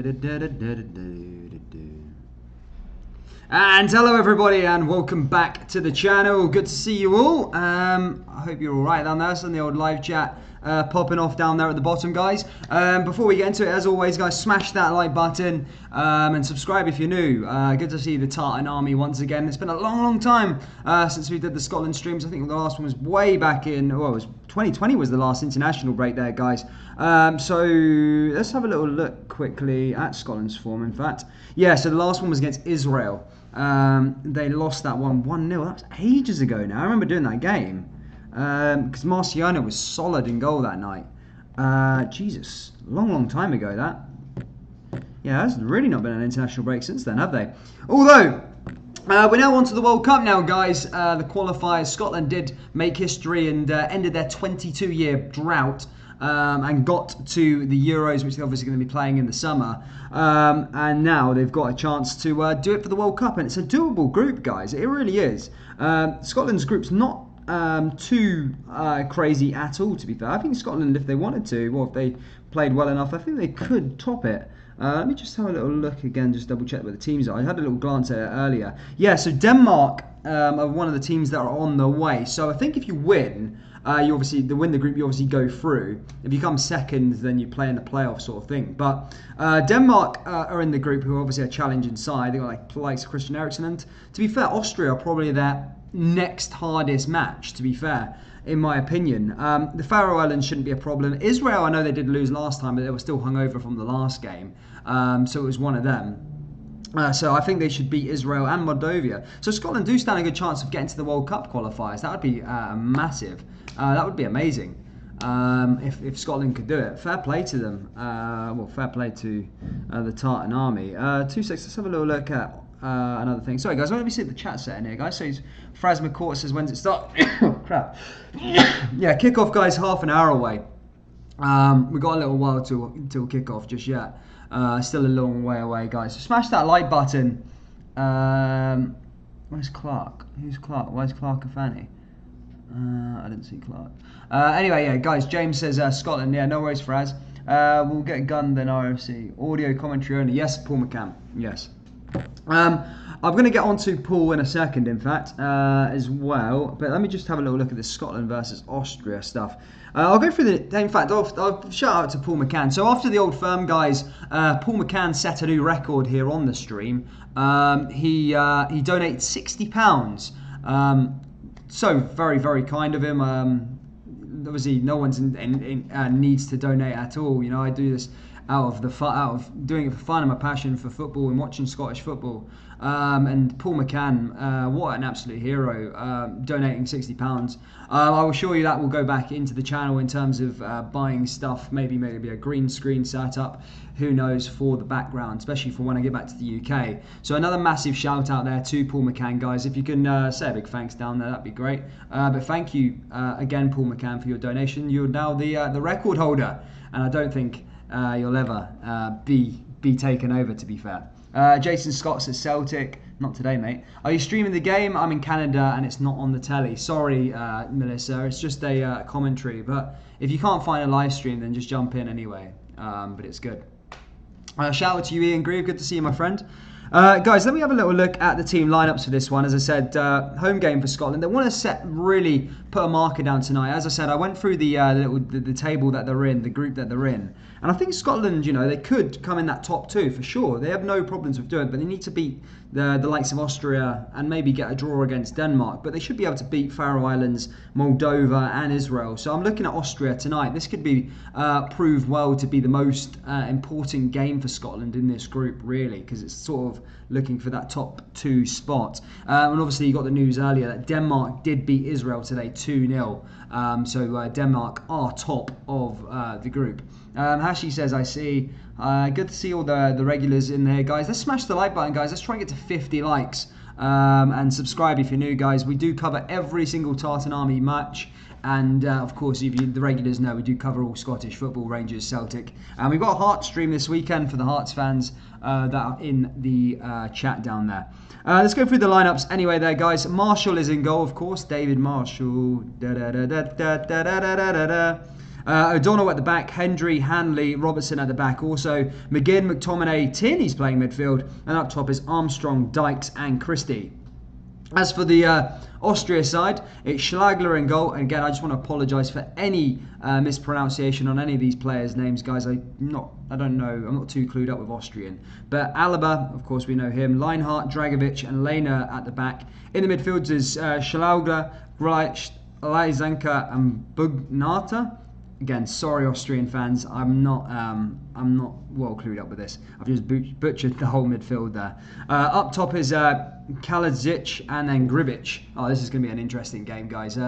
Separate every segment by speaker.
Speaker 1: And hello everybody and welcome back to the channel. Good to see you all. I hope you're alright down there. So in the old live chat popping off down there at the bottom, guys. Before we get into it, as always, guys, smash that like button and subscribe if you're new. Good to see the Tartan Army once again. It's been a long time since we did the Scotland streams. I think the last one was way back in, well, it was 2020 was the last international break there, guys. So let's have a little look quickly at Scotland's form, in fact. Yeah, so the last one was against Israel. They lost that one 1-0. That was ages ago now. I remember doing that game. Because Marciano was solid in goal that night. Jesus, long time ago that. Yeah, there's really not been an international break since then, have they? Although, we're now on to the World Cup now, guys. The qualifiers, Scotland did make history and ended their 22-year drought and got to the Euros, which they're obviously going to be playing in the summer. And now they've got a chance to do it for the World Cup. And it's a doable group, guys. It really is. Scotland's group's not too crazy at all, to be fair. I think Scotland, if they wanted to, or if they played well enough, I think they could top it. Let me just have a little look again, just double check where the teams are. I had a little glance at it earlier. Yeah, so Denmark are one of the teams that are on the way. So I think if you win, you obviously win the group, you obviously go through. If you come second, then you play in the playoff sort of thing. But Denmark are in the group, who are obviously a challenging side. They've got like likes Christian Eriksen, and to be fair, Austria are probably their next hardest match, to be fair, in my opinion. The Faroe Islands shouldn't be a problem. Israel, I know they did lose last time, but they were still hungover from the last game. So it was one of them. So I think they should beat Israel and Moldova. So Scotland do stand a good chance of getting to the World Cup qualifiers. That would be massive. That would be amazing if Scotland could do it. Fair play to them. Well, fair play to the Tartan Army. 2 seconds. Let's have a little look at another thing. Sorry, guys. Let me see the chat setting here, guys. So Fraz McCourt says, when's it start? Oh, crap. Yeah, kickoff, guys. Half an hour away. We've got a little while till kickoff just yet. Still a long way away, guys. So smash that like button. Where's Clark? Who's Clark? Where's Clark and Fanny? I didn't see Clark. Anyway, yeah, guys. James says Scotland. Yeah, no worries, Fraz. We'll get a gun then RFC. Audio commentary only. Yes, Paul McCann. Yes. I'm going to get on to Paul in a second, in fact, as well. But let me just have a little look at this Scotland versus Austria stuff. I'll go through the... In fact, I'll shout out to Paul McCann. So after the Old Firm, guys, Paul McCann set a new record here on the stream. He donated £60. So very kind of him. Obviously, no one's needs to donate at all. You know, I do this out of doing it for fun and my passion for football and watching Scottish football. And Paul McCann, what an absolute hero, donating £60. I will assure you that will go back into the channel in terms of buying stuff, maybe a green screen setup, who knows, for the background, especially for when I get back to the UK. So another massive shout out there to Paul McCann, guys. If you can say a big thanks down there, that'd be great. But thank you again, Paul McCann, for your donation. You're now the record holder, and I don't think you'll ever be taken over, to be fair. Jason Scott says Celtic. Not today, mate. Are you streaming the game? I'm in Canada and it's not on the telly. Sorry, Melissa. It's just a commentary. But if you can't find a live stream, then just jump in anyway. But it's good. Shout out to you, Ian Grieve. Good to see you, my friend. Guys, let me have a little look at the team lineups for this one. As I said, home game for Scotland. They want to really put a marker down tonight. As I said, I went through the table that they're in, the group that they're in. And I think Scotland, you know, they could come in that top two for sure. They have no problems with doing it, but they need to beat the likes of Austria and maybe get a draw against Denmark. But they should be able to beat Faroe Islands, Moldova and Israel. So I'm looking at Austria tonight. This could be proved well to be the most important game for Scotland in this group, really, because it's sort of looking for that top two spot. And obviously you got the news earlier that Denmark did beat Israel today 2-0. So Denmark are top of the group. Hashi says, I see. Good to see all the regulars in there, guys. Let's smash the like button, guys. Let's try and get to 50 likes. And subscribe if you're new, guys. We do cover every single Tartan Army match. And of course, if the regulars know, we do cover all Scottish football, Rangers, Celtic. And we've got a Hearts stream this weekend for the Hearts fans that are in the chat down there. Let's go through the lineups anyway there, guys. Marshall is in goal, of course. David Marshall. O'Donnell at the back, Hendry, Hanley, Robertson at the back. Also, McGinn, McTominay, Tierney's playing midfield. And up top is Armstrong, Dykes and Christie. As for the Austria side, it's Schlagler in goal. And again, I just want to apologise for any mispronunciation on any of these players' names, guys. I don't know. I'm not too clued up with Austrian. But Alaba, of course, we know him. Leinhardt, Dragovic, and Lehner at the back. In the midfields is Schlagler, Reich, Lysanka, and Bugnata. Again, sorry, Austrian fans. I'm not well clued up with this. I've just butchered the whole midfield there. Up top is Kalajic and then Gribic. Oh, this is going to be an interesting game, guys.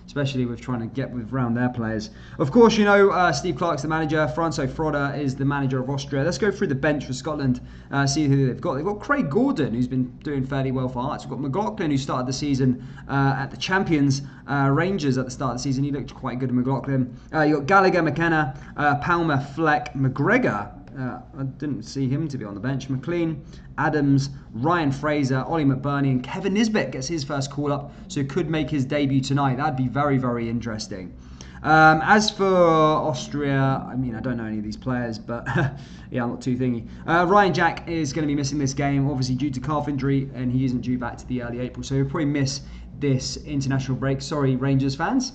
Speaker 1: Especially with trying to get around their players. Of course, you know Steve Clarke's the manager. Franco Frodda is the manager of Austria. Let's go through the bench for Scotland. See who they've got. They've got Craig Gordon, who's been doing fairly well for Hearts. We've got McLaughlin, who started the season at the Champions Rangers at the start of the season. He looked quite good at McLaughlin. You got Gallagher, McKenna, Palmer, Fleck, McGregor. I didn't see him to be on the bench. McLean, Adams, Ryan Fraser, Ollie McBurney, and Kevin Nisbet gets his first call up, so could make his debut tonight. That'd be very, very interesting. As for Austria, I mean, I don't know any of these players, but yeah, I'm not too thingy. Ryan Jack is going to be missing this game, obviously due to calf injury, and he isn't due back to the early April, so he'll probably miss this international break. Sorry, Rangers fans.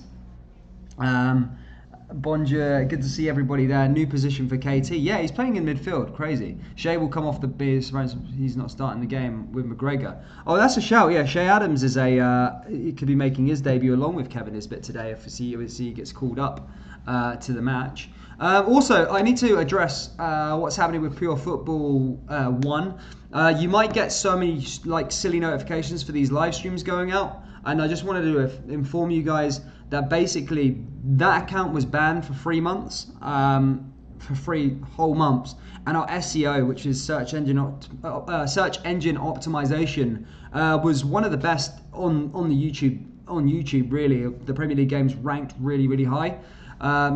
Speaker 1: Bonjour, good to see everybody there. New position for KT. Yeah, he's playing in midfield. Crazy. Shea will come off the base. He's not starting the game with McGregor. Oh, that's a shout. Yeah, Shea Adams is he could be making his debut along with Kevin Nisbet today if he gets called up to the match. Also, I need to address what's happening with Pure Football 1. You might get so many silly notifications for these live streams going out, and I just wanted to inform you guys that basically that account was banned for 3 months, for 3 whole months, and our SEO, which is search engine optimization, was one of the best on YouTube. On YouTube, really, the Premier League games ranked really, really high.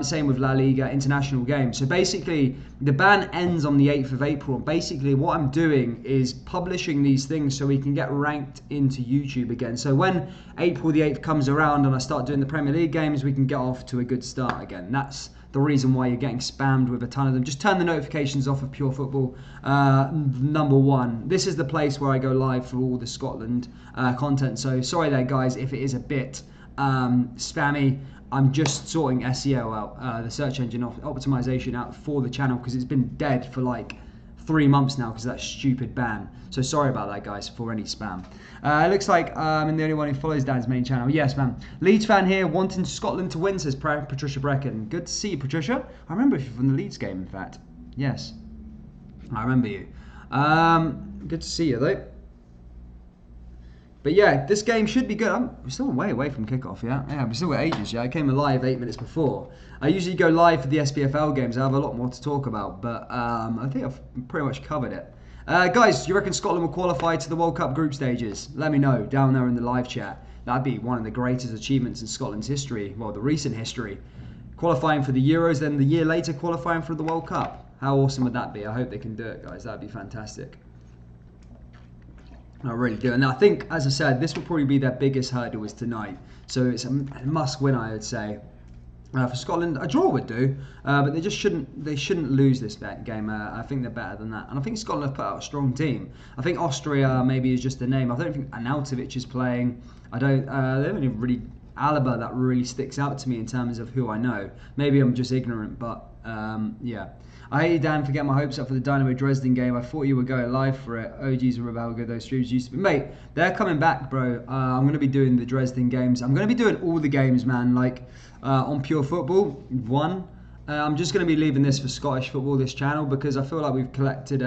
Speaker 1: Same with La Liga international games. So basically, the ban ends on the 8th of April. Basically, what I'm doing is publishing these things so we can get ranked into YouTube again. So when April the 8th comes around and I start doing the Premier League games, we can get off to a good start again. That's the reason why you're getting spammed with a ton of them. Just turn the notifications off of Pure Football. Number 1. This is the place where I go live for all the Scotland content. So sorry there, guys, if it is a bit spammy. I'm just sorting SEO out, the search engine optimization out for the channel, because it's been dead for 3 months now because of that stupid ban. So sorry about that, guys, for any spam. It looks like I'm the only one who follows Dan's main channel. Yes, man. Leeds fan here, wanting Scotland to win, says Patricia Brecken. Good to see you, Patricia. I remember you from the Leeds game, in fact. Yes, I remember you. Good to see you, though. But yeah, this game should be good. We're still way away from kickoff, yeah? Yeah, we've still got ages, yeah? I came live 8 minutes before. I usually go live for the SPFL games. I have a lot more to talk about, but I think I've pretty much covered it. Guys, do you reckon Scotland will qualify to the World Cup group stages? Let me know down there in the live chat. That'd be one of the greatest achievements in Scotland's history, well, the recent history. Qualifying for the Euros, then the year later qualifying for the World Cup. How awesome would that be? I hope they can do it, guys. That'd be fantastic. I really do. And I think, as I said, this will probably be their biggest hurdle is tonight. So it's a must win, I would say. For Scotland, a draw would do, but they just shouldn't lose this game. I think they're better than that. And I think Scotland have put out a strong team. I think Austria maybe is just a name. I don't think Arnautovic is playing. They don't really Alaba that really sticks out to me in terms of who I know. Maybe I'm just ignorant, but yeah. I hate you, Dan, for getting my hopes up for the Dynamo Dresden game. I thought you were going live for it. OGs remember how good those streams used to be. Mate, they're coming back, bro. I'm going to be doing the Dresden games. I'm going to be doing all the games, man, on Pure Football 1. I'm just going to be leaving this for Scottish football, this channel, because I feel like we've collected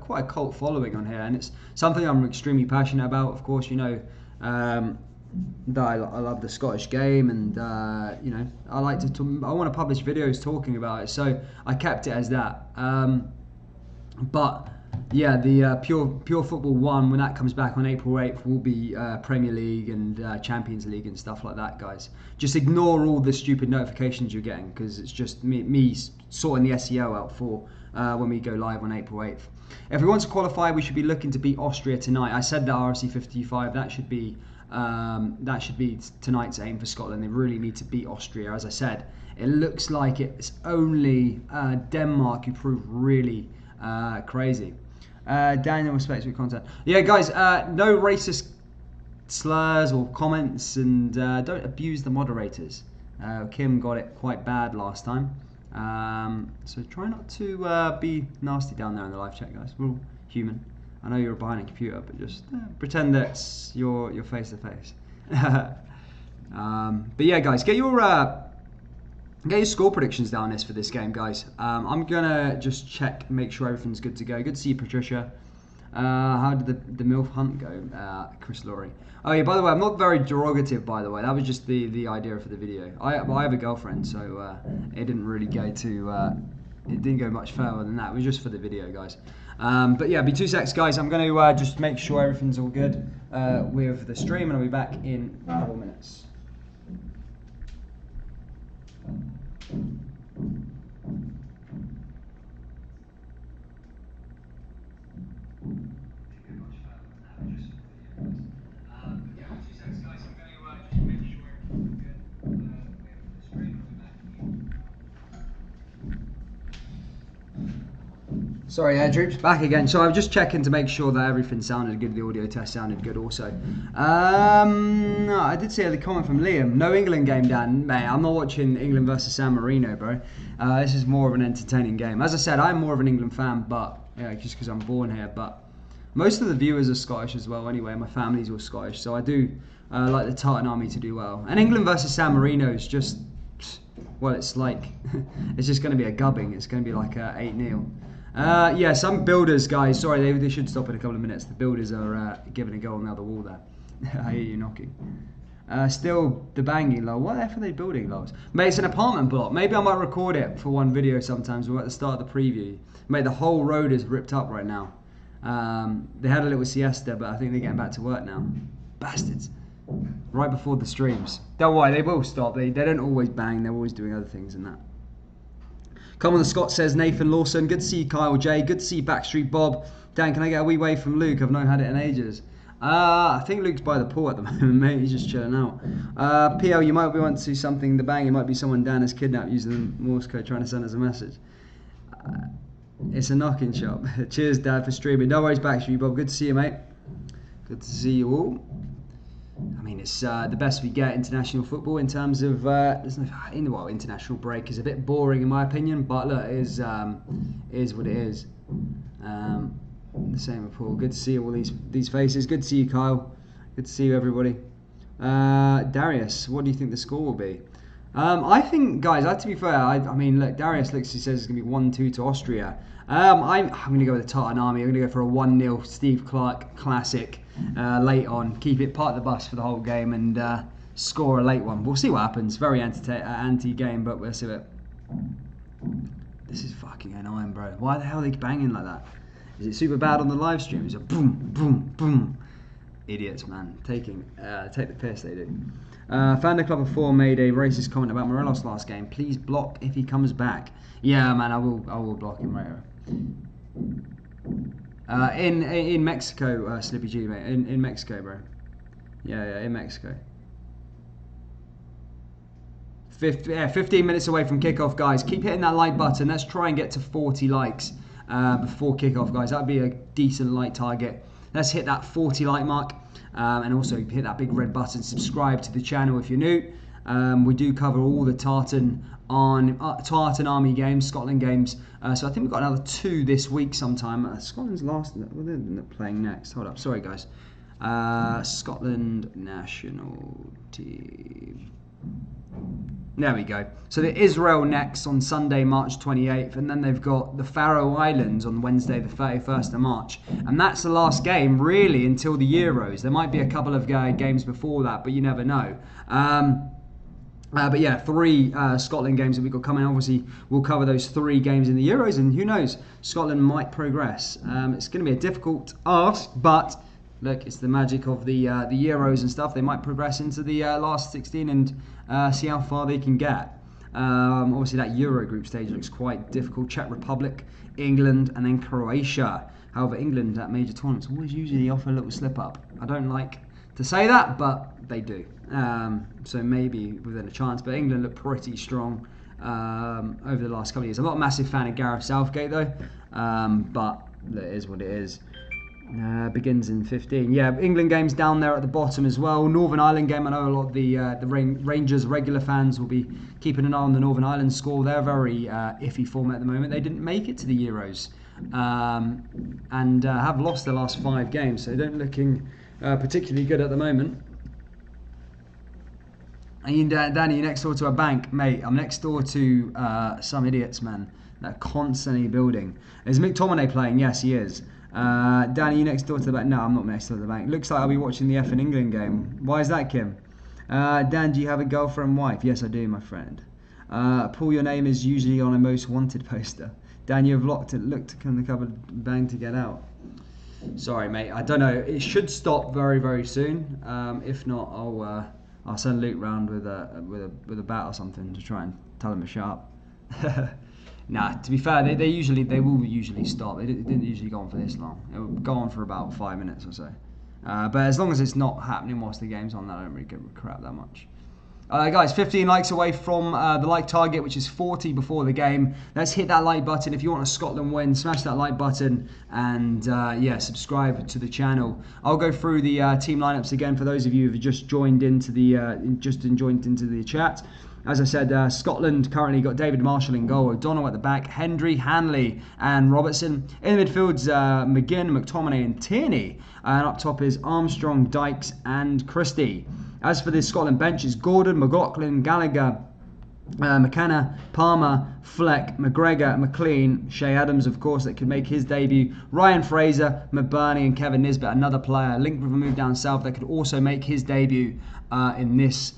Speaker 1: quite a cult following on here, and it's something I'm extremely passionate about. Of course, you know, that I love the Scottish game, and you know, I want to publish videos talking about it, so I kept it as that. But yeah, the Pure Football 1, when that comes back on April 8th, will be Premier League and Champions League and stuff like that, guys. Just ignore all the stupid notifications you're getting, because it's just me sorting the SEO out for when we go live on April 8th. If we want to qualify, we should be looking to beat Austria tonight. I said that RC 55, that should be That should be tonight's aim for Scotland. They really need to beat Austria. As I said, it looks like it's only Denmark who prove really crazy. Daniel respects your content. Yeah, guys, no racist slurs or comments, and don't abuse the moderators. Kim got it quite bad last time. So try not to be nasty down there in the live chat, guys. We're all human. I know you're behind a computer, but just pretend that you're face to face. But yeah, guys, get your score predictions down this for this game, guys. I'm gonna just check, make sure everything's good to go. Good to see you, Patricia. How did the MILF hunt go, Chris Laurie? Oh yeah, by the way, I'm not very derogative, by the way. That was just the idea for the video. I have a girlfriend, so it didn't really go to, it didn't go much further than that. It was just for the video, guys. But yeah, be 2 secs, guys. I'm going to just make sure everything's all good with the stream, and I'll be back in 4 minutes. Sorry, Droops, back again. So I was just checking to make sure that everything sounded good. The audio test sounded good also. No, I did see the comment from Liam. No England game, Dan. Mate, I'm not watching England versus San Marino, bro. This is more of an entertaining game. As I said, I'm more of an England fan, but yeah, just because I'm born here. But most of the viewers are Scottish as well anyway. My family's all Scottish, so I do like the Tartan Army to do well. And England versus San Marino is just, well, it's like, it's just going to be a gubbing. It's going to be like a 8-0. Yeah, some builders, guys, sorry, they should stop in a couple of minutes. The builders are giving a go on the other wall there. I hear you knocking. Still the banging, lol. What the F are they building, lols? Mate, it's an apartment block. Maybe I might record it for one video sometimes. We're at the start of the preview. Mate, the whole road is ripped up right now. They had a little siesta, but I think they're getting back to work now. Bastards. Right before the streams. Don't worry, they will stop. They don't always bang. They're always doing other things than that. Come on, the Scott says Nathan Lawson. Good to see you, Kyle J. Good to see you, Backstreet Bob. Dan, can I get a wee wave from Luke? I've not had it in ages. I think Luke's by the pool at the moment, mate. He's just chilling out. PL, you might be wanting to see something. The bang, it might be someone Dan has kidnapped using the Morse code trying to send us a message. It's a knocking shop. Cheers, Dad, for streaming. No worries, Backstreet Bob. Good to see you, mate. Good to see you all. I mean, it's the best we get international football in terms of there's no international break is a bit boring in my opinion, but look, it is what it is. The same with Paul. Good to see all these faces. Good to see you, Kyle. Good to see you, everybody. Darius, what do you think the score will be? I think, guys, to be fair, I mean, look, Darius he says it's going to be 1-2 to Austria. I'm going to go with the Tartan Army. I'm going to go for a 1-0 Steve Clark classic late on. Keep it part of the bus for the whole game and score a late one. We'll see what happens. Very anti-game, but we'll see it. This is fucking annoying, bro. Why the hell are they banging like that? Is it super bad on the live stream? Is it boom, boom, boom? Idiots, man. Take the piss, they do. Founder Club of 4 made a racist comment about Morelos last game. Please block if he comes back. Yeah, man, I will block him right away. In Mexico, Slippy G, mate. In Mexico, bro. Yeah, in Mexico. 15 minutes away from kickoff, guys. Keep hitting that like button. Let's try and get to 40 likes before kickoff, guys. That'd be a decent like target. Let's hit that 40 like mark. And also hit that big red button. Subscribe to the channel if you're new. We do cover all the Tartan Army games, Scotland games. So I think we've got another 2 this week sometime. Scotland's last. Well, they're playing next. Hold up. Sorry, guys. Scotland national team. There we go. So the Israel next on Sunday, March 28th, and then they've got the Faroe Islands on Wednesday, the 31st of March. And that's the last game, really, until the Euros. There might be a couple of games before that, but you never know. But yeah, 3 Scotland games that we've got coming. Obviously, we'll cover those 3 games in the Euros, and who knows, Scotland might progress. It's going to be a difficult ask, but look, it's the magic of the Euros and stuff. They might progress into the last 16 and see how far they can get. Obviously, that Euro group stage looks quite difficult. Czech Republic, England, and then Croatia. However, England at major tournaments always usually offer a little slip up. I don't like to say that, but they do. So maybe within a chance. But England look pretty strong over the last couple of years. I'm not a massive fan of Gareth Southgate though, but it is what it is. Begins in 15. Yeah, England game's down there at the bottom as well. Northern Ireland game, I know a lot of the Rangers regular fans will be keeping an eye on the Northern Ireland score. They're very iffy form at the moment. They didn't make it to the Euros and have lost their last 5 games, so they don't looking particularly good at the moment. And Danny, you're next door to a bank, mate. I'm next door to some idiots, man. They're constantly building. Is McTominay playing? Yes, he is. Danny, you next door to the bank? No, I'm not next door to the bank. Looks like I'll be watching the effing England game. Why is that, Kim? Dan, do you have a girlfriend and wife? Yes, I do, my friend. Paul, your name is usually on a most wanted poster. Dan, you have looked in the cupboard, bang to get out. Sorry, mate. I don't know. It should stop very, very soon. If not, I'll send Luke round with a bat or something to try and tell him to shut up. Nah, to be fair, they will usually stop. It didn't usually go on for this long. It will go on for about 5 minutes or so. But as long as it's not happening whilst the game's on, I don't really give a crap that much. Guys, 15 likes away from the like target, which is 40 before the game. Let's hit that like button. If you want a Scotland win, smash that like button and yeah, subscribe to the channel. I'll go through the team lineups again for those of you who've just joined into the chat. As I said, Scotland currently got David Marshall in goal, O'Donnell at the back, Hendry, Hanley and Robertson. In the midfields, McGinn, McTominay and Tierney. And up top is Armstrong, Dykes and Christie. As for this Scotland bench, it's Gordon, McLaughlin, Gallagher, McKenna, Palmer, Fleck, McGregor, McLean, Shea Adams, of course, that could make his debut, Ryan Fraser, McBurney and Kevin Nisbet, another player linked with a move down south that could also make his debut in this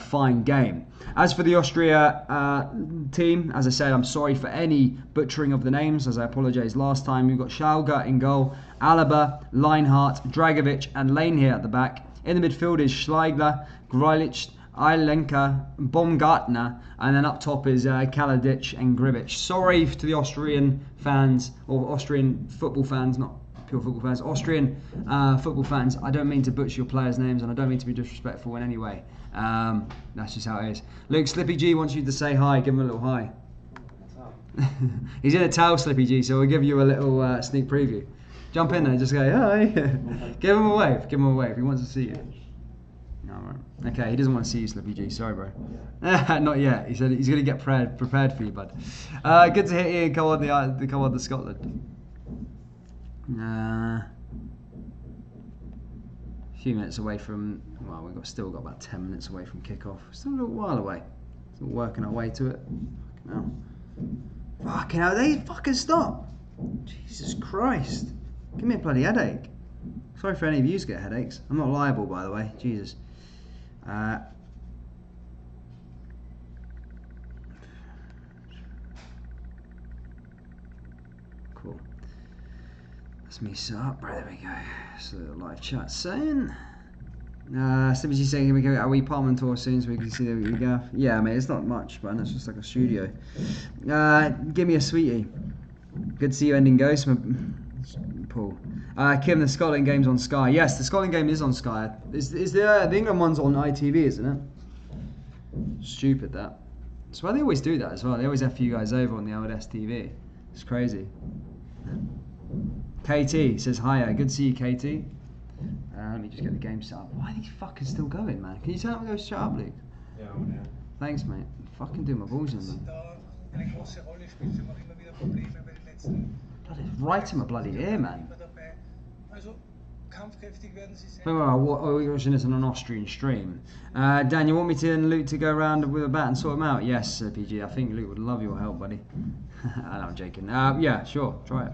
Speaker 1: fine game. As for the Austria team, as I said, I'm sorry for any butchering of the names, as I apologise last time. We've got Schalger in goal, Alaba, Leinhardt, Dragovic and Lane here at the back. In the midfield is Schleigler, Greilich, Eilenka, Baumgartner, and then up top is Kaladic and Gribic. Sorry to the Austrian fans, or Austrian football fans, not pure football fans, Austrian football fans. I don't mean to butcher your players' names, and I don't mean to be disrespectful in any way. That's just how it is. Luke, Slippy G wants you to say hi. Give him a little hi. He's in a towel, Slippy G, so we'll give you a little sneak preview. Jump in there and just go, hi. Give him a wave. Give him a wave. He wants to see you. No, right. Okay, he doesn't want to see you, Slippy G. Sorry, bro. Not yet. He said he's going to get prepared for you, bud. Good to hear Ian come on the Scotland. A few minutes away from, well, we've still got about 10 minutes away from kickoff. Still a little while away. Still working our way to it. Fucking hell, they fucking stop. Jesus Christ. Give me a bloody headache. Sorry for any of you to get headaches. I'm not liable, by the way. Jesus. Cool. That's me set up. Right, there we go. So the live chat saying. Slippy saying, are we Parliament tour soon so we can see the gaff? Yeah, mate, it's not much, but it's just like a studio. Give me a sweetie. Good to see you ending Ghost. Paul. Kim, the Scotland game's on Sky. Yes, the Scotland game is on Sky. Is the England one's on ITV, isn't it? Stupid that. That's why they always do that as well. They always have you guys over on the old STV. It's crazy. KT says hiya. Good to see you, KT. Let me just get the game set up. Why are these fuckers still going, man? Can you tell them to go shut up, Luke?
Speaker 2: Yeah.
Speaker 1: Thanks, mate. Fucking do my balls in, man. Right in my bloody ear, man. We're watching this on an Austrian stream. Dan, you want me to and Luke to go around with a bat and sort them out? Yes, PG. I think Luke would love your help, buddy. I know, I'm joking. Yeah, sure. Try it.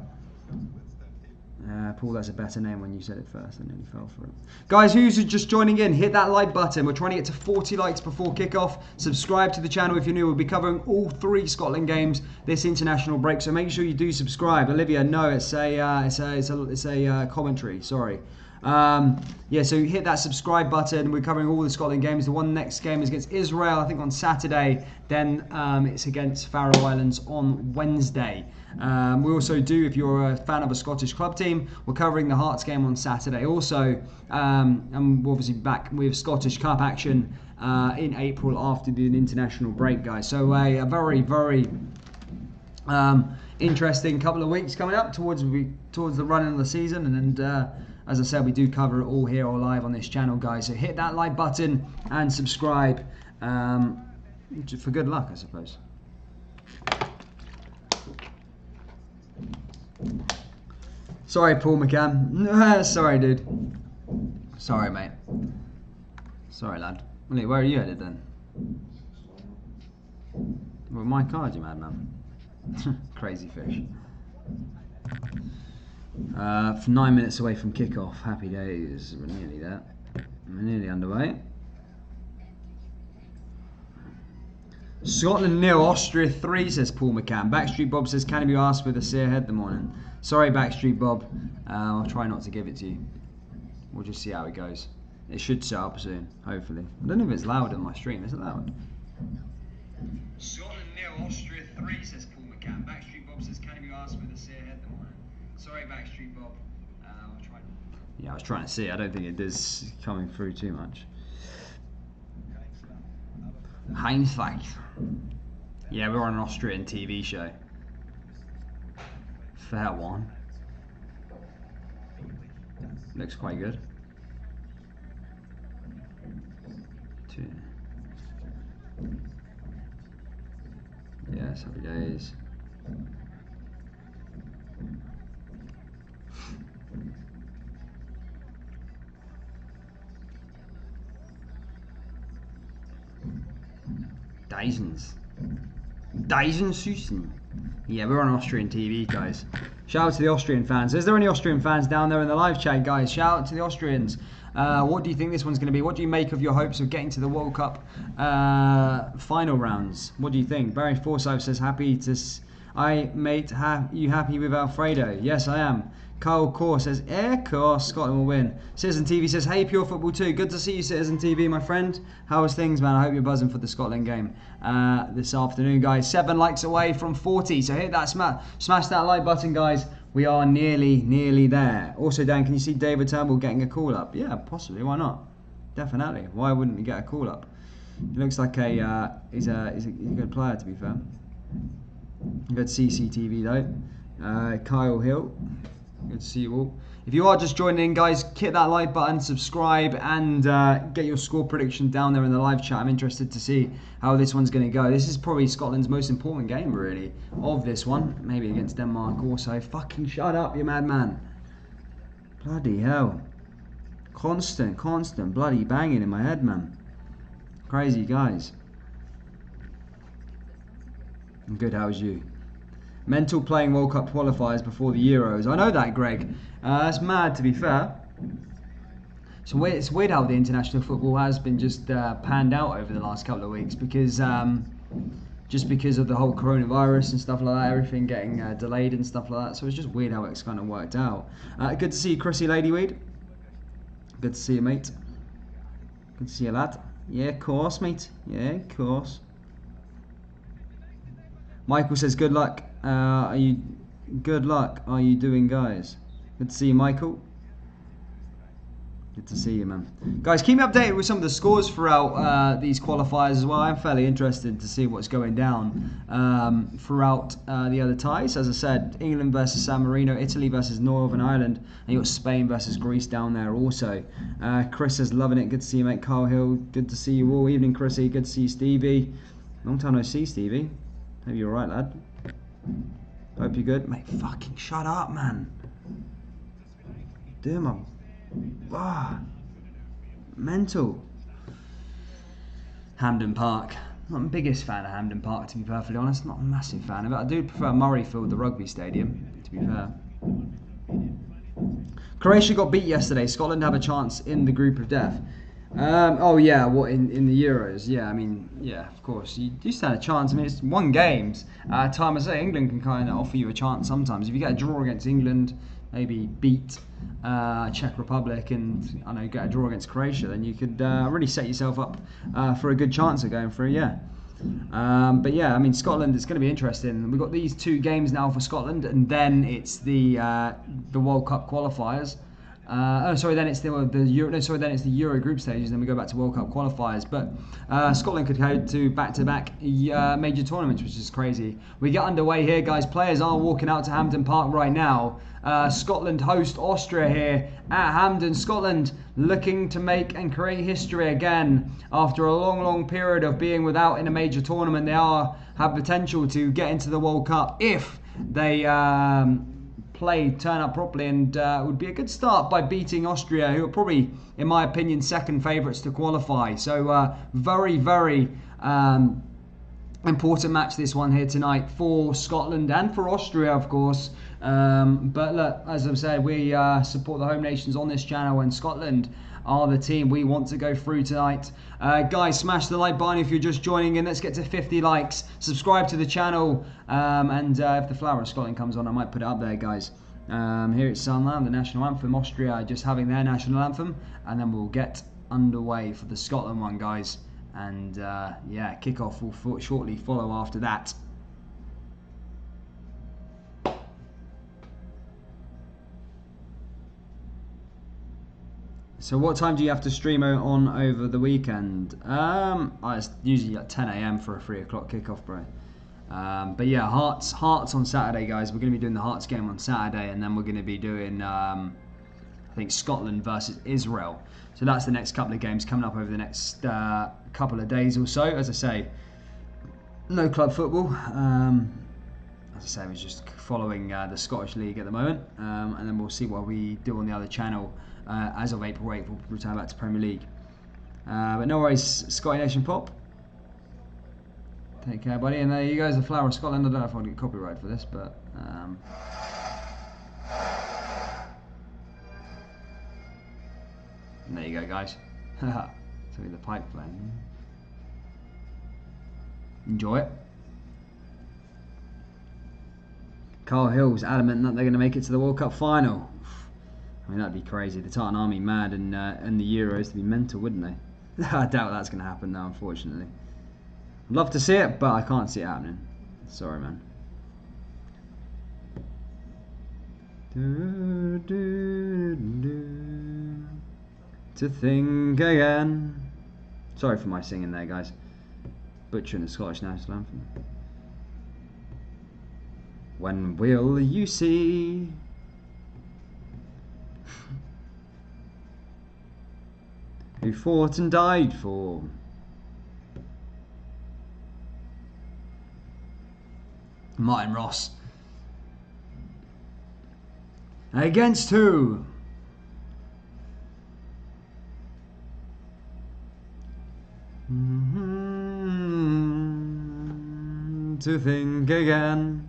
Speaker 1: Paul, that's a better name when you said it first. I nearly fell for it. Guys, who's just joining in, hit that like button. We're trying to get to 40 likes before kickoff. Subscribe to the channel if you're new. We'll be covering all 3 Scotland games this international break, so make sure you do subscribe. Olivia, no, it's a commentary. Sorry. Yeah, so hit that subscribe button. We're covering all the Scotland games. The next game is against Israel, I think, on Saturday. Then it's against Faroe Islands on Wednesday. We also do, if you're a fan of a Scottish club team, we're covering the Hearts game on Saturday also. And we're obviously back with Scottish Cup action in April after the international break, guys. So a very, very interesting couple of weeks coming up towards the running of the season. And as I said, we do cover it all here or live on this channel, guys. So hit that like button and subscribe for good luck, I suppose. Sorry, Paul McCann. Sorry, dude. Sorry, mate. Sorry, lad. Wait, where are you headed then? Well, my card, you madman. Crazy fish. For 9 minutes away from kickoff. Happy days. We're nearly there. We're nearly underway. Scotland 0, Austria 3, says Paul McCann. Backstreet Bob says, can he be asked with a sear head the morning? Sorry, Backstreet Bob. I'll try not to give it to you. We'll just see how it goes. It should set up soon, hopefully. I don't know if it's loud on my stream. Is it loud? Scotland 0, Austria 3, says Paul McCann. Backstreet Bob says, can he be asked with a sear head the morning? Sorry, Backstreet Bob. I'll try. Yeah, I was trying to see. I don't think it is coming through too much. Hindsight. Yeah, we're on an Austrian TV show. Fair one. Looks quite good. 2. Yes, happy days. Dyson Susan. Yeah, we're on Austrian TV, guys. Shout out to the Austrian fans. Is there any Austrian fans down there in the live chat, guys? Shout out to the Austrians. What do you think this one's going to be? What do you make of your hopes of getting to the World Cup final rounds? What do you think? Barry Forsyth says, happy to... mate, you happy with Alfredo? Yes, I am. Kyle Core says, course, Scotland will win. Citizen TV says, hey, Pure Football 2. Good to see you, Citizen TV, my friend. How is things, man? I hope you're buzzing for the Scotland game this afternoon, guys. 7 likes away from 40, so hit that, smash that like button, guys. We are nearly there. Also, Dan, can you see David Turnbull getting a call up? Yeah, possibly. Why not? Definitely. Why wouldn't he get a call up? He looks like he's a good player, to be fair. Good CCTV though. Kyle Hill. Good to see you all. If you are just joining in, guys, hit that like button, subscribe, and get your score prediction down there in the live chat. I'm interested to see how this one's going to go. This is probably Scotland's most important game, really, of this one. Maybe against Denmark also. Fucking shut up, you madman. Bloody hell. Constant bloody banging in my head, man. Crazy, guys. I'm good, how's you? Mental playing World Cup qualifiers before the Euros. I know that, Greg. That's mad, to be fair. So it's weird how the international football has been just panned out over the last couple of weeks because just because of the whole coronavirus and stuff like that, everything getting delayed and stuff like that. So it's just weird how it's kind of worked out. Good to see you, Chrissy Ladyweed. Good to see you, mate. Good to see you, lad. Yeah, of course, mate. Yeah, of course. Michael says, good luck. Good luck are you doing, guys? Good to see you, Michael. Good to see you, man. Guys, keep me updated with some of the scores throughout these qualifiers as well. I'm fairly interested to see what's going down throughout the other ties. As I said, England versus San Marino, Italy versus Northern Ireland, and you got Spain versus Greece down there also. Chris is loving it. Good to see you, mate. Carl Hill, good to see you all. Evening, Chrissy. Good to see you, Stevie. Long time no see, Stevie. Hope you're alright, lad. Hope you're good. Mate, fucking shut up, man. Damn, mental. Hampden Park. Not the biggest fan of Hampden Park, to be perfectly honest. Not a massive fan of it. I do prefer Murrayfield, the rugby stadium, to be fair. Croatia got beat yesterday. Scotland have a chance in the group of death. Oh yeah, what in the Euros? Yeah, I mean, yeah, of course, you do stand a chance. I mean, it's 1 game. Time I say England can kind of offer you a chance sometimes. If you get a draw against England, maybe beat Czech Republic and I know get a draw against Croatia, then you could really set yourself up for a good chance of going through. Yeah. But yeah, I mean Scotland, it's going to be interesting. We've got these 2 games now for Scotland, and then it's the World Cup qualifiers. Then it's the Euro group stages, and then we go back to World Cup qualifiers. But Scotland could go to back-to-back major tournaments, which is crazy. We get underway here, guys. Players are walking out to Hampden Park right now. Scotland host Austria here at Hampden. Scotland looking to make and create history again after a long period of being without in a major tournament. They have potential to get into the World Cup if they turn up properly, and it would be a good start by beating Austria, who are probably, in my opinion, second favourites to qualify. So very important match, this one here tonight, for Scotland and for Austria, of course. But look, as I've said, we support the home nations on this channel, and Scotland are the team we want to go through tonight. Guys, smash the like button if you're just joining in. Let's get to 50 likes. Subscribe to the channel, and if the Flower of Scotland comes on, I might put it up there, guys. Here it's Sunland, the national anthem. Austria just having their national anthem, and then we'll get underway for the Scotland one, guys. And yeah, kickoff will shortly follow after that. So what time do you have to stream on over the weekend? It's usually at 10 AM for a 3 o'clock kickoff, bro. But yeah, Hearts on Saturday, guys. We're going to be doing the Hearts game on Saturday, and then we're going to be doing, I think, Scotland versus Israel. So that's the next couple of games coming up over the next couple of days or so. As I say, no club football. As I say, we're just following the Scottish League at the moment, and then we'll see what we do on the other channel. As of April 8th, we'll return back to Premier League. But no worries, Scotty Nation Pop. Take care, buddy. And there you go, the Flower of Scotland. I don't know if I'll get copyright for this, but and there you go, guys. So the pipe playing. Enjoy it. Carl Hill's adamant that they're going to make it to the World Cup final. I mean, that'd be crazy. The Tartan Army mad and the Euros to be mental, wouldn't they? I doubt that's going to happen now, unfortunately. I'd love to see it, but I can't see it happening. Sorry, man. To think again. Sorry for my singing there, guys. Butchering the Scottish national anthem. When will you see? Who fought and died for? Martin Ross. Against who? To think again.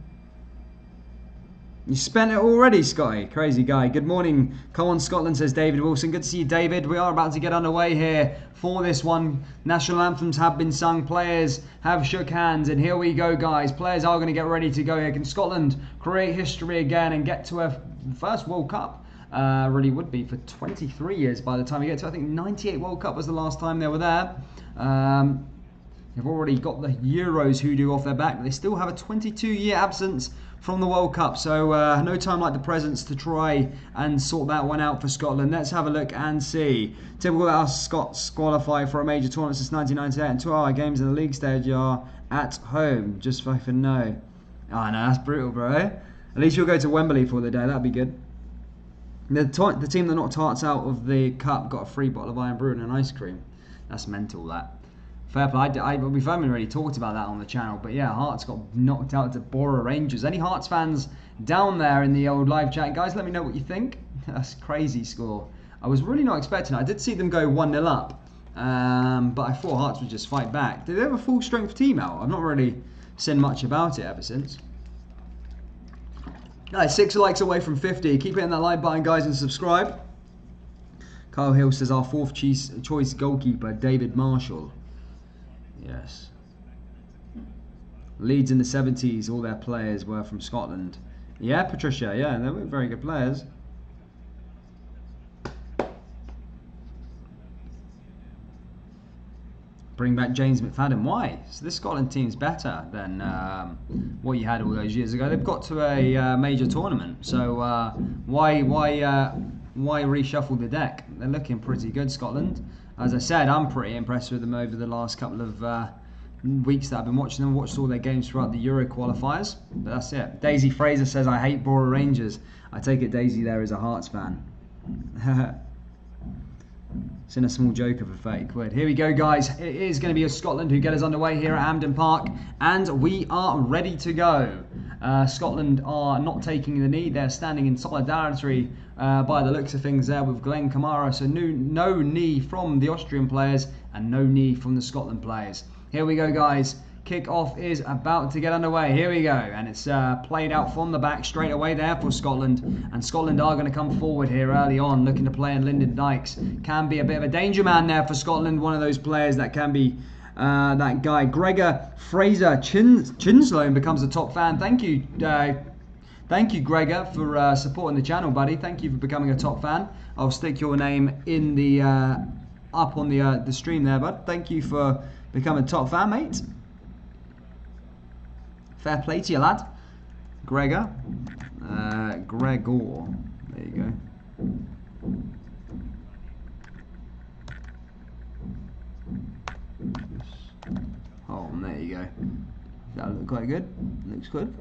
Speaker 1: You spent it already, Scotty. Crazy guy. Good morning. Come on, Scotland, says David Wilson. Good to see you, David. We are about to get underway here for this one. National anthems have been sung. Players have shook hands. And here we go, guys. Players are going to get ready to go here. Can Scotland create history again and get to a first World Cup? Really would be for 23 years by the time we get to, I think, 98 World Cup was the last time they were there. They've already got the Euros hoodoo off their back, but they still have a 22-year absence from the World Cup. So no time like the present to try and sort that one out for Scotland. Let's have a look and see. Typical that our Scots qualify for a major tournament since 1998, and 2 of our games in the league stage are at home. Just fucking know. Oh no, that's brutal, bro. At least you'll go to Wembley for the day. That'd be good. The team that knocked Hearts out of the cup got a free bottle of Iron Brew and an ice cream. That's mental, that. Fair play. We haven't really talked about that on the channel, but yeah, Hearts got knocked out to Borough Rangers. Any Hearts fans down there in the old live chat, guys, let me know what you think. That's a crazy score. I was really not expecting it. I did see them go 1-0 up, but I thought Hearts would just fight back. Did they have a full strength team out? I've not really seen much about it ever since. Guys, 6 likes away from 50. Keep hitting that like button, guys, and subscribe. Kyle Hill says our 4th choice goalkeeper, David Marshall. Yes. Leeds in the 70s, all their players were from Scotland. Yeah, Patricia. Yeah, they were very good players. Bring back James McFadden. Why? So this Scotland team's better than what you had all those years ago. They've got to a major tournament. So why reshuffle the deck? They're looking pretty good, Scotland. As I said, I'm pretty impressed with them over the last couple of weeks that I've been watching them. Watched all their games throughout the Euro qualifiers. But that's it. Daisy Fraser says, I hate Borough Rangers. I take it Daisy there is a Hearts fan. It's in a small joker for 30 quid. Here we go, guys. It is going to be Scotland who get us underway here at Hampden Park. And we are ready to go. Scotland are not taking the knee. They're standing in solidarity by the looks of things there with Glenn Kamara. So no knee from the Austrian players and no knee from the Scotland players. Here we go, guys. Kick-off is about to get underway. Here we go. And it's played out from the back straight away there for Scotland. And Scotland are going to come forward here early on, looking to play in Lyndon Dykes. Can be a bit of a danger man there for Scotland. One of those players that can be that guy. Gregor Fraser Chinslow becomes a top fan. Thank you, Gregor, for supporting the channel, buddy. Thank you for becoming a top fan. I'll stick your name in the up on the stream there, bud. Thank you for becoming a top fan, mate. Fair play to you, lad. Gregor. Gregor. There you go. Oh, there you go. That look quite good. Looks good.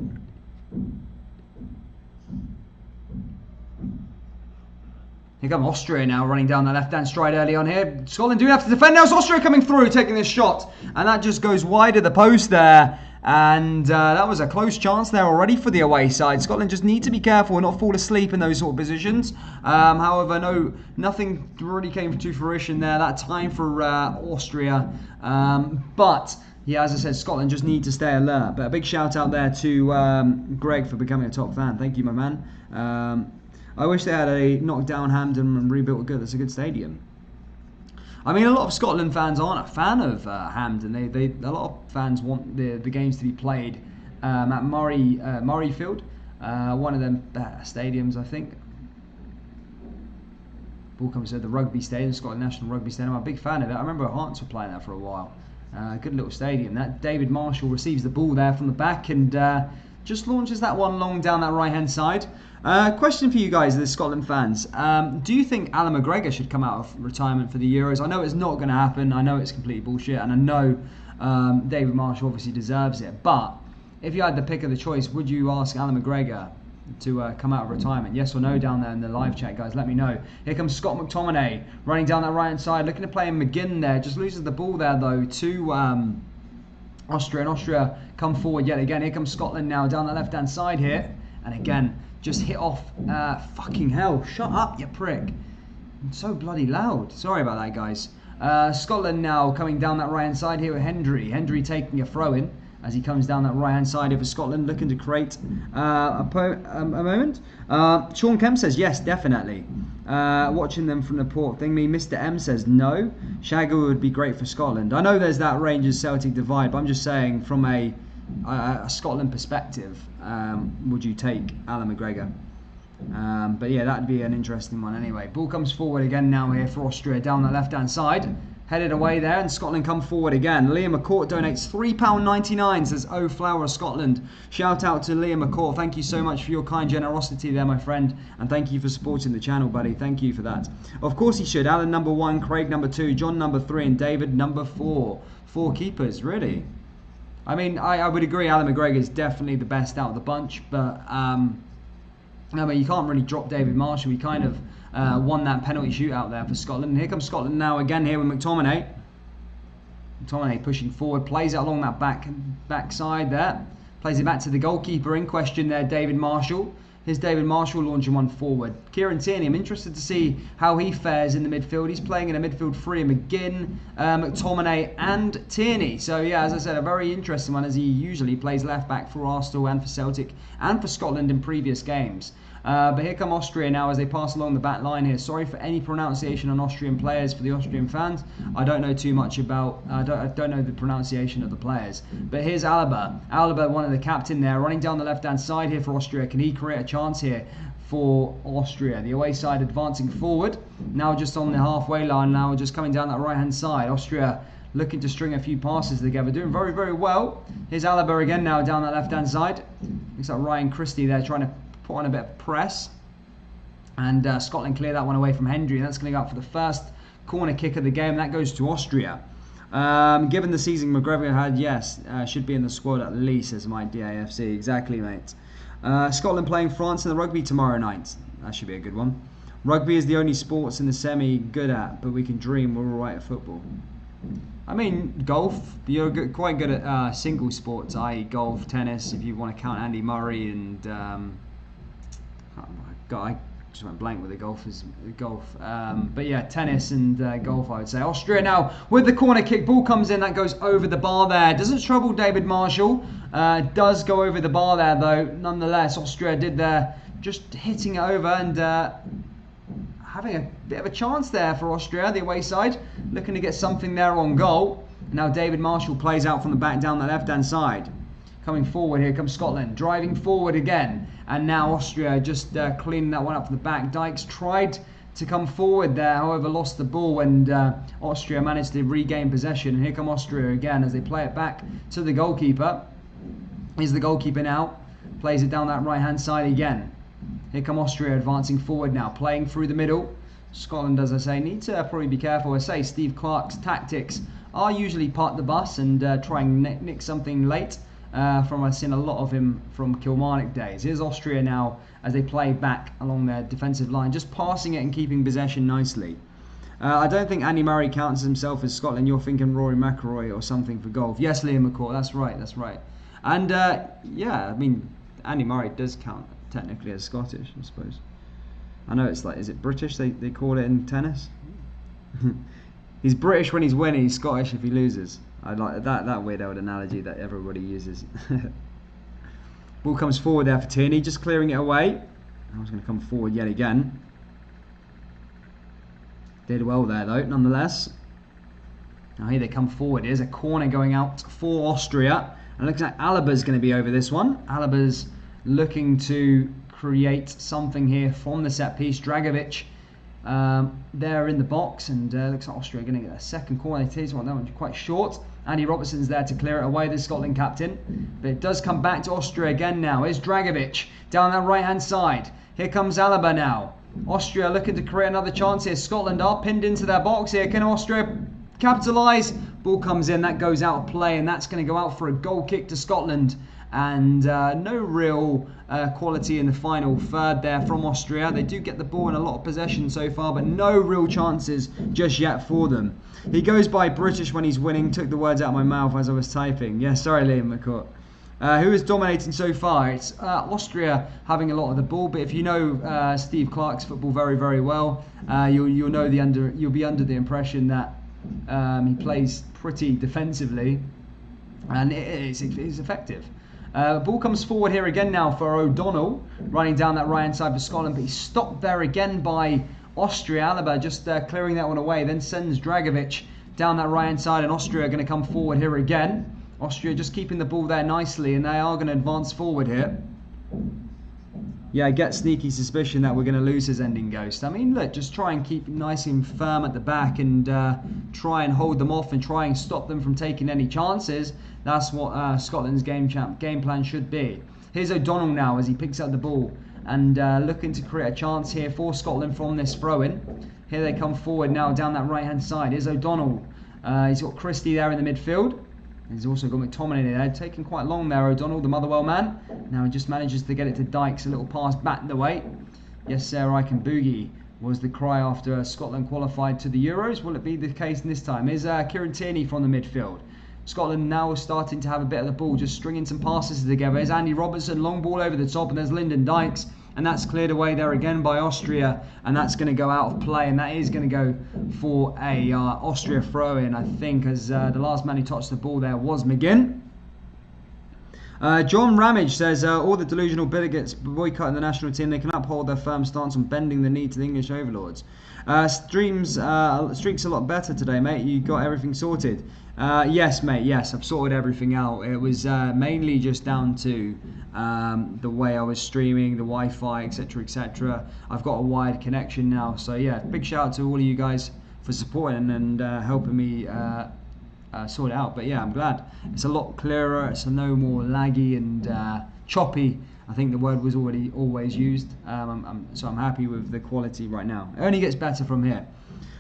Speaker 1: Here come Austria now, running down the left-hand stride early on here. Scotland do have to defend now. It's Austria coming through, taking this shot. And that just goes wide of the post there. And that was a close chance there already for the away side. Scotland just need to be careful and not fall asleep in those sort of positions. However, no, nothing really came to fruition there that time for Austria. But yeah, as I said, Scotland just need to stay alert. But a big shout out there to Greg for becoming a top fan. Thank you, my man. I wish they had a knocked down Hampden and rebuilt a good. That's a good stadium. I mean, a lot of Scotland fans aren't a fan of Hampden. A lot of fans want the games to be played at Murrayfield, one of them stadiums, I think. Ball comes to the rugby stadium, Scotland National Rugby Stadium. I'm a big fan of it. I remember Hearts were playing that for a while. Good little stadium. That David Marshall receives the ball there from the back and just launches that one long down that right-hand side. Question for you guys, the Scotland fans. Do you think Alan McGregor should come out of retirement for the Euros? I know it's not going to happen. I know it's complete bullshit. And I know David Marshall obviously deserves it. But if you had the pick of the choice, would you ask Alan McGregor to come out of retirement? Yes or no down there in the live chat, guys. Let me know. Here comes Scott McTominay running down that right-hand side. Looking to play in McGinn there. Just loses the ball there, though, to Austria. And Austria come forward yet again. Here comes Scotland now down the left-hand side here. And again, just hit off. Fucking hell. Shut up, you prick. It's so bloody loud. Sorry about that, guys. Scotland now coming down that right-hand side here with Hendry. Hendry taking a throw-in as he comes down that right-hand side here for Scotland, looking to create a moment. Sean Kemp says, yes, definitely. Watching them from the port thing. Mr. M says, no. Shagger would be great for Scotland. I know there's that Rangers-Celtic divide, but I'm just saying from a Scotland perspective, would you take Alan McGregor? But yeah, that'd be an interesting one anyway. Ball comes forward again now here for Austria down the left-hand side. Headed away there, and Scotland come forward again. Liam McCourt donates £3.99, says, oh, Flower of Scotland. Shout out to Liam McCourt. Thank you so much for your kind generosity there, my friend. And thank you for supporting the channel, buddy. Thank you for that. Of course he should. Alan number 1, Craig number 2, John number 3, and David number 4. 4 keepers, really. I mean, I would agree Alan McGregor is definitely the best out of the bunch, but I mean, you can't really drop David Marshall. He kind of won that penalty shootout there for Scotland. And here comes Scotland now again here with McTominay. McTominay pushing forward, plays it along that back side there. Plays it back to the goalkeeper in question there, David Marshall. Here's David Marshall launching one forward. Kieran Tierney, I'm interested to see how he fares in the midfield. He's playing in a midfield three, McGinn, McTominay and Tierney. So yeah, as I said, a very interesting one as he usually plays left back for Arsenal and for Celtic and for Scotland in previous games. But here come Austria now as they pass along the back line here. Sorry for any pronunciation on Austrian players for the Austrian fans. I don't know too much about, I don't know the pronunciation of the players. But here's Alaba. Alaba, one of the captain there, running down the left-hand side here for Austria. Can he create a chance here for Austria? The away side advancing forward. Now just on the halfway line, now just coming down that right-hand side. Austria looking to string a few passes together, doing very, very well. Here's Alaba again now down that left-hand side. Looks like Ryan Christie there trying to put on a bit of press. And Scotland clear that one away from Hendry, and that's going to go out for the first corner kick of the game. That goes to Austria. Given the season McGregor had, yes, should be in the squad at least, says my DAFC. Exactly, mate. Scotland playing France in the rugby tomorrow night. That should be a good one. Rugby is the only sports in the semi good at, but we can dream we're alright at football. I mean, golf, you're quite good at single sports, i.e. golf, tennis, if you want to count Andy Murray and... I just went blank with the golf. But yeah, tennis and golf, I would say. Austria now with the corner kick. Ball comes in, that goes over the bar there. Doesn't trouble David Marshall. Does go over the bar there, though. Nonetheless, Austria did there, just hitting it over and... having a bit of a chance there for Austria, the away side, looking to get something there on goal. Now David Marshall plays out from the back down the left-hand side. Coming forward, here comes Scotland, driving forward again. And now Austria just cleaning that one up from the back. Dykes tried to come forward there, however lost the ball, and Austria managed to regain possession. And here come Austria again as they play it back to the goalkeeper. Here's the goalkeeper now, plays it down that right-hand side again. Here come Austria advancing forward now, playing through the middle. Scotland, as I say, need to probably be careful. I say Steve Clarke's tactics are usually park the bus and try and nick something late. I've seen a lot of him from Kilmarnock days. Here's Austria now as they play back along their defensive line, just passing it and keeping possession nicely. I don't think Andy Murray counts himself as Scotland. You're thinking Rory McIlroy or something for golf. Yes, Liam McCourt, that's right. And yeah, I mean, Andy Murray does count technically as Scottish, I suppose. I know it's like, is it British they call it in tennis? He's British when he's winning, he's Scottish if he loses. I like that weird old analogy that everybody uses. Ball comes forward there for Tierney, just clearing it away. I was going to come forward yet again. Did well there though, nonetheless. Now here they come forward. Here's a corner going out for Austria. And it looks like Alaba's going to be over this one. Alaba's looking to create something here from the set piece. Dragovic there in the box, and looks like Austria are going to get a second corner. It is one, that one's quite short. Andy Robertson's there to clear it away, the Scotland captain. But it does come back to Austria again now. Here's Dragovic down that right-hand side. Here comes Alaba now. Austria looking to create another chance here. Scotland are pinned into their box here. Can Austria capitalise? Ball comes in, that goes out of play, and that's going to go out for a goal kick to Scotland. And no real quality in the final third there from Austria. They do get the ball in a lot of possession so far, but no real chances just yet for them. He goes by British when he's winning. Took the words out of my mouth as I was typing. Yeah, sorry, Liam McCourt. Who is dominating so far? It's Austria having a lot of the ball, but if you know Steve Clarke's football very, very well, you'll know you'll be under the impression that he plays pretty defensively, and it's effective. Ball comes forward here again now for O'Donnell, running down that right-hand side for Scotland, but he's stopped there again by Austria. Alaba just clearing that one away, then sends Dragovic down that right-hand side, and Austria are going to come forward here again. Austria just keeping the ball there nicely, and they are going to advance forward here. Yeah, I get sneaky suspicion that we're going to lose his ending ghost. I mean, look, just try and keep nice and firm at the back and try and hold them off and try and stop them from taking any chances. That's what Scotland's game plan should be. Here's O'Donnell now as he picks up the ball and looking to create a chance here for Scotland from this throw-in. Here they come forward now down that right-hand side. Here's O'Donnell. He's got Christie there in the midfield. He's also got McTominay there, taking quite long there, O'Donnell, the Motherwell man. Now he just manages to get it to Dykes, a little pass back the way. Yes, sir, I can boogie, was the cry after Scotland qualified to the Euros. Will it be the case this time? Here's Kieran Tierney from the midfield. Scotland now starting to have a bit of the ball, just stringing some passes together. There's Andy Robertson, long ball over the top, and there's Lyndon Dykes. And that's cleared away there again by Austria, and that's going to go out of play, and that is going to go for a Austria throw-in, I think, as the last man who touched the ball there was McGinn. John Ramage says, all the delusional bigots boycotting the national team, they can uphold their firm stance on bending the knee to the English overlords. Streaks a lot better today, mate. You got everything sorted. Yes, mate, yes, I've sorted everything out. It was mainly just down to the way I was streaming, the Wi-Fi, etc, etc. I've got a wired connection now, so yeah, big shout out to all of you guys for supporting and helping me sort it out. But yeah, I'm glad. It's a lot clearer, it's no more laggy and choppy. I think the word was always used, so I'm happy with the quality right now. It only gets better from here.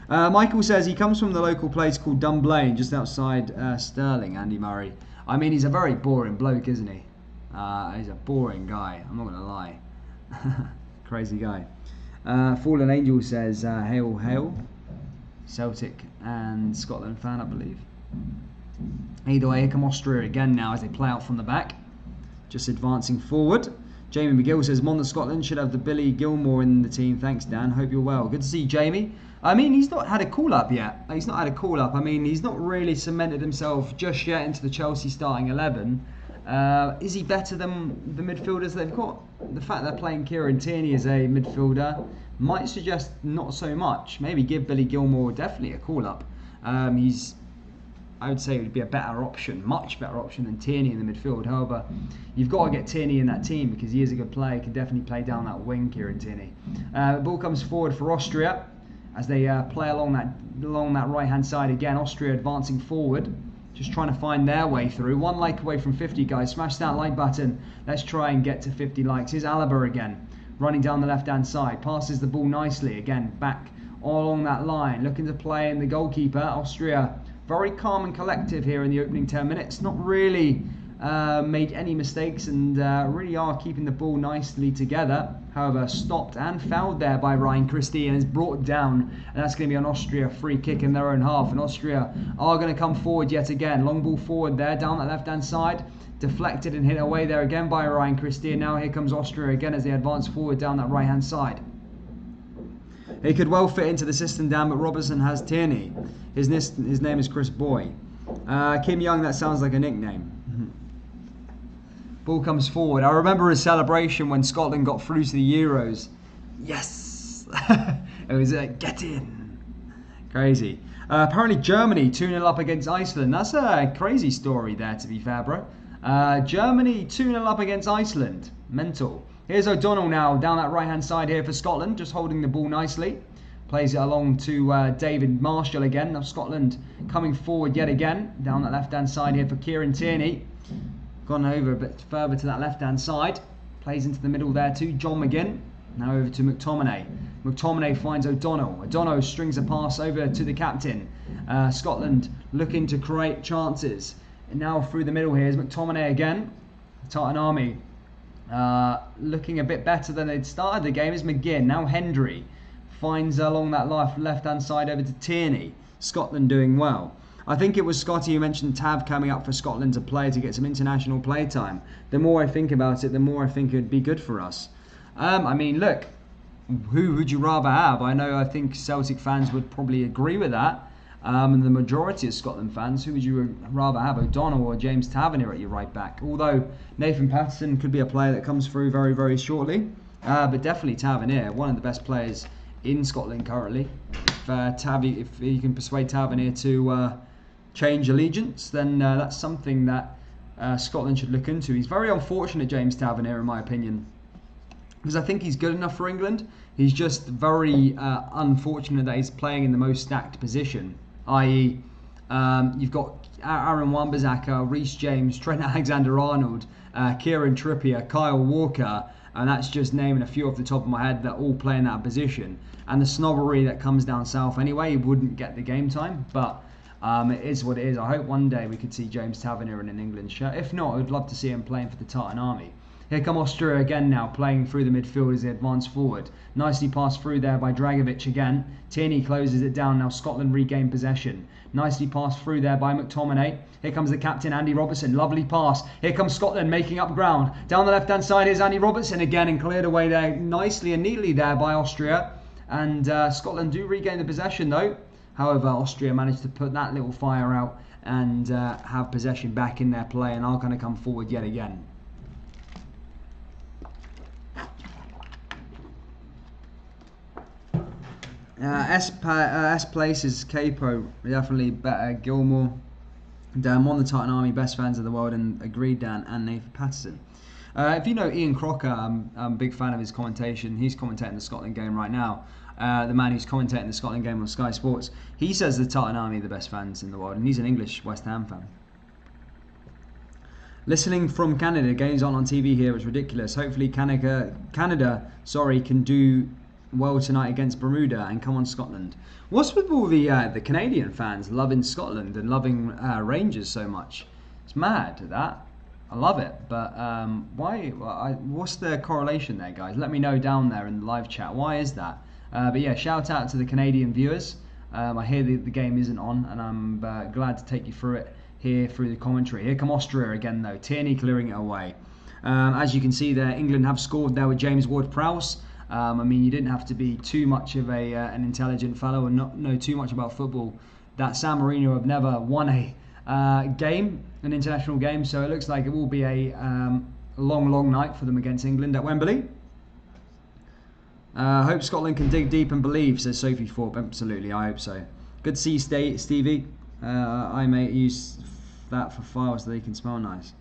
Speaker 1: Michael says he comes from the local place called Dunblane, just outside Stirling, Andy Murray. I mean, he's a very boring bloke, isn't he? He's a boring guy, I'm not going to lie. Crazy guy. Fallen Angel says, hail, hail. Celtic and Scotland fan, I believe. Either way, here come Austria again now as they play out from the back. Just advancing forward. Jamie McGill says, Monmouth Scotland should have the Billy Gilmore in the team. Thanks, Dan. Hope you're well. Good to see you, Jamie. I mean, he's not had a call-up yet. He's not had a call-up. I mean, he's not really cemented himself just yet into the Chelsea starting 11. Is he better than the midfielders they've got? The fact they're playing Kieran Tierney as a midfielder might suggest not so much. Maybe give Billy Gilmore definitely a call-up. I would say it would be a better option, much better option than Tierney in the midfield. However, you've got to get Tierney in that team because he is a good player. He can definitely play down that wing, Kieran Tierney. Ball comes forward for Austria as they play along that right-hand side again. Austria advancing forward, just trying to find their way through. 1 like away from 50, guys. Smash that like button. Let's try and get to 50 likes. Here's Alaba again, running down the left-hand side. Passes the ball nicely again, back all along that line. Looking to play in the goalkeeper. Austria very calm and collective here in the opening 10 minutes. Not really made any mistakes and really are keeping the ball nicely together. However, stopped and fouled there by Ryan Christie and is brought down. And that's going to be an Austria free kick in their own half. And Austria are going to come forward yet again. Long ball forward there down that left-hand side. Deflected and hit away there again by Ryan Christie. And now here comes Austria again as they advance forward down that right-hand side. He could well fit into the system, Dan, but Robertson has Tierney. His name is Chris Boy. Kim Young, that sounds like a nickname. Ball comes forward. I remember his celebration when Scotland got through to the Euros. Yes! It was a get in. Crazy. Apparently Germany 2-0 up against Iceland. That's a crazy story there, to be fair, bro. Germany 2-0 up against Iceland. Mental. Here's O'Donnell now down that right-hand side here for Scotland, just holding the ball nicely. Plays it along to David Marshall again. Now Scotland coming forward yet again, down that left-hand side here for Kieran Tierney. Gone over a bit further to that left-hand side. Plays into the middle there to John McGinn. Now over to McTominay. McTominay finds O'Donnell. O'Donnell strings a pass over to the captain. Scotland looking to create chances. And now through the middle here is McTominay again. Tartan Army. Looking a bit better than they'd started the game is McGinn. Now Hendry finds along that left-hand side over to Tierney. Scotland doing well. I think it was Scotty who mentioned Tav coming up for Scotland to play to get some international play time. The more I think about it, the more I think it would be good for us. I mean, look, who would you rather have? I think Celtic fans would probably agree with that. And the majority of Scotland fans, who would you rather have, O'Donnell or James Tavernier at your right back? Although Nathan Patterson could be a player that comes through very, very shortly. But definitely Tavernier, one of the best players in Scotland currently. If you can persuade Tavernier to change allegiance, then that's something that Scotland should look into. He's very unfortunate, James Tavernier, in my opinion, because I think he's good enough for England. He's just very unfortunate that he's playing in the most stacked position, i.e. you've got Aaron Wan-Bissaka, Reece James, Trent Alexander-Arnold, Kieran Trippier, Kyle Walker, and that's just naming a few off the top of my head that all play in that position. And the snobbery that comes down south anyway, he wouldn't get the game time, but it is what it is. I hope one day we could see James Tavernier in an England shirt. If not, I'd love to see him playing for the Tartan Army. Here come Austria again now, playing through the midfield as they advance forward. Nicely passed through there by Dragovic again. Tierney closes it down. Now Scotland regain possession. Nicely passed through there by McTominay. Here comes the captain, Andy Robertson. Lovely pass. Here comes Scotland making up ground. Down the left-hand side is Andy Robertson again and cleared away there nicely and neatly there by Austria. And Scotland do regain the possession though. However, Austria managed to put that little fire out and have possession back in their play and are going to come forward yet again. S place is Capo, definitely better. Gilmore, Dan, on the Titan Army, best fans of the world, and agreed, Dan and Nathan Patterson. If you know Ian Crocker, I'm a big fan of his commentation. He's commentating the Scotland game right now. The man who's commentating the Scotland game on Sky Sports. He says the Titan Army are the best fans in the world, and he's an English West Ham fan. Listening from Canada, games aren't on TV here. It's ridiculous. Hopefully Canada, can do well tonight against Bermuda and come on Scotland. What's with all the Canadian fans loving Scotland and loving Rangers so much? It's mad, that. I love it, but why? What's the correlation there, guys? Let me know down there in the live chat. Why is that? But yeah, shout out to the Canadian viewers. I hear the game isn't on, and I'm glad to take you through it here through the commentary. Here come Austria again, though. Tierney clearing it away. As you can see there, England have scored there with James Ward-Prowse. I mean, you didn't have to be too much of an intelligent fellow and not know too much about football. That San Marino have never won a an international game, so it looks like it will be a long night for them against England at Wembley. Hope Scotland can dig deep and believe, says Sophie Thorpe. Absolutely, I hope so. Good to see you, Stevie. I may use that for files so they can smell nice.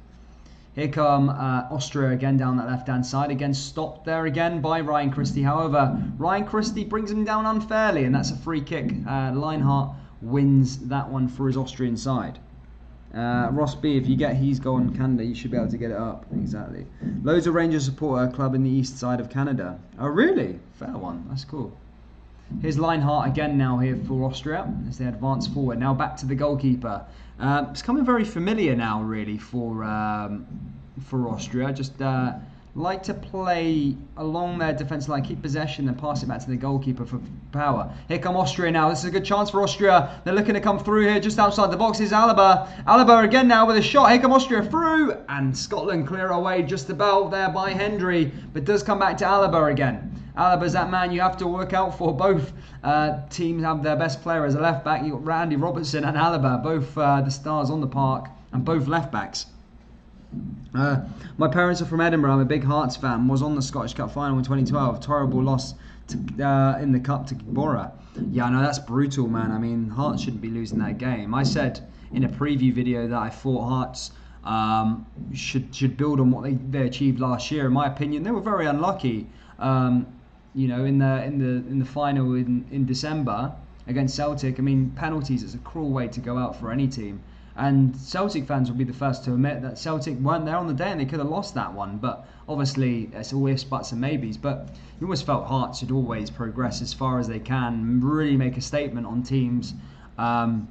Speaker 1: Here come Austria again down that left-hand side. Again, stopped there again by Ryan Christie. However, Ryan Christie brings him down unfairly, and that's a free kick. Leinhardt wins that one for his Austrian side. Ross B, if you get his goal in Canada, you should be able to get it up. Exactly. Loads of Rangers support a club in the east side of Canada. Oh, really? Fair one. That's cool. Here's Leinhardt again now here for Austria as they advance forward. Now back to the goalkeeper. It's coming very familiar now, really, for Austria. Just like to play along their defence line, keep possession, and pass it back to the goalkeeper for power. Here come Austria now. This is a good chance for Austria. They're looking to come through here just outside the box. Is Alaba. Alaba again now with a shot. Here come Austria through, and Scotland clear away just about there by Hendry, but does come back to Alaba again. Alaba's that man you have to work out for. Both teams have their best player as a left back. You've got Randy Robertson and Alaba, both the stars on the park, and both left backs. My parents are from Edinburgh. I'm a big Hearts fan. Was on the Scottish Cup final in 2012. Terrible loss in the Cup to Bora. Yeah, no, that's brutal, man. I mean, Hearts shouldn't be losing that game. I said in a preview video that I thought Hearts should build on what they achieved last year. In my opinion, they were very unlucky. You know, in the final in December against Celtic. I mean, penalties is a cruel way to go out for any team. And Celtic fans will be the first to admit that Celtic weren't there on the day and they could have lost that one. But obviously, it's all ifs, buts and maybes. But you always felt Hearts should always progress as far as they can, really make a statement on teams as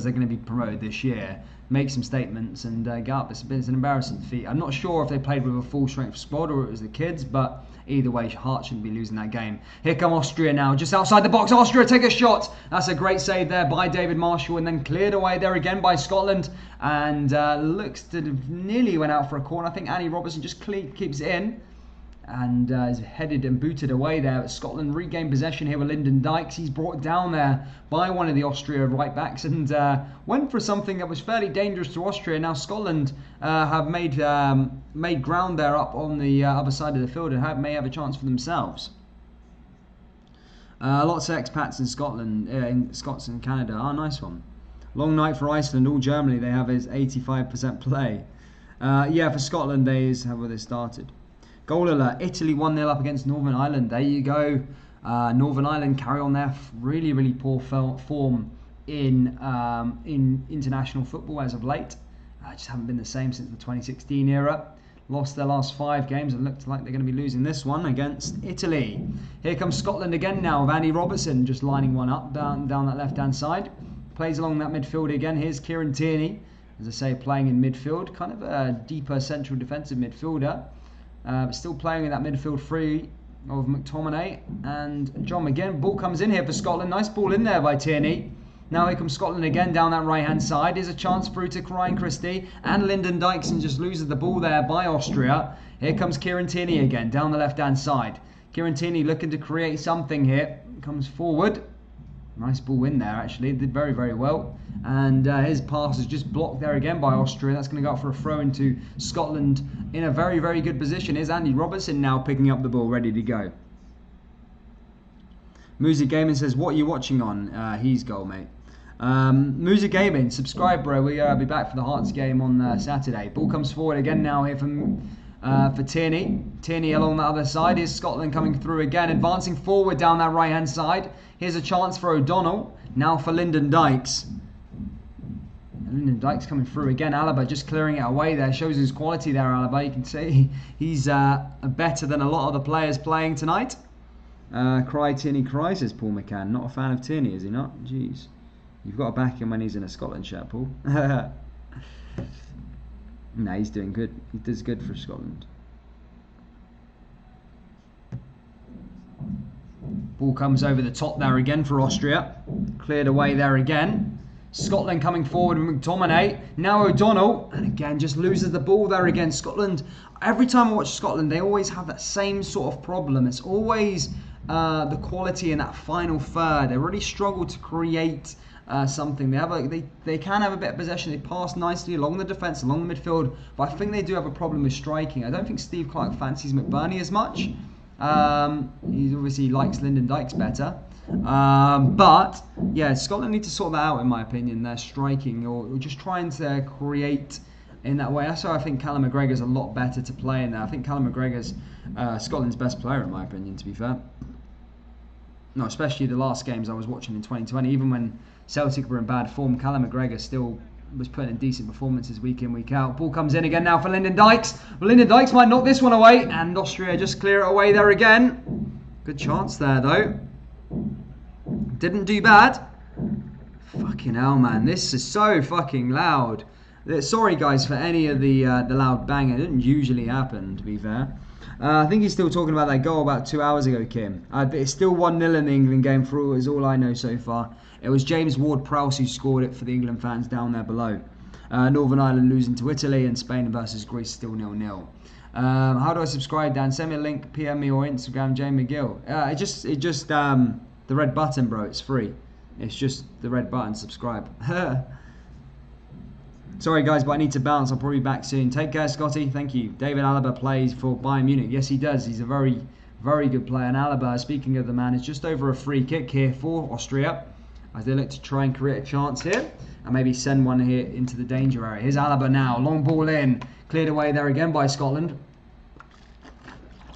Speaker 1: they're going to be promoted this year. Make some statements and get up. It's an embarrassing defeat. I'm not sure if they played with a full strength squad or it was the kids, but either way, Hearts shouldn't be losing that game. Here come Austria now, just outside the box. Austria take a shot. That's a great save there by David Marshall, and then cleared away there again by Scotland. And looks to have nearly went out for a corner. I think Annie Robertson just keeps it in. And is headed and booted away there. Scotland regain possession here with Lyndon Dykes. He's brought down there by one of the Austria right backs and went for something that was fairly dangerous to Austria. Now Scotland have made ground there up on the other side of the field and may have a chance for themselves. Lots of expats in Scotland, in Scots and Canada. Oh, nice one. Long night for Iceland. All Germany they have is 85% play. Yeah, for Scotland they is how they started. Goal alert, Italy 1-0 up against Northern Ireland. There you go. Northern Ireland carry on their really poor form in international football as of late. Just haven't been the same since the 2016 era. Lost their last 5 games and looked like they're going to be losing this one against Italy. Here comes Scotland again now with Andy Robertson just lining one up down that left-hand side. Plays along that midfield again. Here's Kieran Tierney, as I say, playing in midfield. Kind of a deeper central defensive midfielder. But still playing in that midfield three of McTominay and John McGinn. Ball comes in here for Scotland. Nice ball in there by Tierney. Now here comes Scotland again down that right-hand side. Here's a chance through to Ryan Christie. And Lyndon Dykes and just loses the ball there by Austria. Here comes Kieran Tierney again down the left-hand side. Kieran Tierney looking to create something here. Comes forward. Nice ball in there, actually. Did very well. And his pass is just blocked there again by Austria. That's going to go out for a throw into Scotland in a very good position. Here's Andy Robertson now picking up the ball, ready to go. Music Gaming says, what are you watching on? He's goal, mate. Music Gaming, subscribe, bro. We'll be back for the Hearts game on Saturday. Ball comes forward again now here for Tierney. Tierney along the other side. Here's Scotland coming through again, advancing forward down that right-hand side. Here's a chance for O'Donnell. Now for Lyndon Dykes. Lyndon Dykes coming through again. Alaba just clearing it away there. Shows his quality there, Alaba. You can see he's better than a lot of the players playing tonight. Cry, Tierney, cry, says Paul McCann. Not a fan of Tierney, is he not? Jeez. You've got to back him when he's in a Scotland shirt, Paul. No, he's doing good. He does good for Scotland. Ball comes over the top there again for Austria. Cleared away there again. Scotland coming forward with McTominay. Now O'Donnell. And again, just loses the ball there again. Scotland, every time I watch Scotland, they always have that same sort of problem. It's always the quality in that final third. They really struggle to create something. They can have a bit of possession. They pass nicely along the defence, along the midfield. But I think they do have a problem with striking. I don't think Steve Clarke fancies McBurney as much. He obviously likes Lyndon Dykes better. But yeah, Scotland need to sort that out, in my opinion. Their striking, or just trying to create in that way. That's why I think Callum McGregor's a lot better to play in there. I think Callum McGregor's Scotland's best player, in my opinion, to be fair. No, especially the last games I was watching in 2020. Even when Celtic were in bad form, Callum McGregor still was putting in decent performances week in, week out. Ball comes in again now for Lyndon Dykes. Well, Lyndon Dykes might knock this one away, and Austria just clear it away there again. Good chance there, though. Didn't do bad. Fucking hell, man. This is so fucking loud. Sorry, guys, for any of the loud banging. It didn't usually happen, to be fair. I think he's still talking about that goal about 2 hours ago, Kim. But it's still 1-0 in the England game, for all I know so far. It was James Ward-Prowse who scored it for the England fans down there below. Northern Ireland losing to Italy, and Spain versus Greece still 0-0. How do I subscribe, Dan? Send me a link, PM me or Instagram, Jay McGill. It just the red button, bro. It's free. It's just the red button. Subscribe. Sorry, guys, but I need to bounce. I'll probably be back soon. Take care, Scotty. Thank you. David Alaba plays for Bayern Munich. Yes, he does. He's a very, very good player. And Alaba, speaking of the man, is just over a free kick here for Austria, as they look to try and create a chance here and maybe send one here into the danger area. Here's Alaba now. Long ball in. Cleared away there again by Scotland.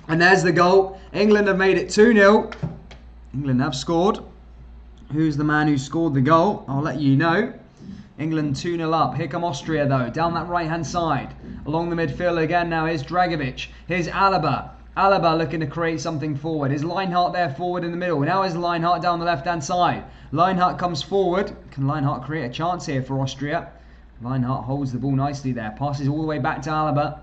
Speaker 1: And there's the goal. England have made it 2-0. England have scored. Who's the man who scored the goal? I'll let you know. England 2-0 up. Here come Austria, though, down that right-hand side. Along the midfield again now. Here's Dragovic. Here's Alaba. Alaba looking to create something forward. Is Lineheart there forward in the middle? Now is Lineheart down the left-hand side. Lineheart comes forward. Can Lineheart create a chance here for Austria? Lineheart holds the ball nicely there. Passes all the way back to Alaba.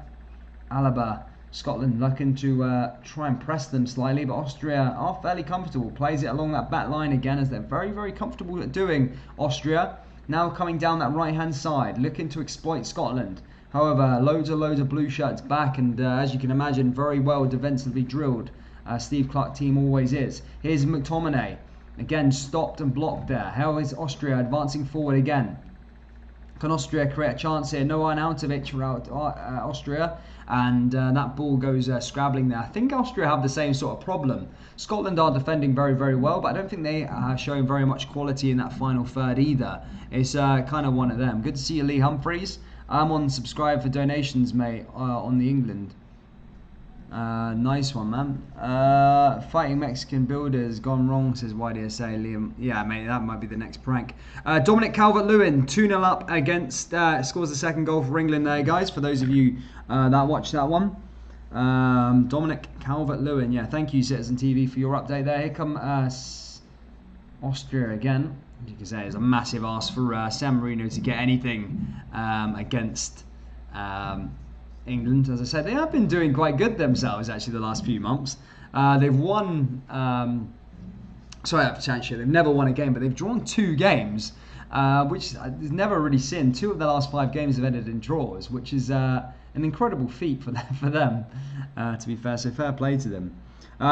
Speaker 1: Alaba. Scotland looking to try and press them slightly, but Austria are fairly comfortable. Plays it along that back line again, as they're very, very comfortable at doing. Austria now coming down that right-hand side, looking to exploit Scotland. However, loads of blue shirts back, and as you can imagine, very well defensively drilled. Steve Clarke team always is. Here's McTominay. Again, stopped and blocked there. How is Austria advancing forward again? Can Austria create a chance here? No Arnautovic around Austria, and that ball goes scrabbling there. I think Austria have the same sort of problem. Scotland are defending very, very well, but I don't think they are showing very much quality in that final third either. It's kind of one of them. Good to see you, Lee Humphreys. I'm on subscribe for donations, mate, on the England. Nice one, man. Fighting Mexican builders gone wrong, says YDSA Liam. Yeah, mate, that might be the next prank. Dominic Calvert-Lewin 2-0 up against scores the second goal for England there, guys, for those of you that watched that one. Dominic Calvert-Lewin, yeah, thank you, Citizen TV, for your update there. Here come Austria again. As you can say, it's a massive ask for San Marino to get anything against England. As I said, they have been doing quite good themselves actually the last few months. They've won, they've never won a game, but they've drawn 2 games, which is never really seen. 2 of the last 5 games have ended in draws, which is an incredible feat for them, to be fair, so fair play to them.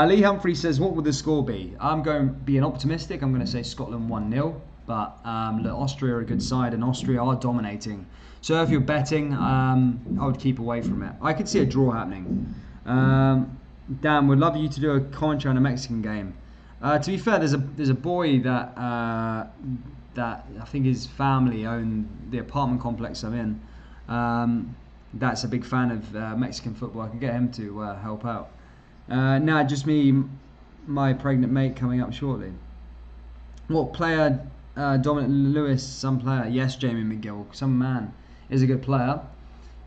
Speaker 1: Lee Humphrey says, what would the score be? I'm going to be optimistic. I'm going to say Scotland 1-0, but look, Austria are a good side, and Austria are dominating. So if you're betting, I would keep away from it. I could see a draw happening. Dan, would love you to do a commentary on a Mexican game. To be fair, there's a boy that that I think his family own the apartment complex I'm in. That's a big fan of Mexican football. I can get him to help out. Nah, just me, my pregnant mate coming up shortly. What player? Dominic Lewis, some player. Yes, Jamie McGill, some man, is a good player.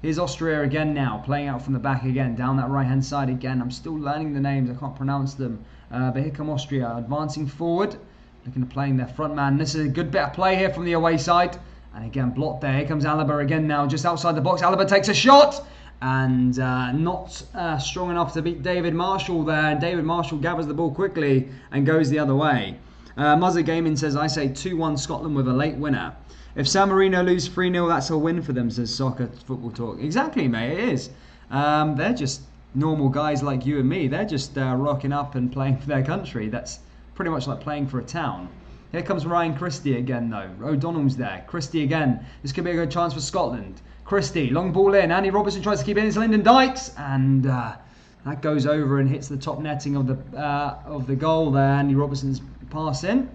Speaker 1: Here's Austria again now, playing out from the back again, down that right-hand side again. I'm still learning the names, I can't pronounce them. But here come Austria, advancing forward, looking to playing their front man. This is a good bit of play here from the away side. And again, blocked there. Here comes Alaba again now, just outside the box. Alaba takes a shot, and not strong enough to beat David Marshall there. And David Marshall gathers the ball quickly and goes the other way. Muzzer Gaming says, I say 2-1 Scotland with a late winner. If San Marino lose 3-0, that's a win for them, says Soccer Football Talk. Exactly, mate, it is. They're just normal guys like you and me. They're just rocking up and playing for their country. That's pretty much like playing for a town. Here comes Ryan Christie again, though. O'Donnell's there. Christie again. This could be a good chance for Scotland. Christie, long ball in. Andy Robertson tries to keep it in. It's Lyndon Dykes. And that goes over and hits the top netting of the goal there. Andy Robertson's pass in,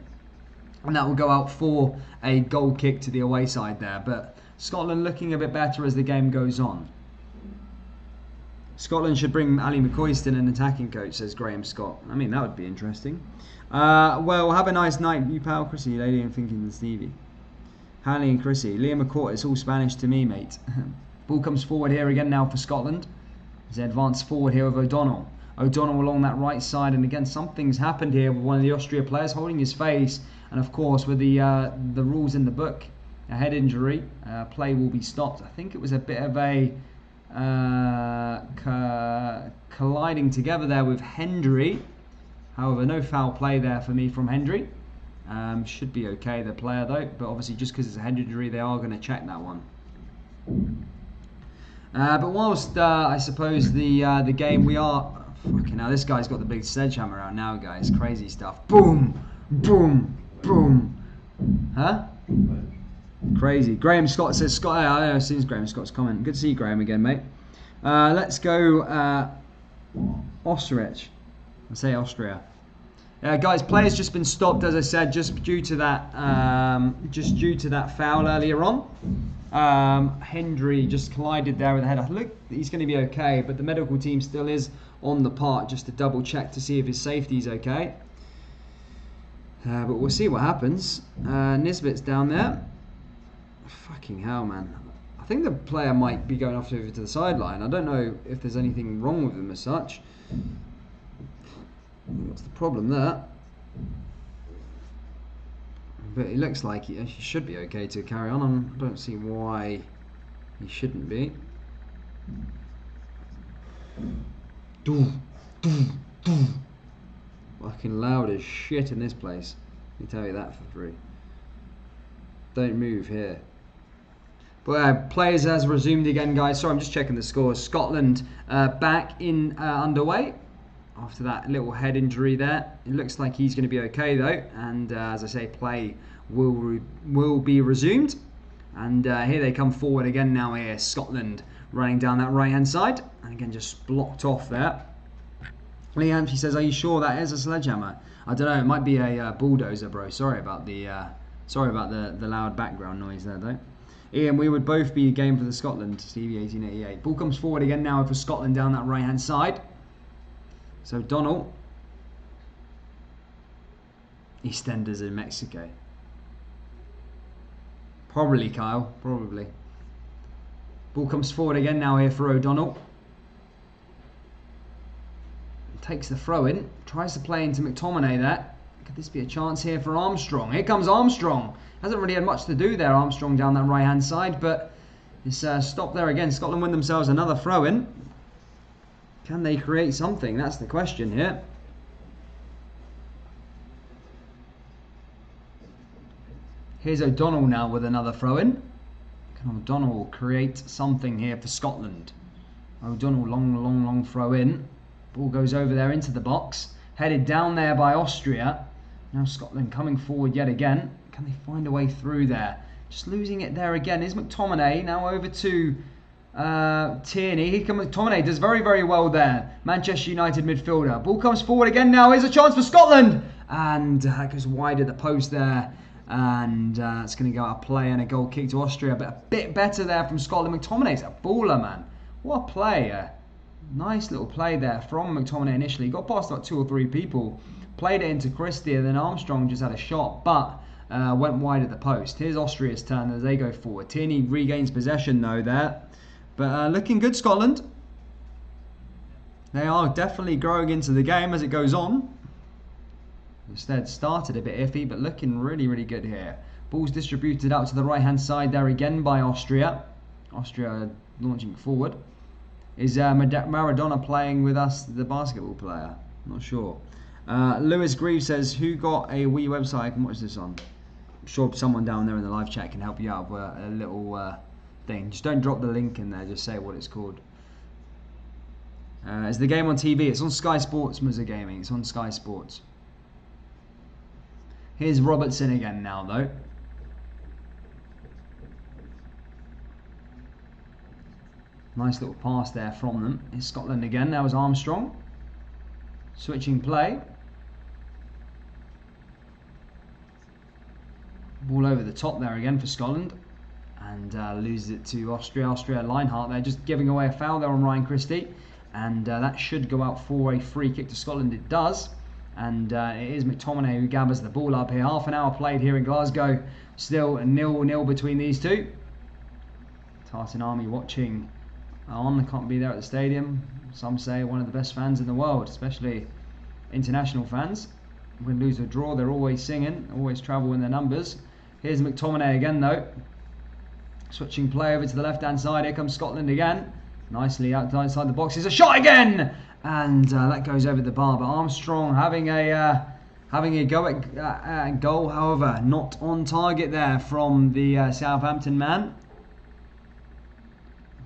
Speaker 1: and that will go out for a goal kick to the away side there. But Scotland looking a bit better as the game goes on. Scotland should bring Ali McCoist in an attacking coach, says Graham Scott. I mean, that would be interesting. Well, have a nice night, you pal. Chrissy, Lady and Thinking and Stevie. Hanley and Chrissy. Liam McCourt, it's all Spanish to me, mate. Ball comes forward here again now for Scotland. As they advance forward here with O'Donnell. O'Donnell along that right side, and again something's happened here with one of the Austria players holding his face, and of course with the rules in the book, a head injury, play will be stopped. I think it was a bit of a colliding together there with Hendry. However, no foul play there for me from Hendry. Should be okay, the player though, but obviously just because it's a head injury they are going to check that one. But whilst I suppose the game we are... Fucking hell, this guy's got the big sledgehammer out now, guys. Crazy stuff. Boom! Boom! Boom! Huh? Crazy. Graham Scott says... I've seen Graham Scott's comment. Good to see you, Graham, again, mate. Let's go... Ostrich. I say Austria. Guys, play's just been stopped, as I said, just due to that foul earlier on. Hendry just collided there with the head. Look, he's going to be okay, but the medical team still is on the park just to double check to see if his safety is okay. But we'll see what happens. Nisbet's down there. Fucking hell, man. I think the player might be going off over to the sideline. I don't know if there's anything wrong with him as such. What's the problem there? But it looks like he should be okay to carry on. I don't see why he shouldn't be. Fucking loud as shit in this place. Let me tell you that for free. Don't move here. But players has resumed again, guys. Sorry, I'm just checking the scores. Scotland back in underway. After that little head injury there, it looks like he's going to be okay though, and as I say, play will be resumed. And here they come forward again now. Here, Scotland running down that right hand side, and again just blocked off there. Lee Hampshire says, "Are you sure that is a sledgehammer?" I don't know. It might be a bulldozer, bro. Sorry about the loud background noise there though. Ian, we would both be game for the Scotland. Stevie 1888. Ball comes forward again now for Scotland down that right hand side. So Donald, EastEnders in Mexico. Probably Kyle, probably. Ball comes forward again now here for O'Donnell. Takes the throw in, tries to play into McTominay there. Could this be a chance here for Armstrong? Here comes Armstrong. Hasn't really had much to do there, Armstrong down that right hand side, but it's stopped there again. Scotland win themselves another throw in. Can they create something? That's the question here. Here's O'Donnell now with another throw-in. Can O'Donnell create something here for Scotland? O'Donnell, long throw-in. Ball goes over there into the box. Headed down there by Austria. Now Scotland coming forward yet again. Can they find a way through there? Just losing it there again. Is McTominay now over to... Tierney. McTominay does very well there. Manchester United midfielder. Ball comes forward again now. Here's a chance for Scotland. and that goes wide at the post there. And it's going to go out of play and a goal kick to Austria. But a bit better there from Scotland. McTominay's a baller, man. What a play. Nice little play there from McTominay initially. Got past about 2 or 3 people. Played it into Christie, and then Armstrong just had a shot, but went wide at the post. Here's Austria's turn as they go forward. Tierney regains possession though there. But looking good, Scotland. They are definitely growing into the game as it goes on. Instead, started a bit iffy, but looking really, really good here. Ball's distributed out to the right-hand side there again by Austria. Austria launching forward. Is Maradona playing with us, the basketball player? Not sure. Lewis Greaves says, who got a Wii website I can watch this on? I'm sure someone down there in the live chat can help you out with a little thing. Just don't drop the link in there, just say what it's called. Is the game on TV? It's on Sky Sports, Muzza Gaming. It's on Sky Sports. Here's Robertson again now, though. Nice little pass there from them. Here's Scotland again. That was Armstrong. Switching play. Ball over the top there again for Scotland. And loses it to Austria. Austria Lineheart there, just giving away a foul there on Ryan Christie. And that should go out for a free kick to Scotland. It does. And it is McTominay who gathers the ball up here. Half an hour played here in Glasgow. Still 0-0 between these two. Tartan Army watching on. Can't be there at the stadium. Some say one of the best fans in the world, especially international fans. Win, lose or draw, they're always singing, always travel in their numbers. Here's McTominay again though. Switching play over to the left hand side. Here comes Scotland again. Nicely outside the box. There's a shot again! And that goes over the bar. But Armstrong having a go at goal, however, not on target there from the Southampton man.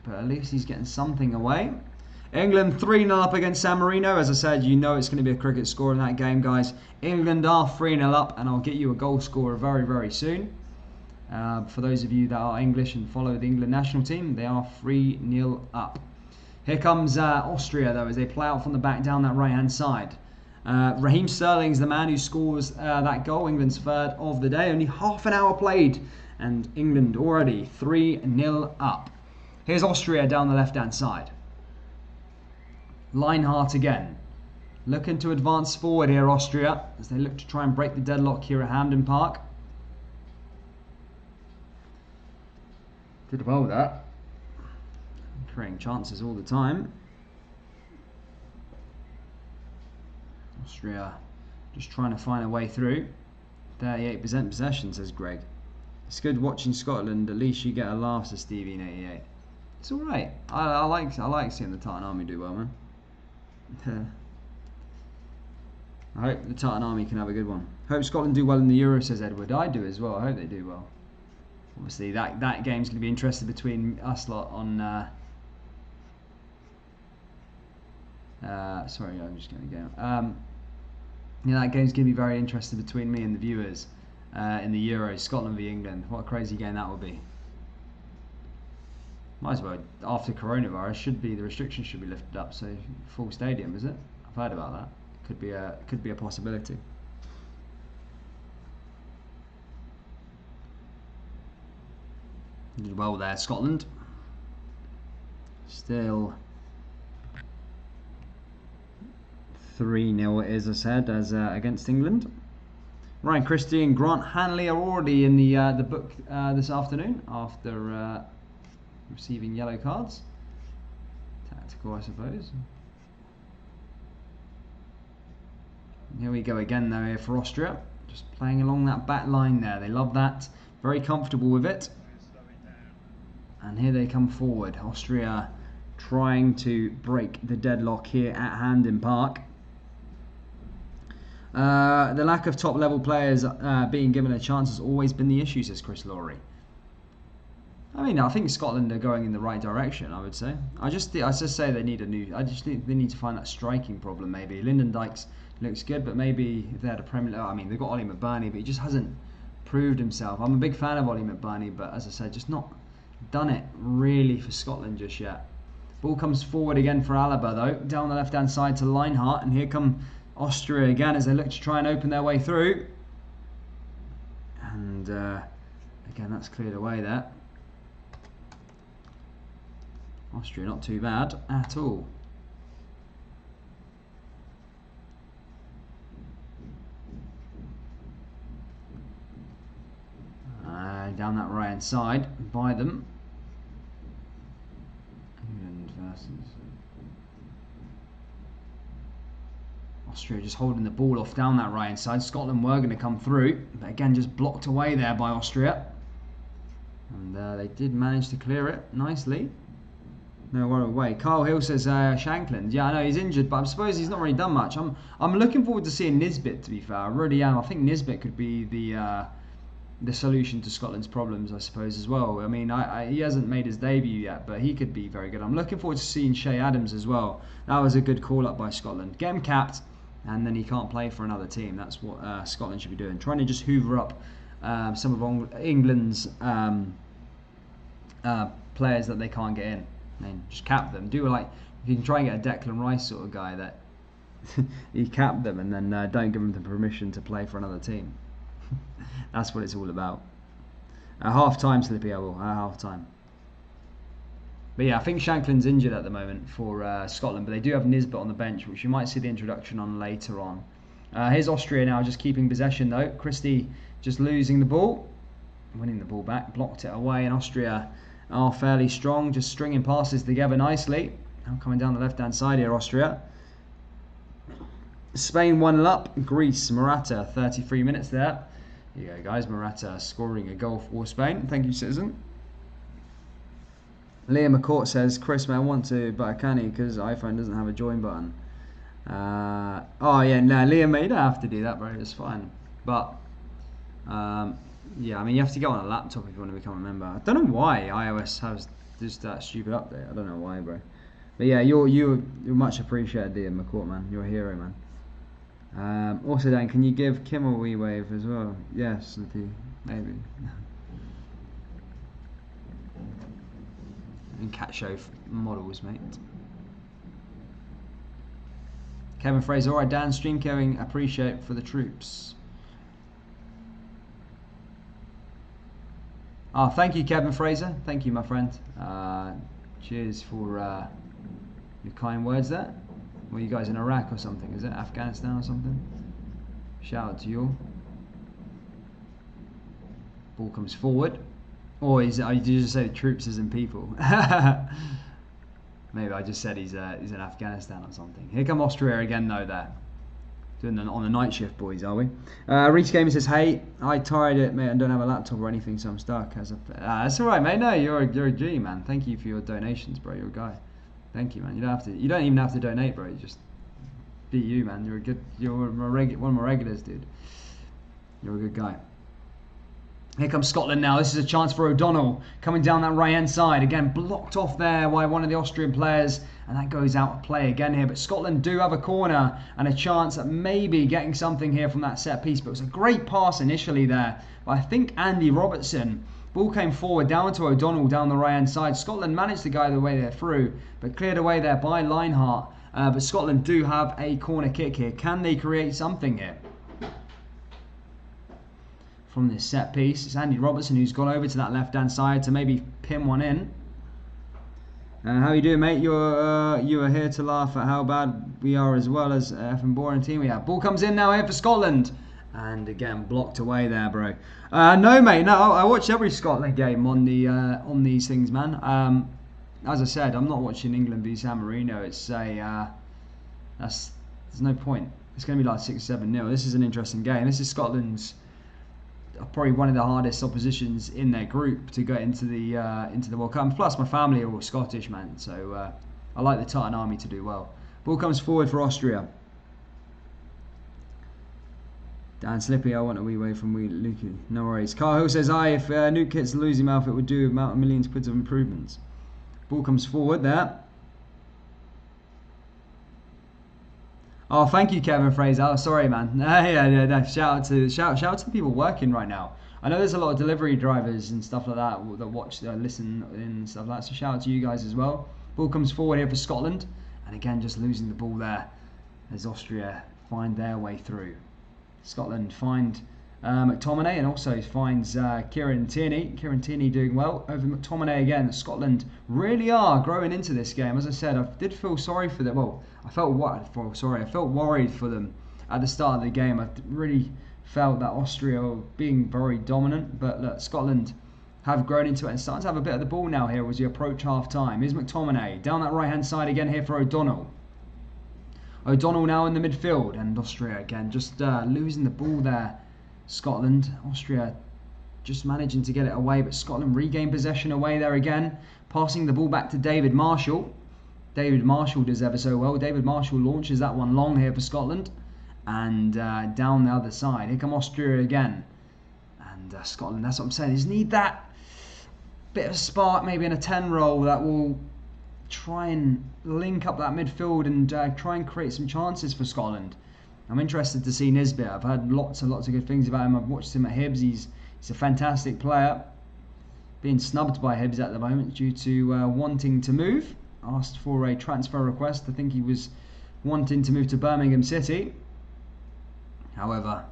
Speaker 1: But at least he's getting something away. England 3-0 up against San Marino. As I said, you know it's going to be a cricket score in that game, guys. England are 3-0 up, and I'll get you a goal scorer very, very soon. For those of you that are English and follow the England national team, they are 3-0 up. Here comes Austria, though, as they play out from the back down that right-hand side. Raheem Sterling's the man who scores that goal, England's third of the day. Only half an hour played, and England already 3-0 up. Here's Austria down the left-hand side. Lineheart again. Looking to advance forward here, Austria, as they look to try and break the deadlock here at Hampden Park. Did well with that. Creating chances all the time. Austria just trying to find a way through. 38% possession, says Greg. It's good watching Scotland. At least you get a laugh, says Stevie88. It's alright. I like seeing the Tartan Army do well, man. I hope the Tartan Army can have a good one. Hope Scotland do well in the Euro, says Edward. I do as well. I hope they do well. Obviously, that game's going to be interesting between us lot on... sorry, I'm just going to go. Yeah, that game's going to be very interesting between me and the viewers in the Euros. Scotland v England. What a crazy game that will be. Might as well, after coronavirus, the restrictions should be lifted up, so full stadium, is it? I've heard about that. Could be a possibility. Did well there, Scotland. Still 3-0 it is, as I said, as against England. Ryan Christie and Grant Hanley are already in the book this afternoon after receiving yellow cards. Tactical, I suppose. Here we go again though here for Austria. Just playing along that back line there. They love that. Very comfortable with it. And here they come forward. Austria trying to break the deadlock here at Hampden Park. The lack of top level players being given a chance has always been the issue, says Chris Lowry. I mean, I think Scotland are going in the right direction, I would say. I just say they need they need to find that striking problem maybe. Lyndon Dykes looks good, but maybe if they had a Premier League, I mean, they've got Ollie McBurney, but he just hasn't proved himself. I'm a big fan of Ollie McBurney, but as I said, just not done it really for Scotland just yet. Ball comes forward again for Alaba though, down the left-hand side to Lineheart, and here come Austria again as they look to try and open their way through. And again, that's cleared away there. Austria not too bad at all. Down that right hand side by them. England versus Austria, just holding the ball off down that right hand side. Scotland were going to come through, but again just blocked away there by Austria. And they did manage to clear it nicely. No worry away. Carl Hill says Shankland. Yeah, I know he's injured, but I suppose he's not really done much. I'm looking forward to seeing Nisbet, to be fair. I really am. I think Nisbet could be the solution to Scotland's problems, I suppose, as well. I mean, he hasn't made his debut yet, but he could be very good. I'm looking forward to seeing Shea Adams as well. That was a good call-up by Scotland. Get him capped, and then he can't play for another team. That's what Scotland should be doing. Trying to just hoover up some of England's players that they can't get in. And just cap them. Do like, if you can try and get a Declan Rice sort of guy that you cap them and then don't give them the permission to play for another team. That's what it's all about. At half time, Slippy, I will. At half time. But yeah, I think Shankland's injured at the moment for Scotland, but they do have Nisbet on the bench, which you might see the introduction on later on. Here's Austria now, just keeping possession though. Christie just losing the ball, winning the ball back, blocked it away, and Austria are fairly strong, just stringing passes together nicely. Now coming down the left-hand side here, Austria. Spain 1-0 up. Greece, Morata, 33 minutes there. Here you go, guys. Morata scoring a goal for Spain. Thank you, citizen. Liam McCourt says, Chris, man, I want to buy a canny because iPhone doesn't have a join button. Oh, yeah, no, Liam, mate, you don't have to do that, bro. It's fine. But, yeah, I mean, you have to go on a laptop if you want to become a member. I don't know why iOS has just that stupid update. I don't know why, bro. But yeah, you're much appreciated, Liam McCourt, man. You're a hero, man. Also, Dan, can you give Kim a wee wave as well? Yes, maybe. And cat show models, mate. Kevin Fraser, alright, Dan, stream caring, appreciate for the troops. Oh, thank you, Kevin Fraser. Thank you, my friend. Cheers for your kind words there. Were you guys in Iraq or something? Is it Afghanistan or something? Shout out to you all. Ball comes forward. Or did you just say troops as in people? Maybe I just said he's in Afghanistan or something. Here come Austria again though there. Doing on the night shift, boys, are we? Reach Gamer says, hey, I tried it, mate, and don't have a laptop or anything, so I'm stuck. That's alright, mate. No, you're a G, man. Thank you for your donations, bro. You're a guy. Thank you, man. You don't even have to donate, bro. You just be you, man. You're one of my regulars, dude. You're a good guy. Here comes Scotland now. This is a chance for O'Donnell coming down that right-hand side. Again, blocked off there by one of the Austrian players. And that goes out of play again here. But Scotland do have a corner and a chance at maybe getting something here from that set piece. But it was a great pass initially there by, I think, Andy Robertson. Ball came forward down to O'Donnell down the right-hand side. Scotland managed to go the way they're through, but cleared away there by Lineheart. But Scotland do have a corner kick here. Can they create something here from this set piece? It's Andy Robertson who's gone over to that left-hand side to maybe pin one in. How you doing, mate? You are here to laugh at how bad we are as well as effing boring team we have. Ball comes in now here for Scotland. And again, blocked away there, bro. No, mate, no. I watch every Scotland game on these things, man. As I said, I'm not watching England v San Marino. It's there's no point. It's going to be like 6-7-0. This is an interesting game. This is Scotland's probably one of the hardest oppositions in their group to get into the World Cup. And plus, my family are all Scottish, man. So I like the Titan Army to do well. Ball comes forward for Austria. Dan Slippy, I want a wee way from Lukey. No worries. Carl Hill says, if Nuke hits the losing mouth, it would do about millions of quids of improvements. Ball comes forward there. Oh, thank you, Kevin Fraser. Oh, sorry, man. No. Shout out to the people working right now. I know there's a lot of delivery drivers and stuff like that that watch, listen, and stuff like that. So shout out to you guys as well. Ball comes forward here for Scotland, and again, just losing the ball there as Austria find their way through. Scotland find McTominay and also finds Kieran Tierney. Kieran Tierney doing well over McTominay again. Scotland really are growing into this game. As I said, I did feel sorry for them. Well, I felt worried for them at the start of the game. I really felt that Austria were being very dominant, but look, Scotland have grown into it and starting to have a bit of the ball now here as we approach half time. Here's McTominay down that right hand side again here for O'Donnell. O'Donnell now in the midfield, and Austria again just losing the ball there. Scotland, Austria just managing to get it away, but Scotland regain possession away there again, passing the ball back to David Marshall. David Marshall does ever so well. David Marshall launches that one long here for Scotland, and down the other side. Here come Austria again, and Scotland. That's what I'm saying. Is need that bit of spark, maybe in a 10 roll that will try and link up that midfield and try and create some chances for Scotland. I'm interested to see Nisbet. I've heard lots and lots of good things about him. I've watched him at Hibs. He's a fantastic player. Being snubbed by Hibs at the moment due to wanting to move. Asked for a transfer request. I think he was wanting to move to Birmingham City. However,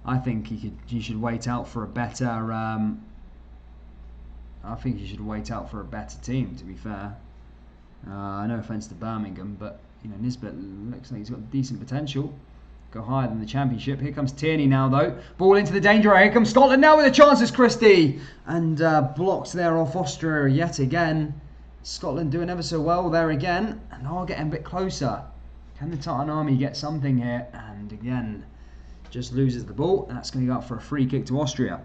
Speaker 1: I think he should wait out for a better. I think he should wait out for a better team. To be fair, no offence to Birmingham, but you know Nisbet looks like he's got decent potential. Go higher than the Championship. Here comes Tierney now though. Ball into the danger area. Here comes Scotland now with a chance. It's Christie. And blocks there off Austria yet again. Scotland doing ever so well there again. And are getting a bit closer. Can the Titan Army get something here? And again, just loses the ball. And that's going to go out for a free kick to Austria.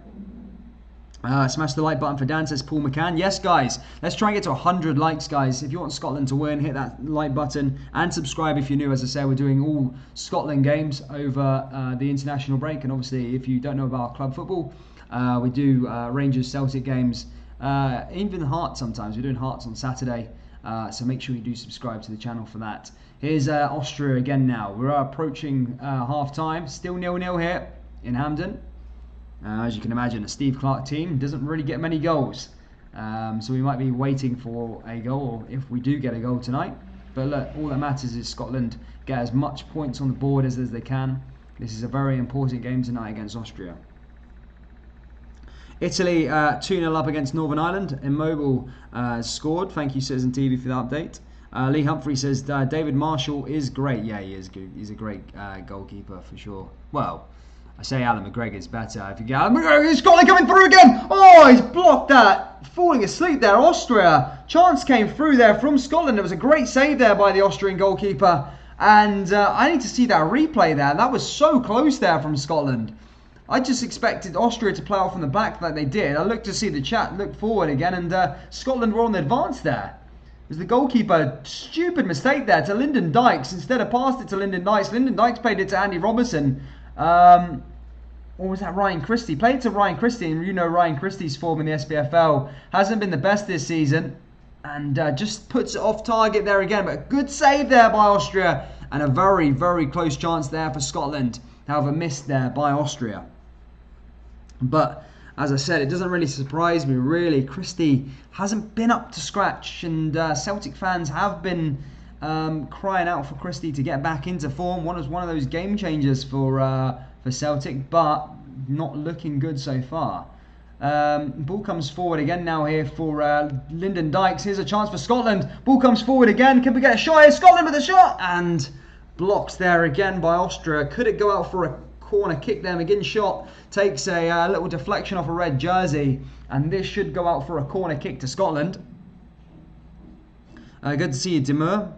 Speaker 1: Smash the like button for Dan, says Paul McCann. Yes, guys, let's try and get to 100 likes, guys. If you want Scotland to win, hit that like button and subscribe if you're new. As I say, we're doing all Scotland games over the international break. And obviously, if you don't know about club football, we do Rangers Celtic games, even Hearts sometimes. We're doing Hearts on Saturday. So make sure you do subscribe to the channel for that. Here's Austria again now. We're approaching half time. Still 0-0 here in Hampden. As you can imagine, a Steve Clarke team doesn't really get many goals. So we might be waiting for a goal, or if we do get a goal tonight. But look, all that matters is Scotland get as much points on the board as they can. This is a very important game tonight against Austria. Italy 2-0 up against Northern Ireland. Immobile scored. Thank you, Citizen TV, for the update. Lee Humphrey says David Marshall is great. Yeah, he is good. He's a great goalkeeper for sure. Well, I say Alan McGregor's better. If you get Alan McGregor, Scotland coming through again. Oh, he's blocked that. Falling asleep there, Austria. Chance came through there from Scotland. There was a great save there by the Austrian goalkeeper. And I need to see that replay there. That was so close there from Scotland. I just expected Austria to play off from the back like they did. I looked to see the chat, looked forward again, and Scotland were on the advance there. It was the goalkeeper, stupid mistake there to Lyndon Dykes. Instead of passed it to Lyndon Dykes, Lyndon Dykes played it to Andy Robertson. Or was that Ryan Christie? Played it to Ryan Christie, and you know Ryan Christie's form in the SPFL hasn't been the best this season. And just puts it off target there again. But a good save there by Austria. And a very, very close chance there for Scotland. However, missed there by Austria. But as I said, it doesn't really surprise me, really. Christie hasn't been up to scratch. And Celtic fans have been crying out for Christie to get back into form. One of those game changers for Celtic, but not looking good so far. Ball comes forward again now here for Lyndon Dykes. Here's a chance for Scotland. Ball comes forward again. Can we get a shot here? Scotland with a shot! And blocked there again by Austria. Could it go out for a corner kick there? McGinn's shot takes a little deflection off a red jersey. And this should go out for a corner kick to Scotland. Good to see you, Demur.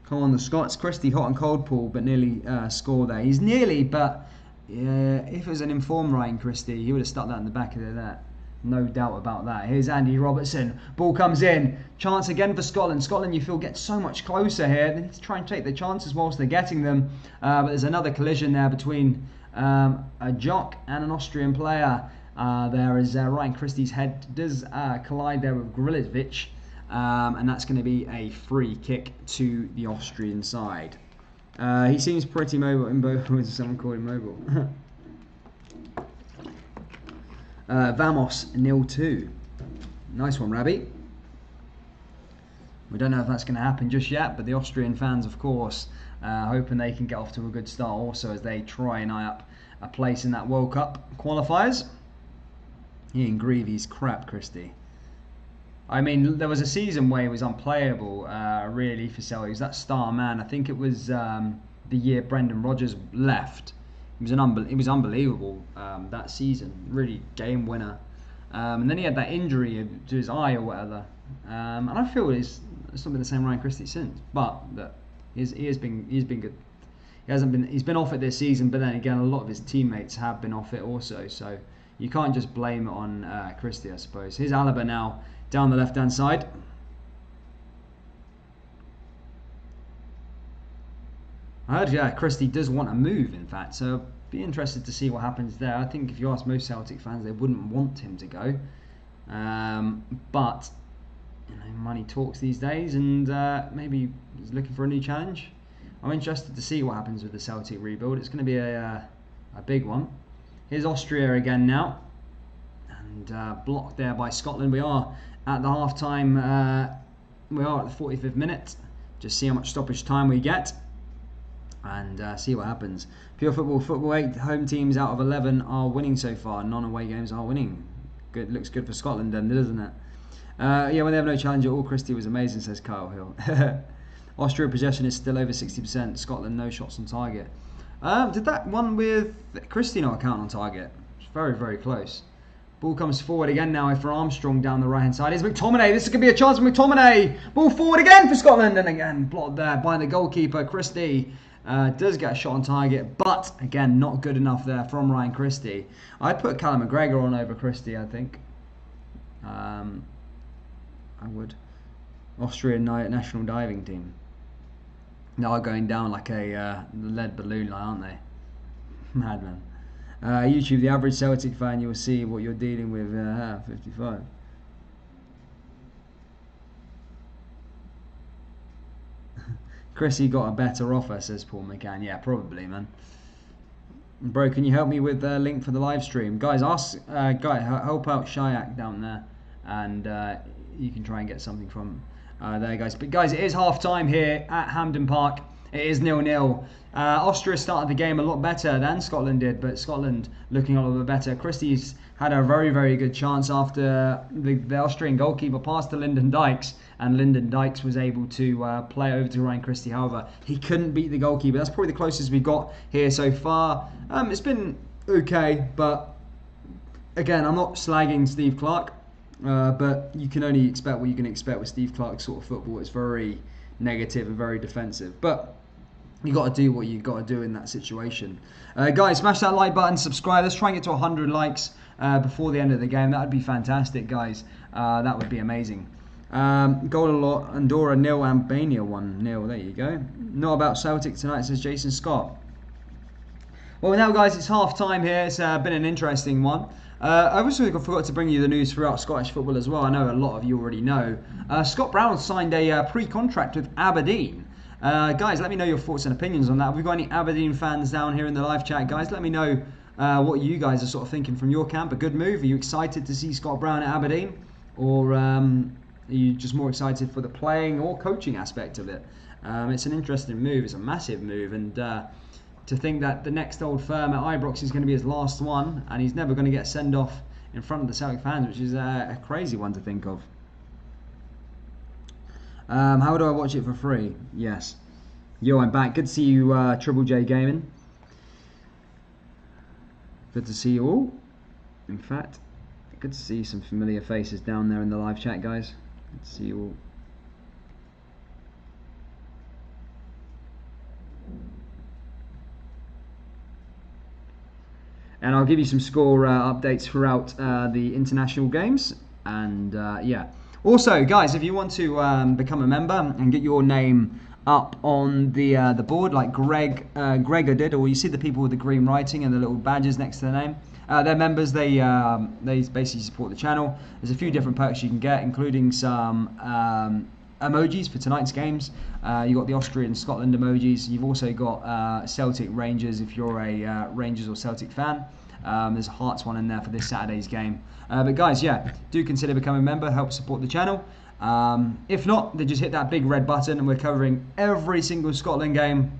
Speaker 1: Come on, the Scots. Christie hot and cold, Paul, but nearly scored there. He's nearly, but if it was an informed Ryan Christie, he would have stuck that in the back of the net. No doubt about that. Here's Andy Robertson. Ball comes in. Chance again for Scotland. Scotland, you feel, get so much closer here. They need to try and take the chances whilst they're getting them. But there's another collision there between a Jock and an Austrian player. There is Ryan Christie's head does collide there with Grilic. And that's going to be a free kick to the Austrian side. He seems pretty mobile. Someone called him mobile. Vamos 0-2. Nice one, Rabbi. We don't know if that's going to happen just yet, but the Austrian fans, of course, hoping they can get off to a good start also as they try and eye up a place in that World Cup qualifiers. Ian Greavy's crap, Christie. I mean, there was a season where he was unplayable, really, for Celtic. He was that star man. I think it was the year Brendan Rodgers left. He was unbelievable that season. Really game winner. And then he had that injury to his eye or whatever. And I feel it's not been the same Ryan Christie since. But he's been good. He's been off it this season, but then again, a lot of his teammates have been off it also. So you can't just blame it on Christie, I suppose. Here's Alaba now down the left-hand side. I heard, Christie does want to move, in fact, so be interested to see what happens there. I think if you ask most Celtic fans, they wouldn't want him to go. But money talks these days, and maybe he's looking for a new challenge. I'm interested to see what happens with the Celtic rebuild. It's going to be a big one. Here's Austria again now, and blocked there by Scotland. We are at the half-time. We are at the 45th minute. Just see how much stoppage time we get, and see what happens. Pure Football 8 home teams out of 11 are winning so far. Non-away games are winning. Good, looks good for Scotland then, doesn't it? When they have no challenge at all, Christie was amazing, says Kyle Hill. Austria possession is still over 60%. Scotland no shots on target. Did that one with Christie not count on target? It's very, very close. Ball comes forward again now for Armstrong down the right hand side. Here's McTominay. This is going to be a chance for McTominay. Ball forward again for Scotland, and again blocked there by the goalkeeper. Christie does get a shot on target, but again not good enough there from Ryan Christie. I'd put Callum McGregor on over Christie, I think. I would. Austrian national diving team. They are going down like a lead balloon, aren't they? Madman. YouTube, the average Celtic fan, you'll see what you're dealing with. 55. Chrissy got a better offer, says Paul McCann. Yeah, probably, man. Bro, can you help me with the link for the live stream? Guys, help out Shayak down there, and you can try and get something from there, guys. But guys, it is half time here at Hampden Park. It is 0-0. Austria started the game a lot better than Scotland did, but Scotland looking a little bit better. Christie's had a very, very good chance after the Austrian goalkeeper passed to Lyndon Dykes, and Lyndon Dykes was able to play over to Ryan Christie. However, he couldn't beat the goalkeeper. That's probably the closest we've got here so far. It's been okay, but again, I'm not slagging Steve Clarke, but you can only expect what you can expect with Steve Clarke's sort of football. It's very negative and very defensive, but you got to do what you got to do in that situation. Guys, smash that like button, subscribe. Let's try and get to 100 likes before the end of the game. That would be fantastic, guys. That would be amazing. Goal Andorra 0, Albania 1-0. There you go. Not about Celtic tonight, says Jason Scott. Well, now, guys, it's half time here. It's been an interesting one. I also forgot to bring you the news throughout Scottish football as well. I know a lot of you already know. Scott Brown signed a pre-contract with Aberdeen. Guys, let me know your thoughts and opinions on that. Have we got any Aberdeen fans down here in the live chat? Guys, let me know what you guys are sort of thinking from your camp. A good move? Are you excited to see Scott Brown at Aberdeen? Or are you just more excited for the playing or coaching aspect of it? It's an interesting move. It's a massive move. And to think that the next old firm at Ibrox is going to be his last one, and he's never going to get send off in front of the Celtic fans, which is a crazy one to think of. How do I watch it for free? Yes. Yo, I'm back. Good to see you, Triple J Gaming. Good to see you all. In fact, good to see some familiar faces down there in the live chat, guys. Good to see you all. And I'll give you some score updates throughout the international games. And yeah. Also, guys, if you want to become a member and get your name up on the board, like Gregor did, or you see the people with the green writing and the little badges next to their name, they're members. They basically support the channel. There's a few different perks you can get, including some emojis for tonight's games. You've got the Austrian Scotland emojis. You've also got Celtic Rangers if you're a Rangers or Celtic fan. There's a Hearts one in there for this Saturday's game. But guys, yeah, do consider becoming a member, help support the channel. If not, then just hit that big red button, and we're covering every single Scotland game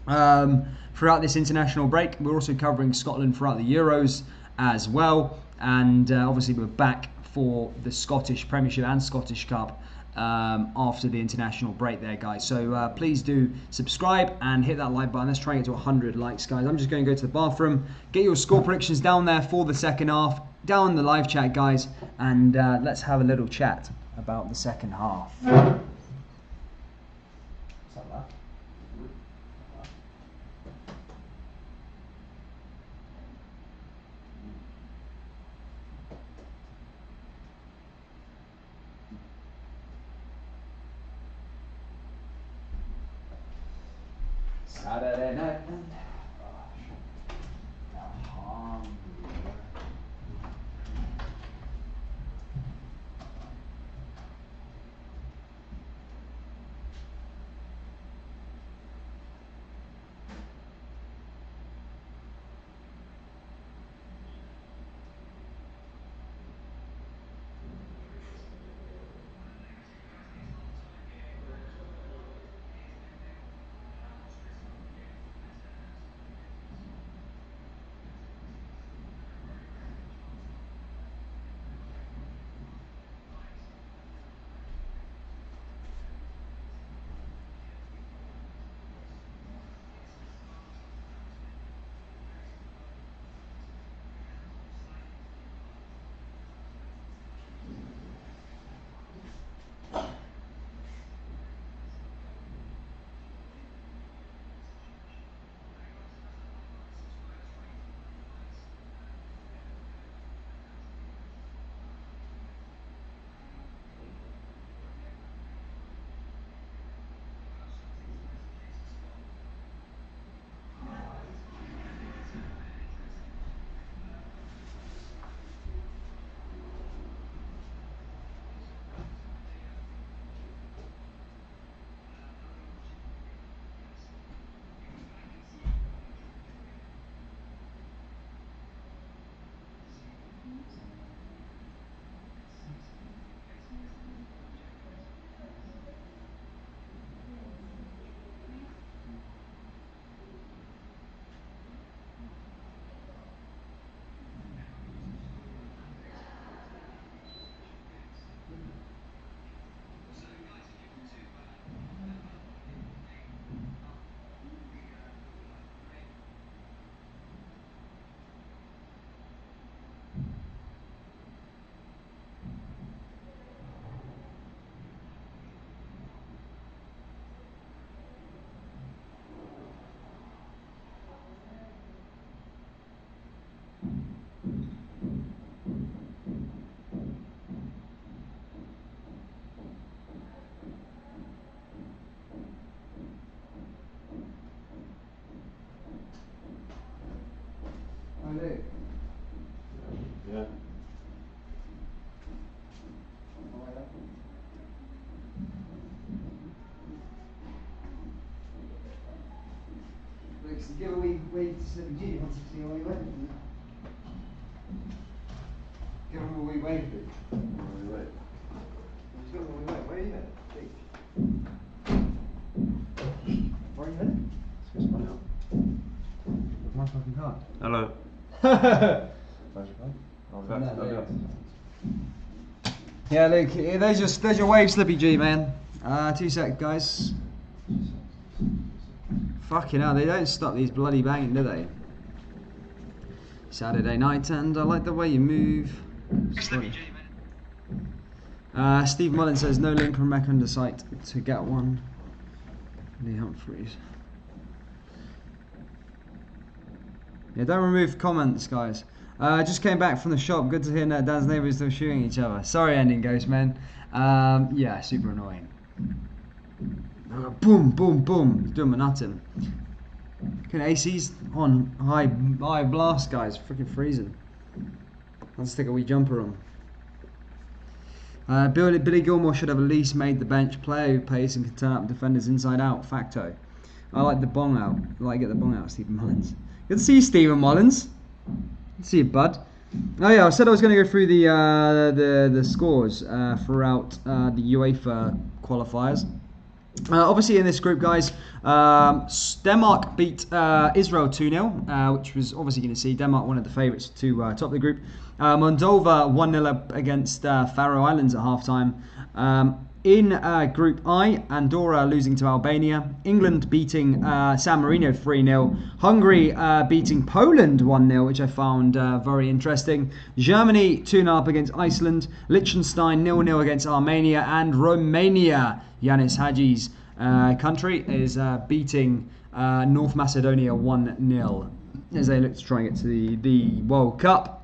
Speaker 1: throughout this international break. We're also covering Scotland throughout the Euros as well, and obviously we're back for the Scottish Premiership and Scottish Cup after the international break there, guys. So please do subscribe and hit that like button. Let's try and get to 100 likes, guys. I'm just going to go to the bathroom, get your score predictions down there for the second half, down in the live chat, guys, and let's have a little chat about the second half. Saturday night and
Speaker 2: Yeah.
Speaker 1: Give a wee slippy G, wants to see where you went. Give him a wee wave.
Speaker 2: Wait.
Speaker 1: He's got a wee wave. Where are you headed? Where are you headed?
Speaker 2: Let's go smile.
Speaker 1: With my fucking car.
Speaker 2: Hello. Where's your phone? Oh,
Speaker 1: No,
Speaker 2: that's
Speaker 1: yeah, look, there's your wave, Slippy G, man. 2 seconds, guys. Fucking hell, they don't stop these bloody banging, do they? Saturday night, and I like the way you move. Steve Mullen says no link from Mac under site to get one. Lee Humphreys. Yeah, don't remove comments, guys. Just came back from the shop. Good to hear that Dan's neighbours still shooting each other. Sorry, ending ghost, man. Yeah, super annoying. Boom, boom, boom. He's doing my nutting. Can AC's on high blast, guys. Freaking freezing. Let's stick a wee jumper on. Billy Gilmore should have at least made the bench player who pace and can turn up defenders inside out. Facto. I like the bong out. I like get the bong out, Stephen Mullins. Good to see you, Stephen Mullins. Good to see you, bud. Oh yeah, I said I was going to go through the scores throughout the UEFA qualifiers. Obviously, in this group, guys, Denmark beat Israel 2-0, which was obviously going to see Denmark one of the favourites to top the group. Moldova 1-0 against Faroe Islands at halftime. In Group I, Andorra losing to Albania, England beating San Marino 3-0, Hungary beating Poland 1-0, which I found very interesting, Germany 2-0 against Iceland, Liechtenstein 0-0 against Armenia, and Romania, Yanis Hadji's country, is beating North Macedonia 1-0 as they look to try and get to the World Cup.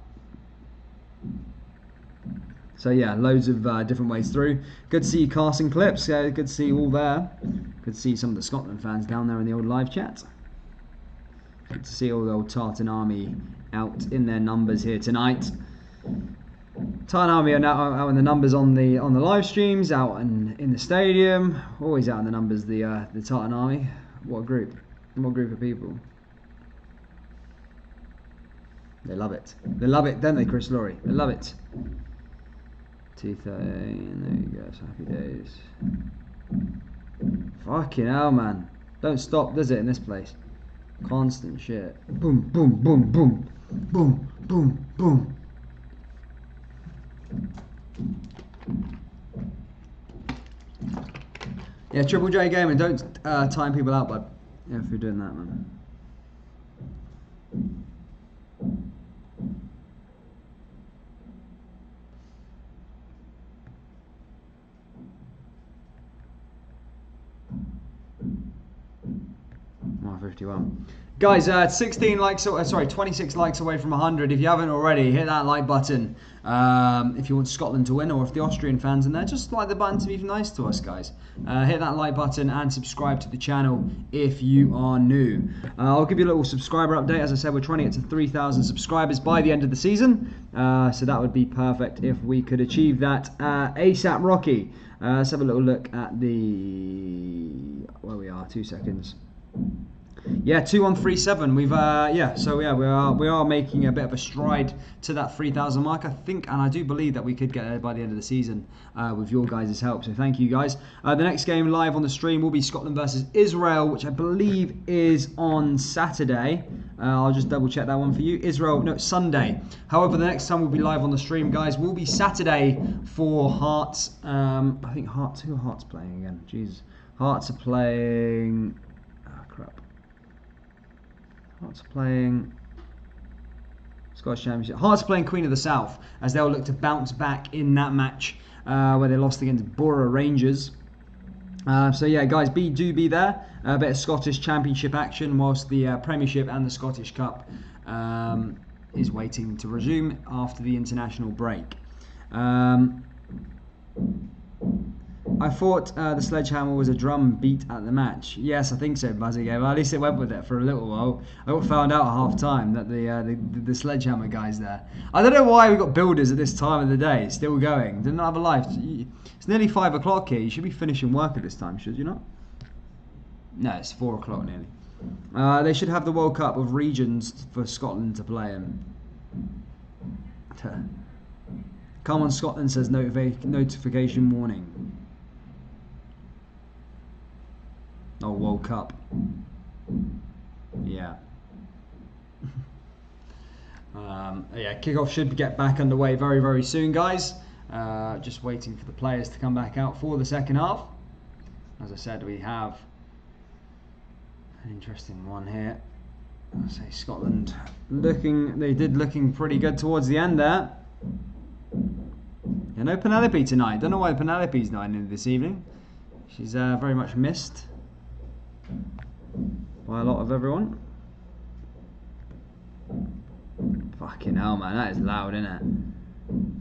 Speaker 1: So yeah, loads of different ways through. Good to see you casting clips. Good to see you all there. Good to see some of the Scotland fans down there in the old live chat. Good to see all the old Tartan Army out in their numbers here tonight. Tartan Army are now out in the numbers on the live streams, out in the stadium. Always out in the numbers. The Tartan Army. What a group! What a group of people. They love it. They love it, don't they, Chris Laurie? They love it. 2:30, there you go, happy days. Fucking hell, man. Don't stop, does it, in this place? Constant shit. Boom, boom, boom, boom. Boom, boom, boom. Yeah, Triple J Gaming, don't time people out, bud. Yeah, if you're doing that, man. Oh, 51. Guys, 16 likes, sorry, 26 likes away from 100. If you haven't already, hit that like button. If you want Scotland to win, or if the Austrian fans in there, just like the button to be nice to us, guys. Hit that like button and subscribe to the channel if you are new. I'll give you a little subscriber update. As I said, we're trying to get to 3,000 subscribers by the end of the season. So that would be perfect if we could achieve that ASAP Rocky. Let's have a little look at the... where we are, 2 seconds. Yeah, 2137. We've so yeah, we are making a bit of a stride to that 3,000 mark, I think, and I do believe that we could get there by the end of the season with your guys' help. So thank you, guys. The next game live on the stream will be Scotland versus Israel, which I believe is on Saturday. I'll just double check that one for you. Israel, no, Sunday. However, the next time we'll be live on the stream, guys, will be Saturday for Hearts. I think Hearts. Who are Hearts playing again? Jesus, Hearts are playing. Hearts playing Scottish Championship. Hearts playing Queen of the South, as they'll look to bounce back in that match where they lost against Borough Rangers. So yeah, guys, do be there. A bit of Scottish Championship action, whilst the Premiership and the Scottish Cup is waiting to resume after the international break. I thought the sledgehammer was a drum beat at the match. Yes, I think so, Buzzy Game. Well, at least it went with it for a little while. I got found out at half time that the sledgehammer guy's there. I don't know why we got builders at this time of the day. It's still going. Didn't have a life. It's nearly 5 o'clock here. You should be finishing work at this time, should you not? No, it's 4 o'clock nearly. They should have the World Cup of regions for Scotland to play in. Come on, Scotland, says notification warning. Oh, World Cup. Yeah. Yeah, kickoff should get back underway very, very soon, guys. Just waiting for the players to come back out for the second half. As I said, we have an interesting one here. I'll say Scotland looking pretty good towards the end there. Yeah, no Penelope tonight. Don't know why Penelope's not in this evening. She's very much missed by a lot of everyone. Fucking hell, man, that is loud, isn't it?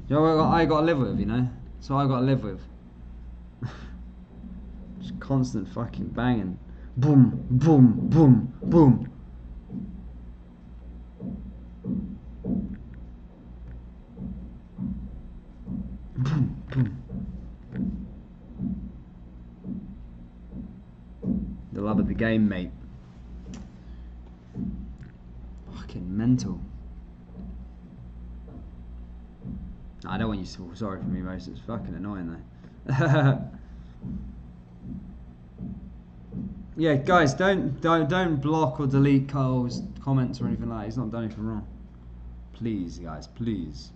Speaker 1: You know what I got to live with, you know? That's what I got to live with. Just constant fucking banging. Boom, boom, boom, boom. Boom, boom. The love of the game, mate. Fucking mental. I don't want you to feel sorry for me, most. It's fucking annoying, though. Yeah, guys, don't block or delete Carl's comments or anything like that. He's not done anything wrong. Please, guys, please.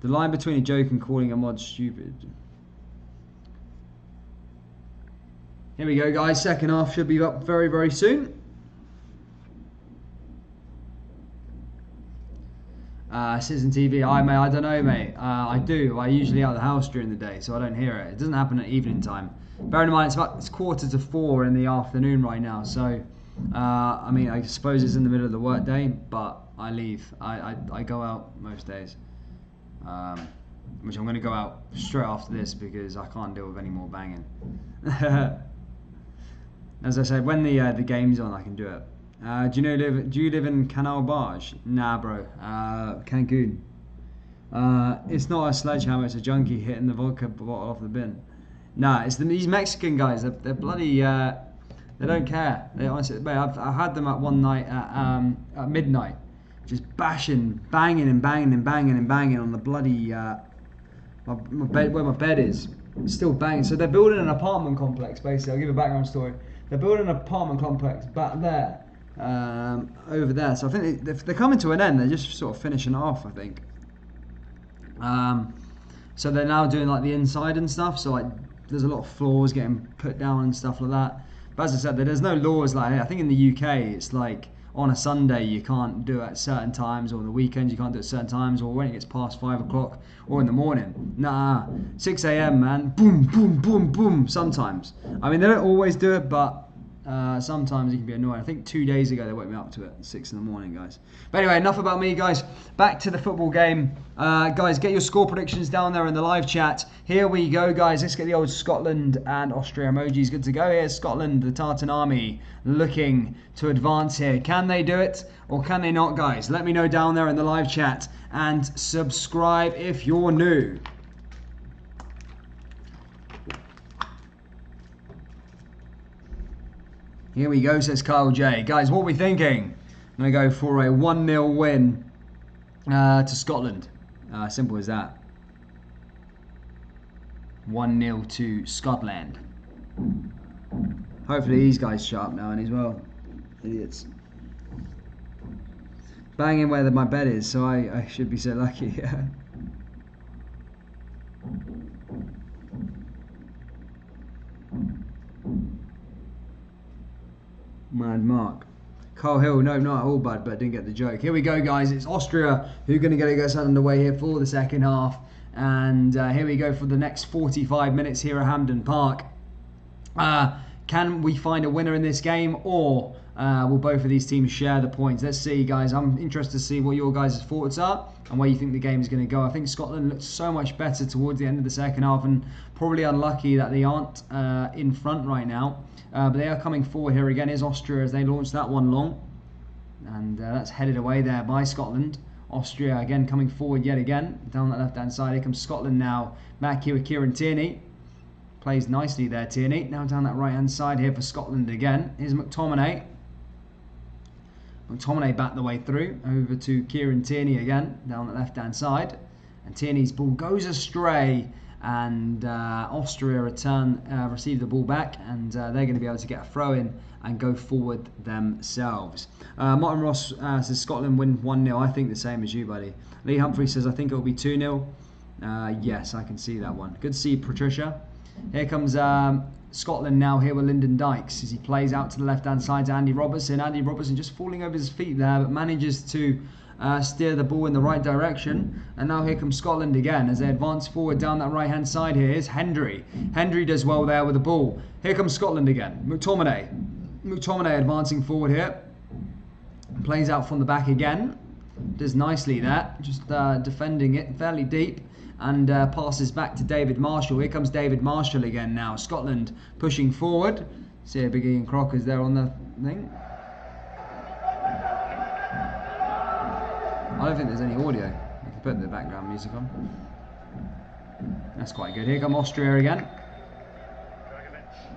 Speaker 1: The line between a joke and calling a mod stupid. Here we go, guys. Second half should be up very, very soon. Citizen TV, mate, I don't know, mate. I do. I usually out of the house during the day, so I don't hear it. It doesn't happen at evening time. Bearing in mind, it's 3:45 in the afternoon right now, so I mean, I suppose it's in the middle of the work day, but I leave. I go out most days, which I'm going to go out straight after this because I can't deal with any more banging. As I said, when the game's on, I can do it. Do you live in Canal Barge? Nah, bro. Cancun. It's not a sledgehammer. It's a junkie hitting the vodka bottle off the bin. Nah, it's these Mexican guys. They're bloody. They don't care. They honestly. Mate, I had them at one night at midnight, just banging and banging and banging and banging on the bloody my bed where my bed is. It's still banging. So they're building an apartment complex. Basically, I'll give a background story. They're building an apartment complex back there. Over there, so I think they're coming to an end. They're just sort of finishing it off, I think. So they're now doing like the inside and stuff. So like, there's a lot of floors getting put down and stuff like that. But as I said, there's no laws like I think in the UK it's like on a Sunday you can't do it at certain times, or on the weekends you can't do it at certain times, or when it gets past 5 o'clock, or in the morning. Nah, 6 a.m. man, boom, boom, boom, boom. Sometimes. I mean, they don't always do it, but. Sometimes it can be annoying. I think 2 days ago they woke me up to it at 6 in the morning, guys. But anyway, enough about me, guys. Back to the football game. Guys, get your score predictions down there in the live chat. Here we go, guys. Let's get the old Scotland and Austria emojis good to go. Here's Scotland, the Tartan Army, looking to advance here. Can they do it or can they not, guys? Let me know down there in the live chat. And subscribe if you're new. Here we go, says Kyle J. Guys, what are we thinking? I'm going to go for a 1-0 win to Scotland. Simple as that. 1-0 to Scotland. Hopefully these guys shut up now and as well. Idiots. Banging where my bed is, so I should be so lucky. Mad Mark. Carl Hill, no, not at all, bud, but didn't get the joke. Here we go, guys. It's Austria who are going to get us underway here for the second half. And here we go for the next 45 minutes here at Hampden Park. Can we find a winner in this game, or will both of these teams share the points? Let's see, guys. I'm interested to see what your guys' thoughts are and where you think the game is going to go. I think Scotland looks so much better towards the end of the second half, and probably unlucky that they aren't in front right now. But they are coming forward here again. Is Austria as they launch that one long. And that's headed away there by Scotland. Austria again coming forward yet again. Down that left-hand side. Here comes Scotland now. Back here with Kieran Tierney. Plays nicely there, Tierney. Now down that right-hand side here for Scotland again. Here's McTominay. McTominay back the way through. Over to Kieran Tierney again. Down the left-hand side. And Tierney's ball goes astray. And Austria receive the ball back, and they're going to be able to get a throw in and go forward themselves. Martin Ross says Scotland win 1-0. I think the same as you, buddy. Lee Humphrey says I think it will be 2-0. Yes, I can see that one. Good to see Patricia. Here comes Scotland now here with Lyndon Dykes as he plays out to the left-hand side to Andy Robertson. Andy Robertson just falling over his feet there, but manages to steer the ball in the right direction. And now here comes Scotland again as they advance forward down that right-hand side here. Here's Hendry. Hendry does well there with the ball. Here comes Scotland again. McTominay. McTominay advancing forward here. Plays out from the back again. Does nicely there. Just defending it fairly deep. And passes back to David Marshall. Here comes David Marshall again now. Scotland pushing forward. See a big Ian Crocker's there on the thing. I don't think there's any audio. You can put the background music on. That's quite good. Here come Austria again.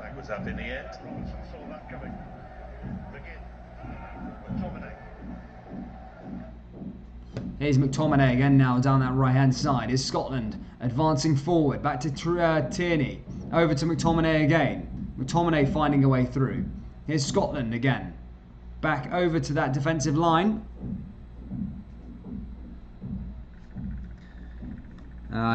Speaker 3: That was up in the air. Robinson saw that coming. Begin. McTominay.
Speaker 1: Here's McTominay again now down that right-hand side. Here's Scotland advancing forward. Back to Tierney. Over to McTominay again. McTominay finding a way through. Here's Scotland again. Back over to that defensive line.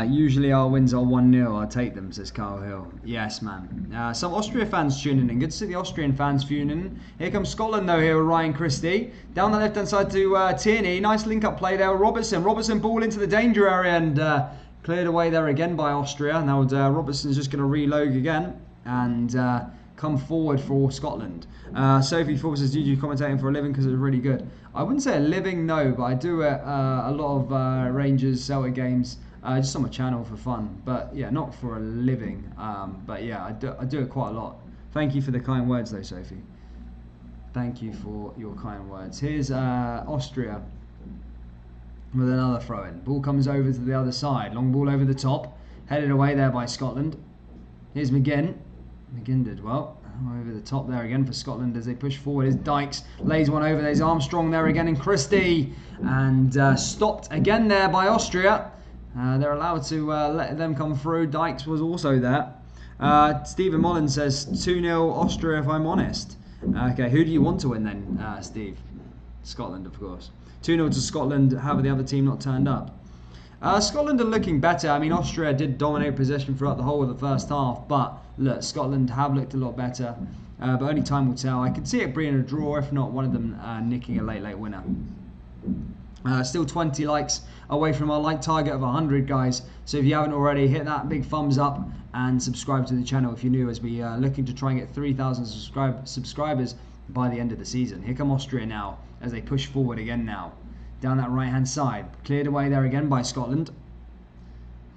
Speaker 1: Usually our wins are 1-0. I'll take them, says Carl Hill. Yes, man. Some Austria fans tuning in. Good to see the Austrian fans tuning in. Here comes Scotland, though, here with Ryan Christie. Down the left-hand side to Tierney. Nice link-up play there with Robertson. Robertson ball into the danger area and cleared away there again by Austria. Now Robertson's just going to reload again and come forward for Scotland. Sophie Forbes says, do you commentating for a living because it's really good? I wouldn't say a living, no, but I do a lot of Rangers, Celtic games. Just on my channel for fun, but yeah, not for a living. But yeah, I do it quite a lot. Thank you for the kind words, though, Sophie. Thank you for your kind words. Here's Austria with another throw-in. Ball comes over to the other side. Long ball over the top, headed away there by Scotland. Here's McGinn. McGinn did well. Over the top there again for Scotland as they push forward. Here's Dykes, lays one over. There's Armstrong there again, and Christie, and stopped again there by Austria. They're allowed to let them come through. Dykes was also there. Stephen Mullins says 2-0 Austria, if I'm honest. Okay, who do you want to win then, Steve? Scotland, of course. 2-0 to Scotland. How have the other team not turned up? Scotland are looking better. I mean, Austria did dominate possession throughout the whole of the first half, but look, Scotland have looked a lot better. But only time will tell. I could see it being a draw, if not one of them nicking a late winner. Still 20 likes away from our like target of 100, guys. So if you haven't already, hit that big thumbs up and subscribe to the channel if you're new, as we are looking to try and get 3,000 subscribers by the end of the season. Here come Austria now as they push forward again now. Down that right-hand side. Cleared away there again by Scotland.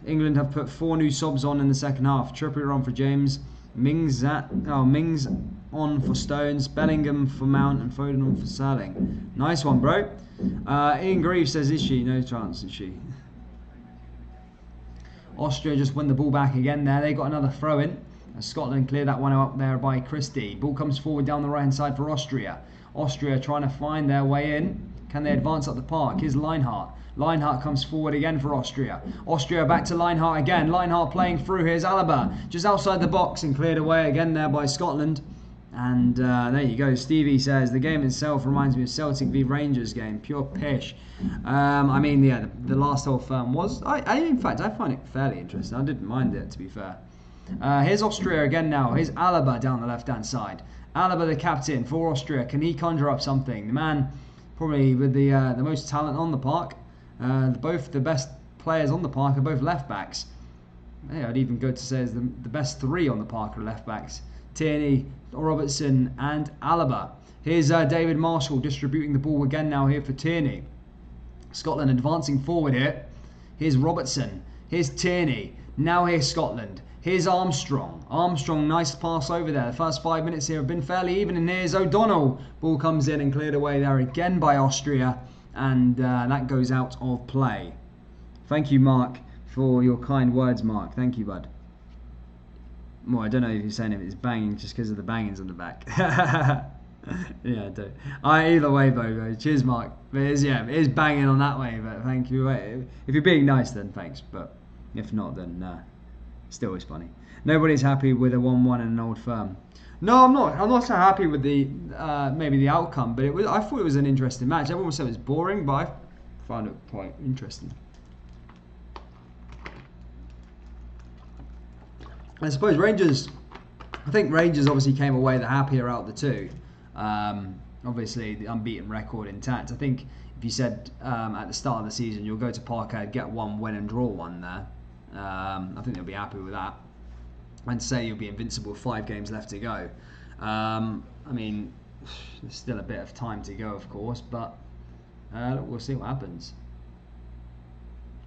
Speaker 1: England have put 4 new subs on in the second half. Trippier on for James. Mings on for Stones. Bellingham for Mount and Foden on for Sterling. Nice one, bro. Ian Greaves says, is she? No chance, is she? Austria just win the ball back again there. They got another throw in. Scotland cleared that one up there by Christie. Ball comes forward down the right hand side for Austria. Austria trying to find their way in. Can they advance up the park? Here's Lineheart. Lineheart comes forward again for Austria. Austria back to Lineheart again. Lineheart playing through. Here's Alaba. Just outside the box and cleared away again there by Scotland. And there you go. Stevie says, the game itself reminds me of Celtic v Rangers game. Pure pish. I mean, yeah, the last whole firm was... in fact, I find it fairly interesting. I didn't mind it, to be fair. Here's Austria again now. Here's Alaba down the left-hand side. Alaba, the captain for Austria. Can he conjure up something? The man probably with the most talent on the park. Both the best players on the park are both left-backs. Yeah, I'd even go to say the best 3 on the park are left-backs. Tierney, Robertson and Alaba. Here's David Marshall distributing the ball again now here for Tierney. Scotland advancing forward here. Here's Robertson. Here's Tierney. Now here's Scotland. Here's Armstrong. Armstrong, nice pass over there. The first 5 minutes here have been fairly even, and here's O'Donnell. Ball comes in and cleared away there again by Austria, and that goes out of play. Thank you, Mark, for your kind words, Mark. Thank you, bud. Well, I don't know if you're saying if it's banging just because of the bangings on the back. Yeah, I do. Either way, though, cheers, Mark. But it is banging on that way, but thank you. If you're being nice, then thanks. But if not, then still is funny. Nobody's happy with a 1-1 in an old firm. No, I'm not. I'm not so happy with the maybe the outcome, but I thought it was an interesting match. Everyone said it was boring, but I found it quite interesting. I suppose Rangers, I think Rangers obviously came away the happier out of the two. Obviously, the unbeaten record intact. I think if you said at the start of the season you'll go to Parkhead, get 1 win and draw 1 there, I think they'll be happy with that. And say you'll be invincible with 5 games left to go. I mean, there's still a bit of time to go, of course, but we'll see what happens.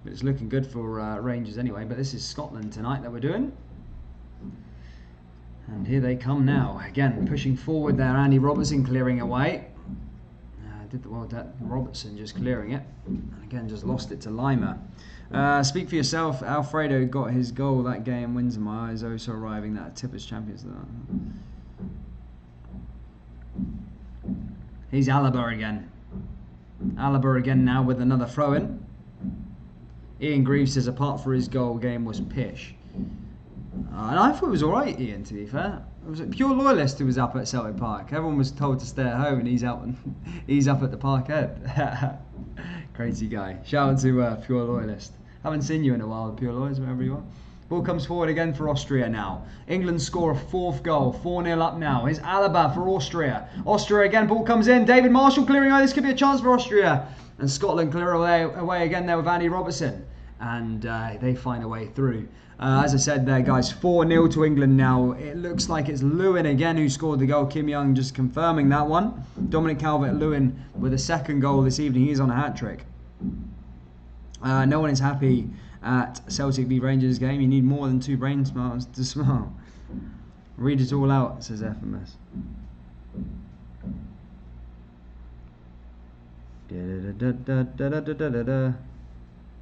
Speaker 1: But it's looking good for Rangers anyway. But this is Scotland tonight that we're doing. And here they come now. Again, pushing forward there. Andy Robertson clearing away. Did the well, that Robertson just clearing it. And again, just lost it to Lima. Speak for yourself. Alfredo got his goal that game. Wins in my eyes. Also arriving that Tippers champions. He's Alaba again. Alaba again now with another throw-in. Ian Greaves says apart from his goal, game was pish. And I thought it was alright, Ian, to be fair. It was a pure loyalist who was up at Celtic Park. Everyone was told to stay at home and he's out and he's up at the parkhead. Crazy guy. Shout out to Pure Loyalist. Haven't seen you in a while, Pure Loyalist, wherever you are. Ball comes forward again for Austria now. England score a 4th goal. 4-0 up now. Here's Alaba for Austria. Austria again, ball comes in. David Marshall clearing away. This could be a chance for Austria. And Scotland clear away again there with Andy Robertson. And they find a way through. As I said there, guys, 4-0 to England now. It looks like it's Lewin again who scored the goal. Kim Young just confirming that one. Dominic Calvert-Lewin with a 2nd goal this evening. He's on a hat-trick. No one is happy at Celtic v Rangers game. You need more than 2 brain smiles to smile. Read it all out, says FMS.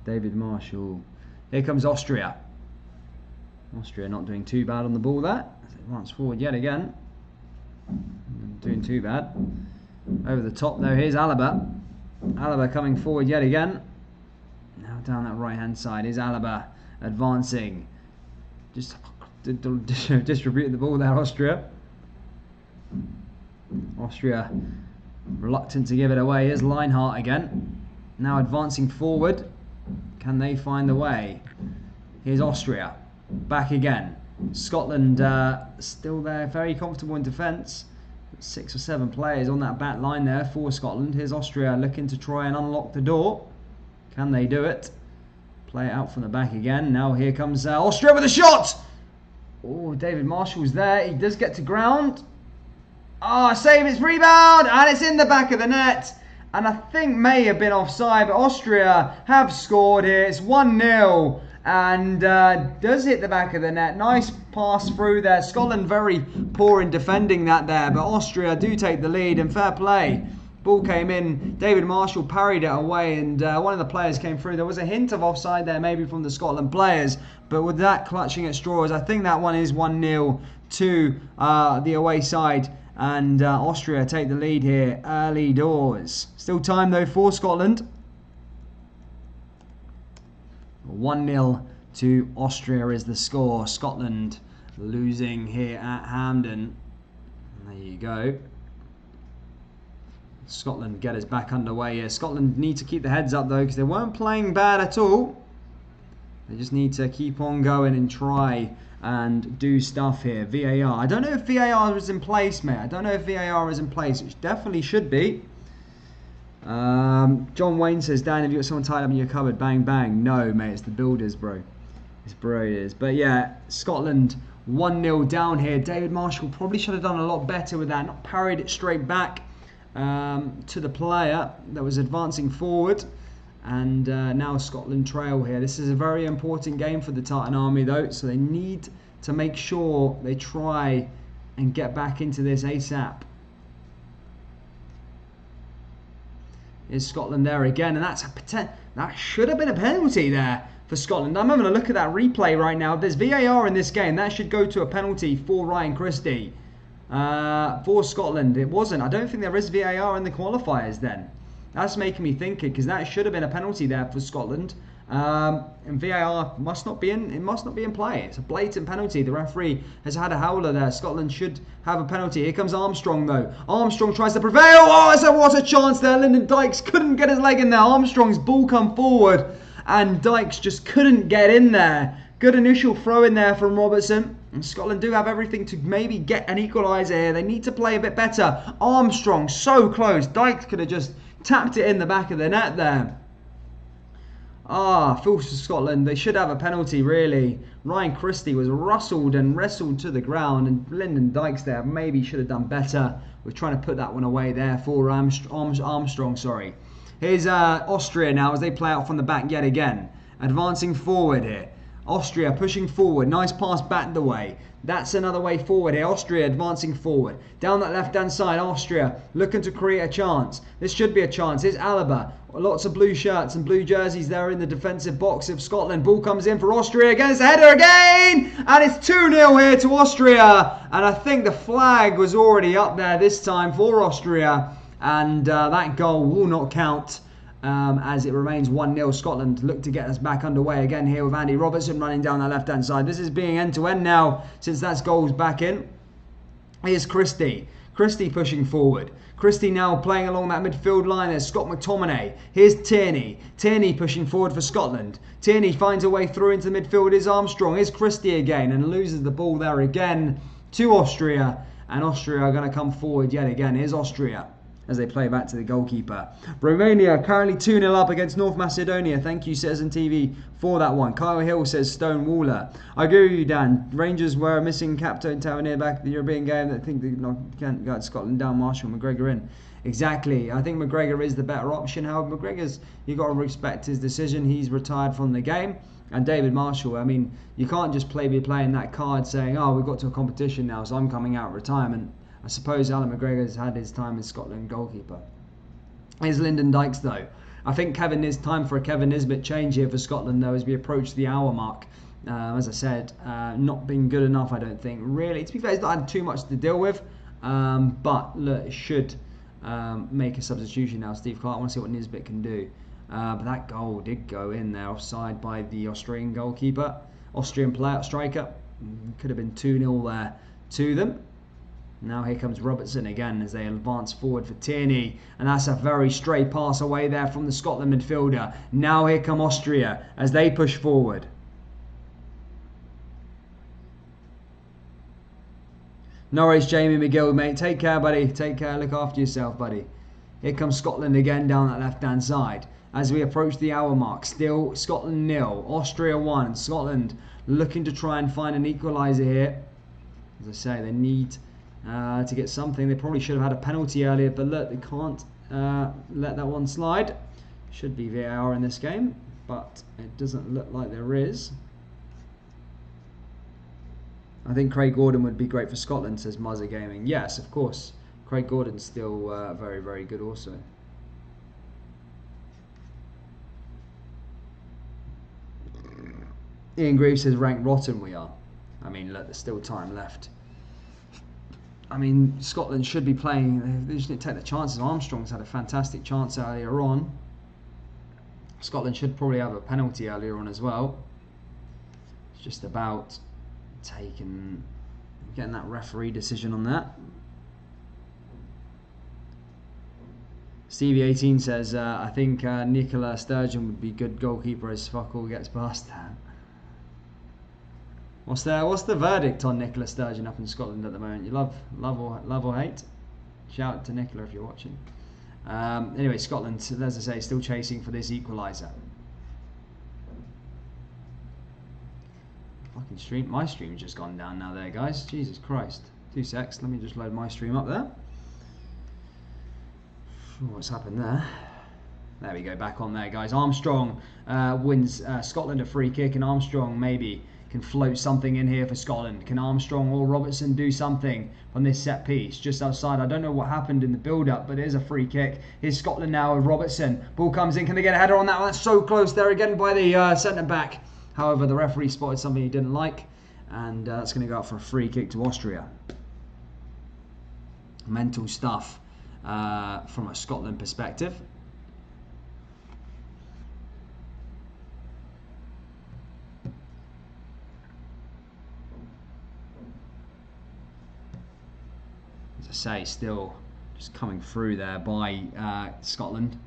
Speaker 1: David Marshall. Here comes Austria. Austria not doing too bad on the ball there. Advance forward yet again. Doing too bad. Over the top though, here's Alaba. Alaba coming forward yet again. Now down that right hand side is Alaba advancing. Just distributed the ball there, Austria. Austria reluctant to give it away. Here's Lineheart again. Now advancing forward. Can they find the way? Here's Austria. Back again. Scotland still there, very comfortable in defence. 6 or 7 players on that back line there for Scotland. Here's Austria looking to try and unlock the door. Can they do it? Play it out from the back again. Now here comes Austria with a shot! Oh, David Marshall's there. He does get to ground. Ah, save its rebound! And it's in the back of the net. And I think may have been offside, but Austria have scored here. It's 1-0. And does hit the back of the net. Nice pass through there. Scotland very poor in defending that there, but Austria do take the lead, and fair play. Ball came in, David Marshall parried it away, and one of the players came through. There was a hint of offside there maybe from the Scotland players, but with that clutching at straws, I think that one is 1-0 to the away side, and Austria take the lead here early doors. Still time though for Scotland. 1-0 to Austria is the score. Scotland losing here at Hampden. There you go. Scotland get us back underway here. Scotland need to keep the heads up though, because they weren't playing bad at all. They just need to keep on going and try and do stuff here. VAR. I don't know if VAR is in place, mate. I don't know if VAR is in place, which definitely should be. John Wayne says, Dan, have you got someone tied up in your cupboard? Bang, bang. No, mate, it's the builders, bro. It's bro, it is. But yeah, Scotland 1-0 down here. David Marshall probably should have done a lot better with that. Not parried it straight back to the player that was advancing forward. And now Scotland trail here. This is a very important game for the Tartan Army, though. So they need to make sure they try and get back into this ASAP. Is Scotland there again, and that should have been a penalty there for Scotland. I'm having a look at that replay right now. If there's VAR in this game, that should go to a penalty for Ryan Christie. For Scotland, it wasn't. I don't think there is VAR in the qualifiers then. That's making me think it, because that should have been a penalty there for Scotland. And VAR must not be in play. It's a blatant penalty. The referee has had a howler there. Scotland should have a penalty. Here comes Armstrong though. Armstrong tries to prevail. Oh, what a chance there. Lyndon Dykes couldn't get his leg in there. Armstrong's ball come forward and Dykes just couldn't get in there. Good initial throw in there from Robertson. And Scotland do have everything to maybe get an equaliser here. They need to play a bit better. Armstrong so close. Dykes could have just tapped it in the back of the net there. Fools for Scotland. They should have a penalty, really. Ryan Christie was rustled and wrestled to the ground, and Lyndon Dykes there maybe should have done better with trying to put that one away there for Armstrong. Sorry. Here's Austria now as they play out from the back yet again. Advancing forward here. Austria pushing forward. Nice pass back the way. That's another way forward here. Austria advancing forward. Down that left-hand side, Austria looking to create a chance. This should be a chance. Here's Alaba. Lots of blue shirts and blue jerseys there in the defensive box of Scotland. Ball comes in for Austria again. It's a header again! And it's 2-0 here to Austria. And I think the flag was already up there this time for Austria. And that goal will not count as it remains 1-0. Scotland look to get us back underway again here with Andy Robertson running down that left-hand side. This is being end-to-end now since that goal's back in. Here's Christie. Christie pushing forward. Christie now playing along that midfield line. There's Scott McTominay. Here's Tierney. Tierney pushing forward for Scotland. Tierney finds a way through into the midfield. Here's Armstrong. Here's Christie again and loses the ball there again to Austria. And Austria are going to come forward yet again. Here's Austria as they play back to the goalkeeper. Romania currently 2-0 up against North Macedonia. Thank you, Citizen TV, for that one. Kyle Hill says Stone Waller. I agree with you, Dan. Rangers were missing captain Tavernier back at the European game. I think they can't get Scotland down, Marshall, McGregor in. Exactly. I think McGregor is the better option. However, McGregor's, you got to respect his decision. He's retired from the game. And David Marshall, I mean, you can't just be playing that card saying, oh, we've got to a competition now, so I'm coming out of retirement. I suppose Alan McGregor's had his time as Scotland goalkeeper. Here's Lyndon Dykes, though. I think time for a Kevin Nisbet change here for Scotland, though, as we approach the hour mark. As I said, not been good enough, I don't think. Really, to be fair, he's not had too much to deal with. But look, it should make a substitution now. Steve Clark, I want to see what Nisbet can do. But that goal did go in there, offside by the Austrian goalkeeper. Austrian striker. Could have been 2-0 there to them. Now here comes Robertson again as they advance forward for Tierney. And that's a very stray pass away there from the Scotland midfielder. Now here come Austria as they push forward. No worries, Jamie McGill, mate. Take care, buddy. Take care. Look after yourself, buddy. Here comes Scotland again down that left-hand side. As we approach the hour mark, still Scotland 0, Austria 1. Scotland looking to try and find an equaliser here. As I say, they need to get something. They probably should have had a penalty earlier, but look, they can't let that one slide. Should be VAR in this game, but it doesn't look like there is. I think Craig Gordon would be great for Scotland, says Muzzer Gaming. Yes, of course. Craig Gordon's still very, very good also. Ian Greaves says rank rotten we are. I mean, look, there's still time left. I mean, Scotland should be playing. They just need to take the chances. Armstrong's had a fantastic chance earlier on. Scotland should probably have a penalty earlier on as well. It's just about getting that referee decision on that. Stevie18 says, I think Nicola Sturgeon would be good goalkeeper as fuck all gets past that. What's the verdict on Nicola Sturgeon up in Scotland at the moment? You love or hate? Shout out to Nicola if you're watching. Anyway, Scotland, as I say, still chasing for this equaliser. Fucking stream, my stream's just gone down now there, guys. Jesus Christ. 2 secs, let me just load my stream up there. What's happened there? There we go, back on there, guys. Armstrong wins Scotland a free kick, and Armstrong maybe can float something in here for Scotland. Can Armstrong or Robertson do something on this set piece just outside? I don't know what happened in the build-up, but it is a free kick. Here's Scotland now with Robertson. Ball comes in. Can they get a header on that one? That's so close there again by the centre-back. However, the referee spotted something he didn't like, and that's going to go out for a free kick to Austria. Mental stuff from a Scotland perspective. As I say, still just coming through there by Scotland.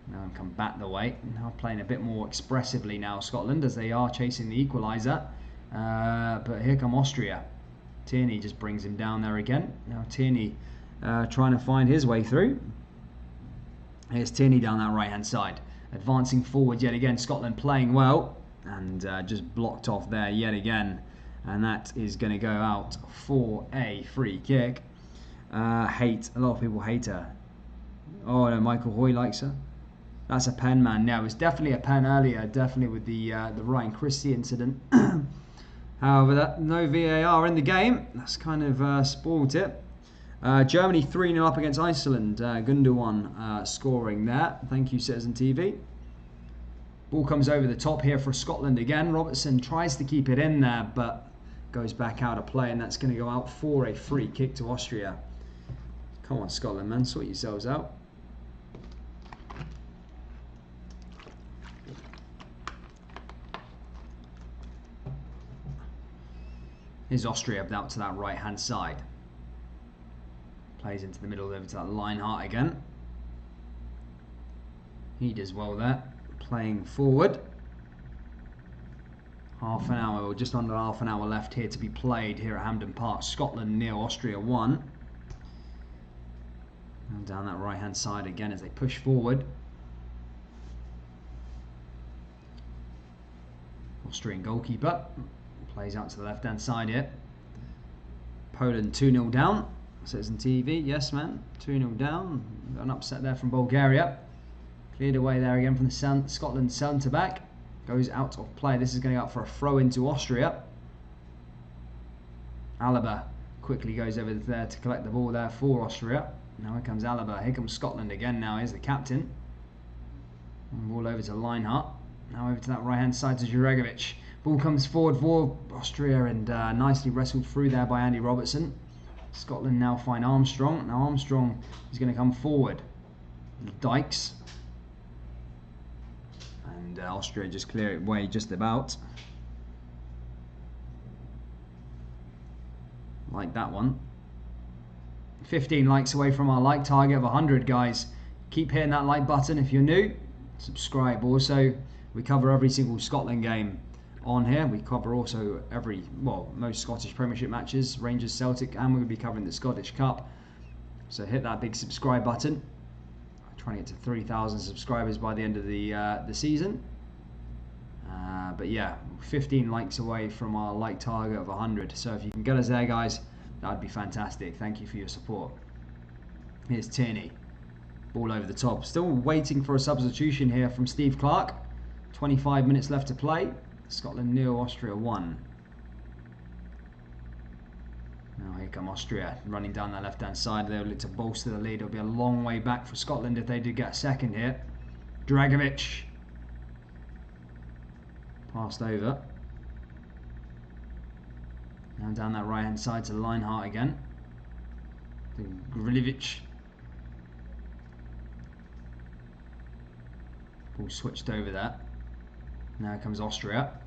Speaker 1: Now come back the way. Now playing a bit more expressively now, Scotland, as they are chasing the equaliser. But here come Austria. Tierney just brings him down there again. Now Tierney trying to find his way through. Here's Tierney down that right-hand side. Advancing forward yet again. Scotland playing well. And just blocked off there yet again. And that is going to go out for a free kick. A lot of people hate her. Oh no, Michael Hoy likes her. That's a pen, man. Yeah, it was definitely a pen earlier, definitely with the Ryan Christie incident. However, no VAR in the game. That's kind of spoiled it. Germany 3-0 up against Iceland. Gundogan scoring there. Thank you, Citizen TV. Ball comes over the top here for Scotland again. Robertson tries to keep it in there, but goes back out of play, and that's going to go out for a free kick to Austria. Come on, Scotland, man, sort yourselves out. Here's Austria out to that right-hand side. Plays into the middle over to that Lineheart again. He does well there. Playing forward. Half an hour, or just under half an hour left here to be played here at Hampden Park. Scotland 0, Austria 1. And down that right-hand side again as they push forward. Austrian goalkeeper plays out to the left-hand side here. Poland 2-0 down. Says on TV, yes man, 2-0 down. Got an upset there from Bulgaria. Cleared away there again from the Scotland centre-back. Goes out of play. This is going to go out for a throw into Austria. Alaba quickly goes over there to collect the ball there for Austria. Now here comes Alaba. Here comes Scotland again now. Here's the captain. Ball over to Lineheart. Now over to that right-hand side to Juregovic. Ball comes forward for Austria and nicely wrestled through there by Andy Robertson. Scotland now find Armstrong. Now Armstrong is going to come forward. Dykes. And Austria just clear it away just about. Like that one. 15 likes away from our like target of 100, guys. Keep hitting that like button if you're new. Subscribe also. We cover every single Scotland game on here. We cover also most Scottish Premiership matches, Rangers, Celtic, and we're going to be covering the Scottish Cup. So hit that big subscribe button. I'm trying to get to 3,000 subscribers by the end of the season. But yeah, 15 likes away from our like target of 100. So if you can get us there, guys, that would be fantastic. Thank you for your support. Here's Tierney. Ball over the top. Still waiting for a substitution here from Steve Clarke. 25 minutes left to play. Scotland 0, Austria 1. Now here come Austria running down that left-hand side. They'll look to bolster the lead. It'll be a long way back for Scotland if they did get a second here. Dragovic. Passed over. Now down that right-hand side to Lineheart again. Grilivic. Ball switched over there. Now comes Austria.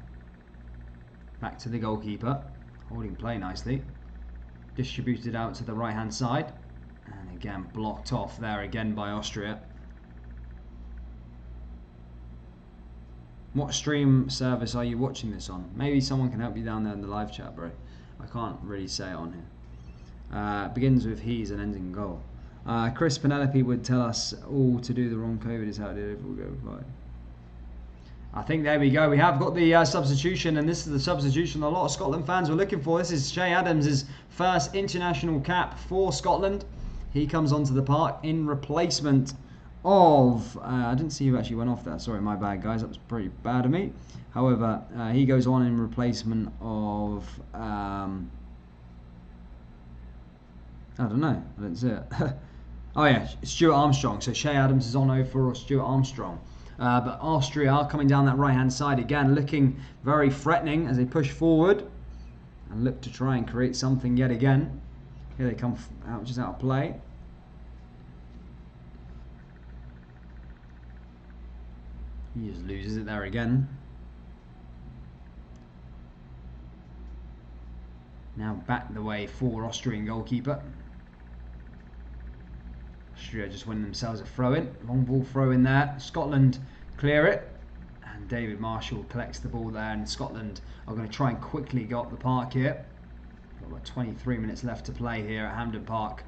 Speaker 1: Back to the goalkeeper. Holding play nicely. Distributed out to the right hand side. And again blocked off there again by Austria. What stream service are you watching this on? Maybe someone can help you down there in the live chat, bro. I can't really say it on here. Begins with he's and ends in goal. Chris Penelope would tell us all to do the wrong COVID is how to do it if we go fly. I think there we go. We have got the substitution, and this is the substitution a lot of Scotland fans were looking for. This is Shay Adams' first international cap for Scotland. He comes onto the park in replacement of... I didn't see who actually went off there. Sorry, my bad, guys. That was pretty bad of me. However, he goes on in replacement of... I don't know. I didn't see it. Oh, yeah. Stuart Armstrong. So Shay Adams is on over for Stuart Armstrong. But Austria are coming down that right-hand side again, looking very threatening as they push forward and look to try and create something yet again. Here they come out, just out of play. He just loses it there again. Now back the way for Austrian goalkeeper. Austria just winning themselves a throw-in. Long ball throw-in there. Scotland clear it. And David Marshall collects the ball there. And Scotland are going to try and quickly go up the park here. Got about 23 minutes left to play here at Hampden Park.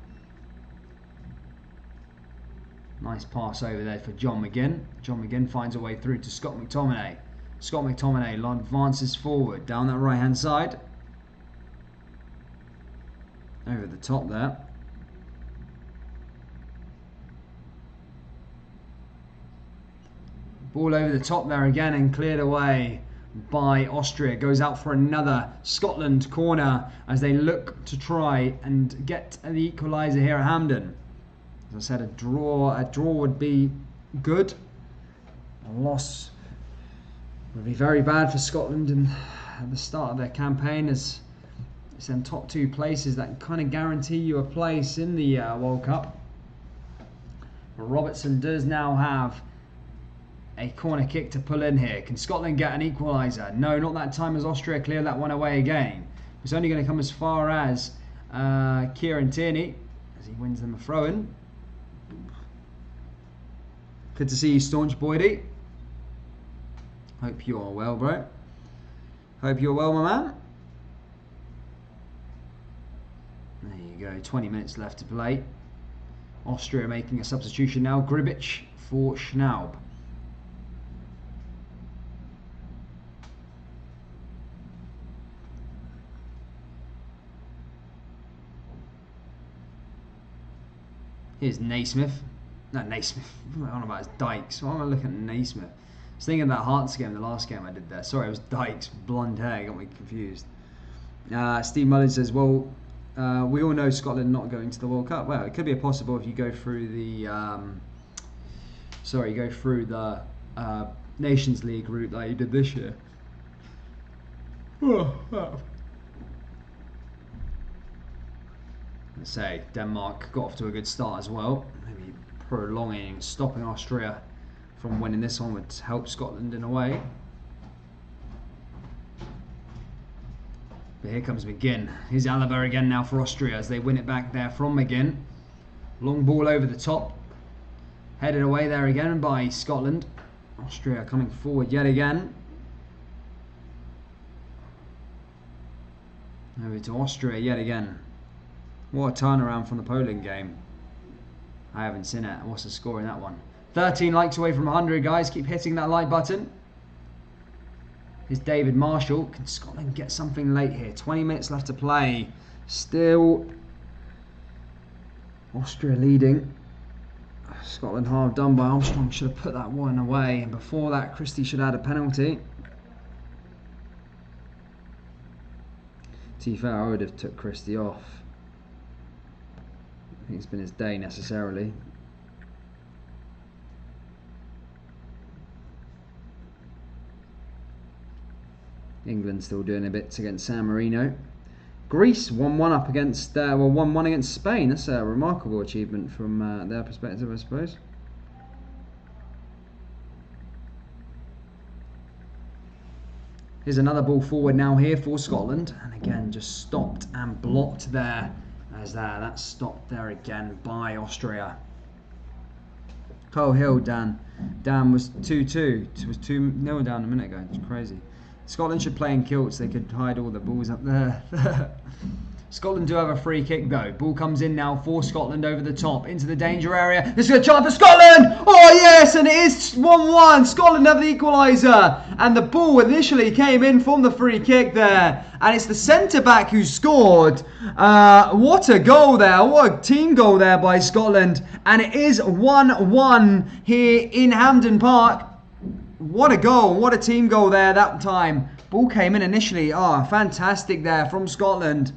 Speaker 1: Nice pass over there for John McGinn. John McGinn finds a way through to Scott McTominay. Scott McTominay advances forward down that right-hand side. Over the top there. Ball over the top there again and cleared away by Austria. Goes out for another Scotland corner as they look to try and get the equaliser here at Hampden. As I said, a draw would be good. A loss would be very bad for Scotland and at the start of their campaign, as It's them top 2 places that kind of guarantee you a place in the World Cup. Robertson does now have a corner kick to pull in here. Can Scotland get an equaliser? No, not that time, as Austria clear that one away again. It's only going to come as far as Kieran Tierney, as he wins them a throw-in. Good to see you, Staunch Boydie. Hope you're well, bro. Hope you're well, my man. There you go, 20 minutes left to play. Austria making a substitution now. Gribic for Schnaub. Here's Naismith. Not Naismith. What am I on about? It's Dykes. Why am I looking at Naismith? I was thinking of that Hearts game, the last game I did there. Sorry, it was Dykes. Blonde hair, got me confused. Steve Mullins says, well, we all know Scotland not going to the World Cup. Well, it could be possible if you go through the Nations League route like you did this year. Let's say Denmark got off to a good start as well. Maybe prolonging, stopping Austria from winning this one would help Scotland in a way. But here comes McGinn. Here's Alaba again now for Austria as they win it back there from McGinn. Long ball over the top. Headed away there again by Scotland. Austria coming forward yet again. Over to Austria yet again. What a turnaround from the Poland game. I haven't seen it. What's the score in that one? 13 likes away from 100, guys. Keep hitting that like button. Here's David Marshall. Can Scotland get something late here? 20 minutes left to play. Still Austria leading. Scotland half done by Armstrong. Should have put that one away. And before that, Christie should have had a penalty. To be fair, I would have took Christie off. I think it's been his day necessarily. England still doing a bit against San Marino. Greece 1-1 up against, 1-1 against Spain. That's a remarkable achievement from their perspective, I suppose. Here's another ball forward now here for Scotland. And again, just stopped and blocked there. As that's stopped there again by Austria. Cole Hill, Dan. Dan was 2-2. It was 2-0 down a minute ago. It's crazy. Scotland should play in kilts. They could hide all the balls up there. Scotland do have a free kick though. Ball comes in now for Scotland over the top into the danger area. This is a chance for Scotland! Oh yes, and it is 1-1. Scotland have the equaliser. And the ball initially came in from the free kick there. And it's the centre-back who scored. What a goal there. What a team goal there by Scotland. And it is 1-1 here in Hampden Park. What a goal. What a team goal there that time. Ball came in initially. Oh, fantastic there from Scotland.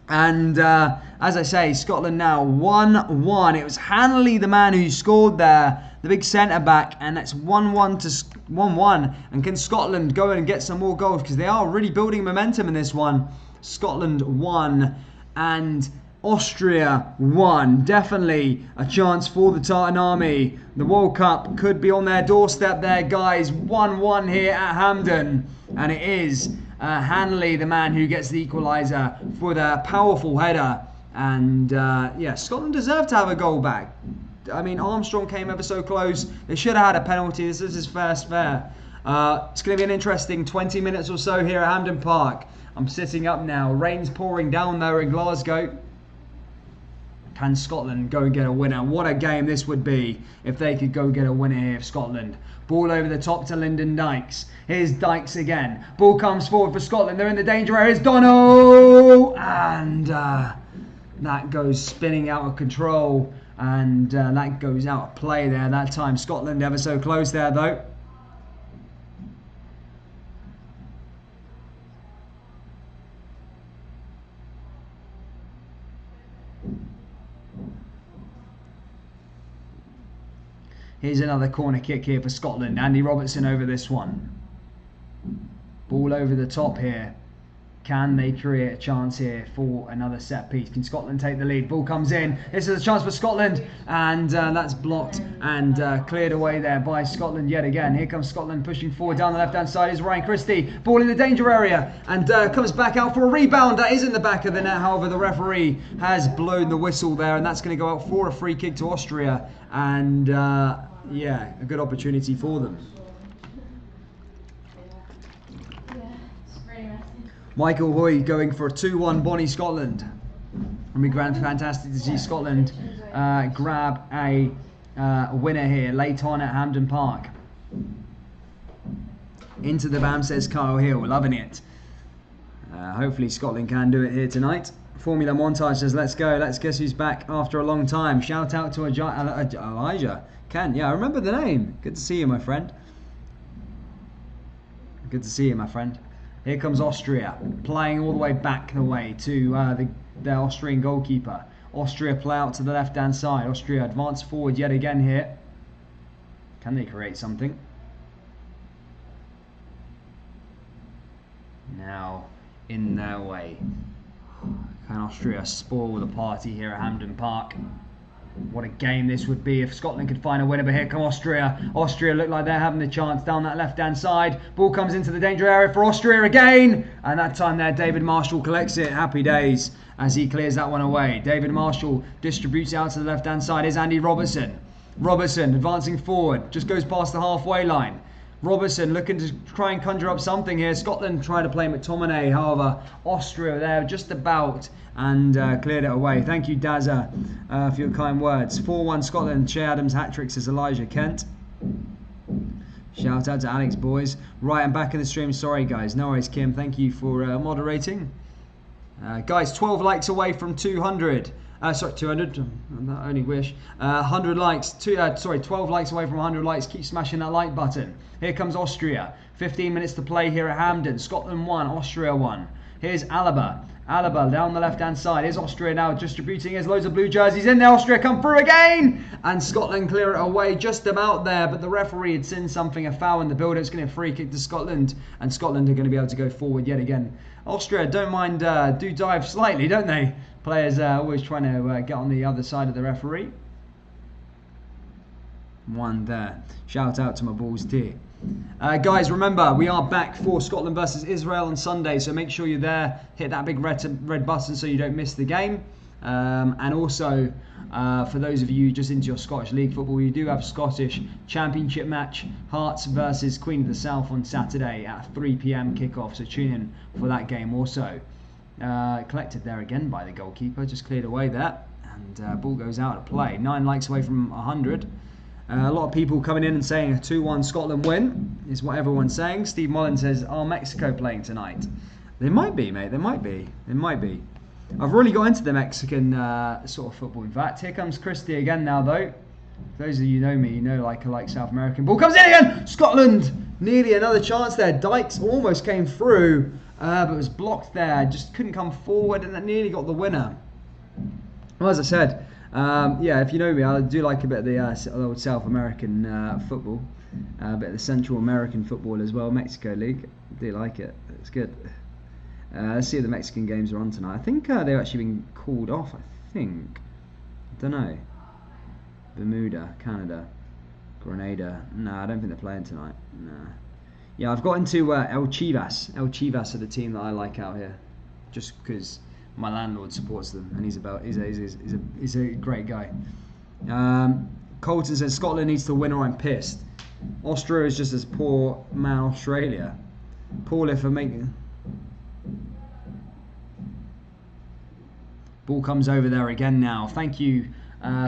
Speaker 1: And as I say, Scotland now 1-1. It was Hanley, the man who scored there, the big centre-back, and that's 1-1 to 1-1. And can Scotland go and get some more goals? Because they are really building momentum in this one. Scotland 1 and Austria 1. Definitely a chance for the Tartan Army. The World Cup could be on their doorstep there, guys. 1-1 here at Hampden. And it is Hanley, the man who gets the equaliser for the powerful header. And yeah, Scotland deserve to have a goal back. I mean, Armstrong came ever so close. They should have had a penalty. This is his first fair. It's going to be an interesting 20 minutes or so here at Hampden Park. I'm sitting up now. Rain's pouring down there in Glasgow. Can Scotland go and get a winner? What a game this would be if they could go get a winner here for Scotland. Ball over the top to Lyndon Dykes. Here's Dykes again. Ball comes forward for Scotland. They're in the danger area. It's Dono! And that goes spinning out of control. And that goes out of play there that time. Scotland ever so close there though. Here's another corner kick here for Scotland. Andy Robertson over this one. Ball over the top here. Can they create a chance here for another set piece? Can Scotland take the lead? Ball comes in. This is a chance for Scotland, and that's blocked and cleared away there by Scotland yet again. Here comes Scotland pushing forward down the left-hand side. Is Ryan Christie. Ball in the danger area and comes back out for a rebound. That is in the back of the net. However, the referee has blown the whistle there, and that's going to go out for a free kick to Austria. And yeah, a good opportunity for them. Michael Hoy going for a 2-1 Bonnie Scotland. It'll be fantastic to see Scotland grab a winner here late on at Hampden Park. Into the BAM, says Kyle Hill, loving it. Hopefully Scotland can do it here tonight. Formula Montage says, let's go, let's guess who's back after a long time. Shout out to Elijah. Ken, yeah, I remember the name. Good to see you, my friend. Good to see you, my friend. Here comes Austria, playing all the way back the way to the Austrian goalkeeper. Austria play out to the left-hand side. Austria advance forward yet again here. Can they create something? Now, in their way. Can Austria spoil the party here at Hampden Park? What a game this would be if Scotland could find a winner, but here come Austria. Austria look like they're having the chance down that left-hand side. Ball comes into the danger area for Austria again. And that time there, David Marshall collects it. Happy days as he clears that one away. David Marshall distributes out to the left-hand side. Is Andy Robertson. Robertson advancing forward. Just goes past the halfway line. Robertson looking to try and conjure up something here. Scotland trying to play McTominay. However, Austria there just about and cleared it away. Thank you, Dazza, for your kind words. 4-1 Scotland. Shea Adams hat-trick, says Elijah Kent. Shout out to Alex, boys. Right, I'm back in the stream. Sorry, guys. No worries, Kim. Thank you for moderating. Guys, 12 likes away from 200. Sorry, 200. I only wish. 100 likes. 12 likes away from 100 likes. Keep smashing that like button. Here comes Austria. 15 minutes to play here at Hampden. Scotland 1, Austria 1. Here's Alaba. Alaba down the left-hand side. Here's Austria now distributing. There's loads of blue jerseys in there. Austria come through again. And Scotland clear it away just about there. But the referee had seen something, a foul in the build. It's going to be a free kick to Scotland. And Scotland are going to be able to go forward yet again. Austria don't mind, do dive slightly, don't they? Players always trying to get on the other side of the referee. One there. Shout out to my balls too. Guys, remember, we are back for Scotland versus Israel on Sunday, so make sure you're there. Hit that big red button so you don't miss the game. And also, for those of you just into your Scottish League football, you do have Scottish Championship match, Hearts versus Queen of the South on Saturday at 3 PM kickoff, so tune in for that game also. Collected there again by the goalkeeper, just cleared away there, and ball goes out of play. 9 likes away from 100. A lot of people coming in and saying a 2-1 Scotland win is what everyone's saying. Steve Mullen says, are Mexico playing tonight? They might be, mate. They might be. They might be. I've really got into the Mexican sort of football. In fact, here comes Christie again now, though. For those of you who know me, you know I like South American. Ball comes in again! Scotland! Nearly another chance there. Dykes almost came through, but was blocked there. Just couldn't come forward, and that nearly got the winner. Well, as I said, yeah, if you know me, I do like a bit of the old South American football, a bit of the Central American football as well, Mexico League. I do like it. It's good. Let's see if the Mexican games are on tonight. I think they've actually been called off, I think. I don't know. Bermuda, Canada, Grenada. No, I don't think they're playing tonight. No. Yeah, I've got into El Chivas. El Chivas are the team that I like out here, just because my landlord supports them, and he's a great guy. Colton says Scotland needs to win or I'm pissed. Austria is just as poor man Australia. Paul for making. Ball comes over there again now. Thank you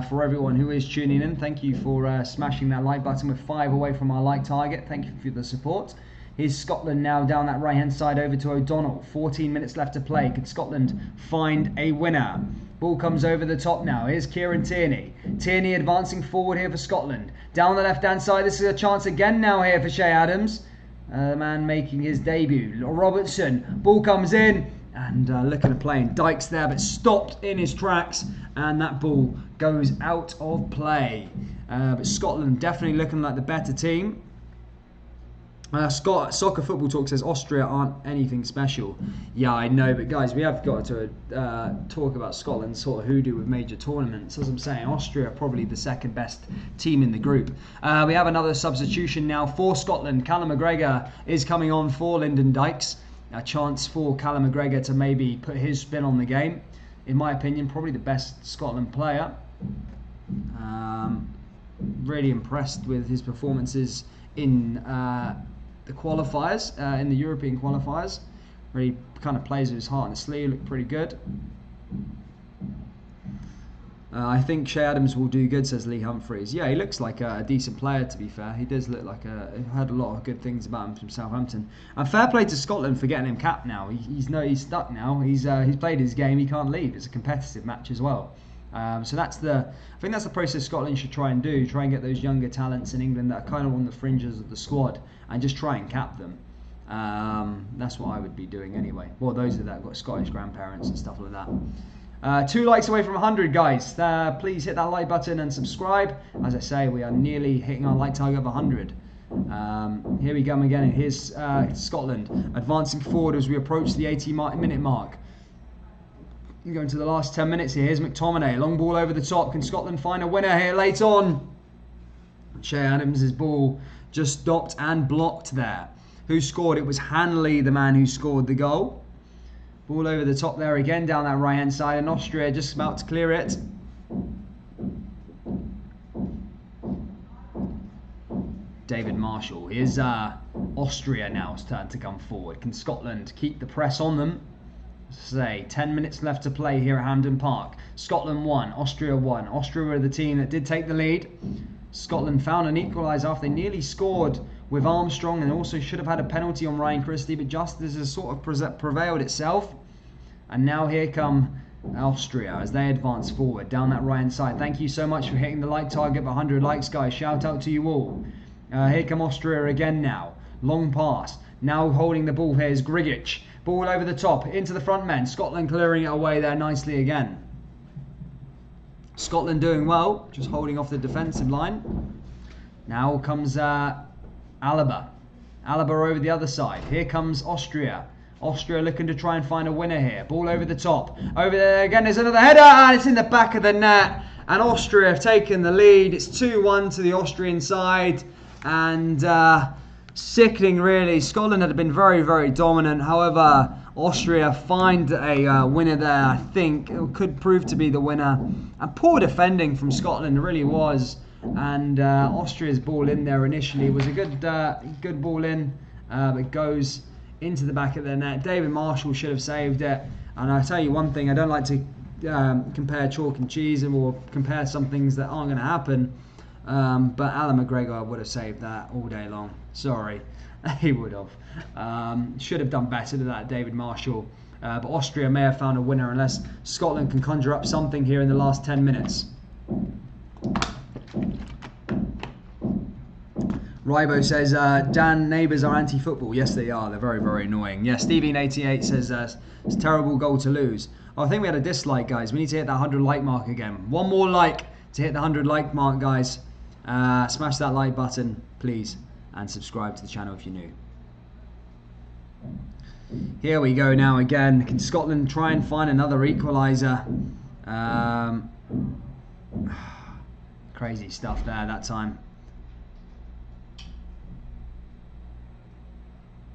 Speaker 1: for everyone who is tuning in. Thank you for smashing that like button. We're 5 away from our like target. Thank you for the support. Here's Scotland now down that right-hand side over to O'Donnell. 14 minutes left to play. Could Scotland find a winner? Ball comes over the top now. Here's Kieran Tierney. Tierney advancing forward here for Scotland. Down the left-hand side. This is a chance again now here for Shea Adams. The man making his debut. Robertson. Ball comes in. And looking at playing Dykes there, but stopped in his tracks. And that ball goes out of play. But Scotland definitely looking like the better team. Scott, Soccer Football Talk says Austria aren't anything special. Yeah, I know, but guys, we have got to talk about Scotland's sort of hoodoo with major tournaments. As I'm saying, Austria are probably the second best team in the group. We have another substitution now for Scotland. Callum McGregor is coming on for Lyndon Dykes. A chance for Callum McGregor to maybe put his spin on the game. In my opinion, probably the best Scotland player. Really impressed with his performances in the qualifiers, in the European qualifiers. Really kind of plays with his heart on his sleeve, looked pretty good. I think Shea Adams will do good, says Lee Humphreys. Yeah, he looks like a decent player, to be fair. He does look like he had a lot of good things about him from Southampton. And fair play to Scotland for getting him capped now. He's stuck now. He's played his game. He can't leave. It's a competitive match as well. So I think that's the process Scotland should try and do. Try and get those younger talents in England that are kind of on the fringes of the squad and just try and cap them. That's what I would be doing anyway. Well, those that have got Scottish grandparents and stuff like that. 2 likes away from 100, guys. Please hit that like button and subscribe. As I say, we are nearly hitting our like target of 100. Here we go again. Here's Scotland advancing forward as we approach the 80-minute mark. Going to the last 10 minutes here. Here's McTominay. Long ball over the top. Can Scotland find a winner here late on? Shea Adams' ball just stopped and blocked there. Who scored? It was Hanley, the man who scored the goal. Ball over the top there again down that right-hand side. And Austria just about to clear it. David Marshall. Here's Austria now starting to come forward. Can Scotland keep the press on them? Say 10 minutes left to play here at Hampden Park. Scotland 1, Austria 1. Austria were the team that did take the lead. Scotland found an equaliser after they nearly scored with Armstrong and also should have had a penalty on Ryan Christie, but justice has sort of prevailed itself. And now here come Austria as they advance forward down that right hand side. Thank you so much for hitting the like target of 100 likes, guys. Shout out to you all. Here come Austria again now. Long pass. Now holding the ball here is Grigic. Ball over the top, into the front men. Scotland clearing it away there nicely again. Scotland doing well, just holding off the defensive line. Now comes Alaba. Alaba over the other side. Here comes Austria. Austria looking to try and find a winner here. Ball over the top. Over there again, there's another header, and it's in the back of the net. And Austria have taken the lead. It's 2-1 to the Austrian side. And sickening, really. Scotland had been very, very dominant. However, Austria find a winner there. I think it could prove to be the winner. And poor defending from Scotland, it really was. And Austria's ball in there initially was a good ball in, but goes into the back of their net. David Marshall should have saved it. And I tell you one thing, I don't like to compare chalk and cheese or compare some things that aren't going to happen. But Alan McGregor would have saved that all day long. Sorry, he would have. Should have done better than that, David Marshall. But Austria may have found a winner unless Scotland can conjure up something here in the last 10 minutes. Rybo says, Dan, neighbours are anti-football. Yes, they are. They're very, very annoying. Yeah, Stevie88 says, it's a terrible goal to lose. I think we had a dislike, guys. We need to hit that 100 like mark again. One more like to hit the 100 like mark, guys. Smash that like button, please. And subscribe to the channel if you're new. Here we go now again. Can Scotland try and find another equaliser? Crazy stuff there that time.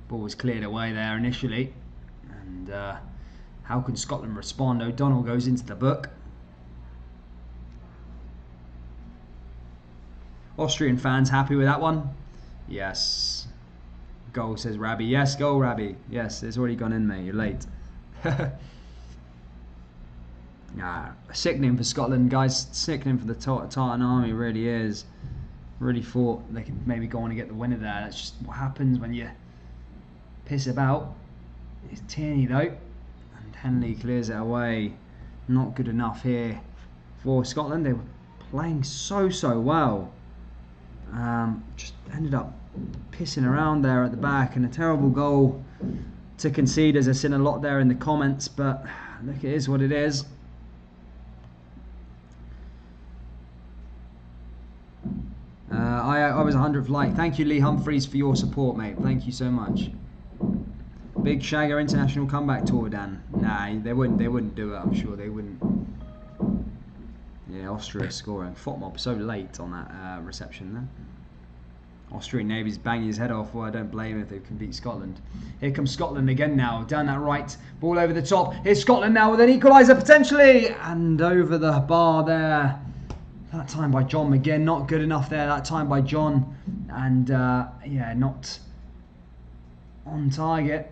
Speaker 1: Ball was cleared away there initially. And how can Scotland respond? O'Donnell goes into the book. Austrian fans happy with that one? Yes. Goal, says Rabbi. Yes, goal, Rabbi. Yes, it's already gone in, mate. You're late. Sickening for Scotland, guys. Sickening for the Tartan Army, really is. Really thought they could maybe go on and get the winner there. That's just what happens when you piss about. It's Tierney, though. And Henley clears it away. Not good enough here for Scotland. They were playing so well. Just ended up pissing around there at the back, and a terrible goal to concede, as I've seen a lot there in the comments, but look, it is what it is. I was 100th like. Thank you, Lee Humphreys, for your support, mate. Thank you so much. Big Shagger International Comeback Tour, Dan. Nah, they wouldn't do it. I'm sure they wouldn't. Yeah, Austria scoring. Fotmob so late on that reception there. Austrian Navy's banging his head off. Well, I don't blame him if they can beat Scotland. Here comes Scotland again now. Down that right. Ball over the top. Here's Scotland now with an equaliser potentially. And over the bar there. That time by John McGinn. Not good enough there. That time by John. And yeah, not on target.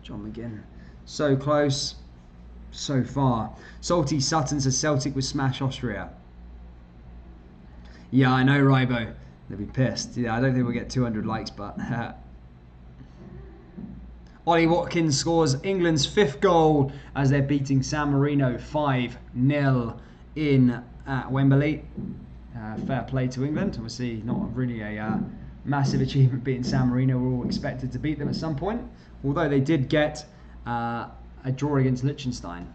Speaker 1: John McGinn. So close. So far. Salty Sutton says Celtic would smash Austria. Yeah, I know, Rybo. They'll be pissed. Yeah, I don't think we'll get 200 likes, but... Ollie Watkins scores England's 5th goal as they're beating San Marino 5-0 in Wembley. Fair play to England. Obviously, not really a massive achievement beating San Marino. We're all expected to beat them at some point. Although they did get a draw against Liechtenstein.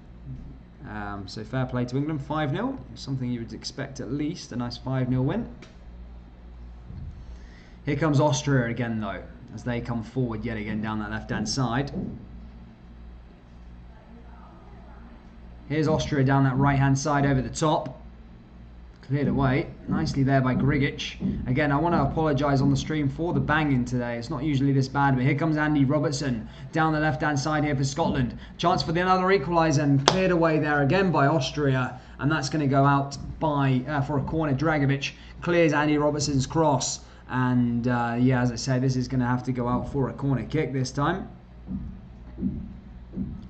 Speaker 1: So fair play to England, 5-0, something you would expect at least, a nice 5-0 win. Here comes Austria again though, as they come forward yet again down that left-hand side. Here's Austria down that right-hand side over the top. Cleared away, nicely there by Grigic. Again, I want to apologise on the stream for the banging today. It's not usually this bad, but here comes Andy Robertson down the left-hand side here for Scotland. Chance for the another equaliser and cleared away there again by Austria, and that's going to go out by for a corner. Dragovic clears Andy Robertson's cross, and yeah, as I said, this is going to have to go out for a corner kick this time.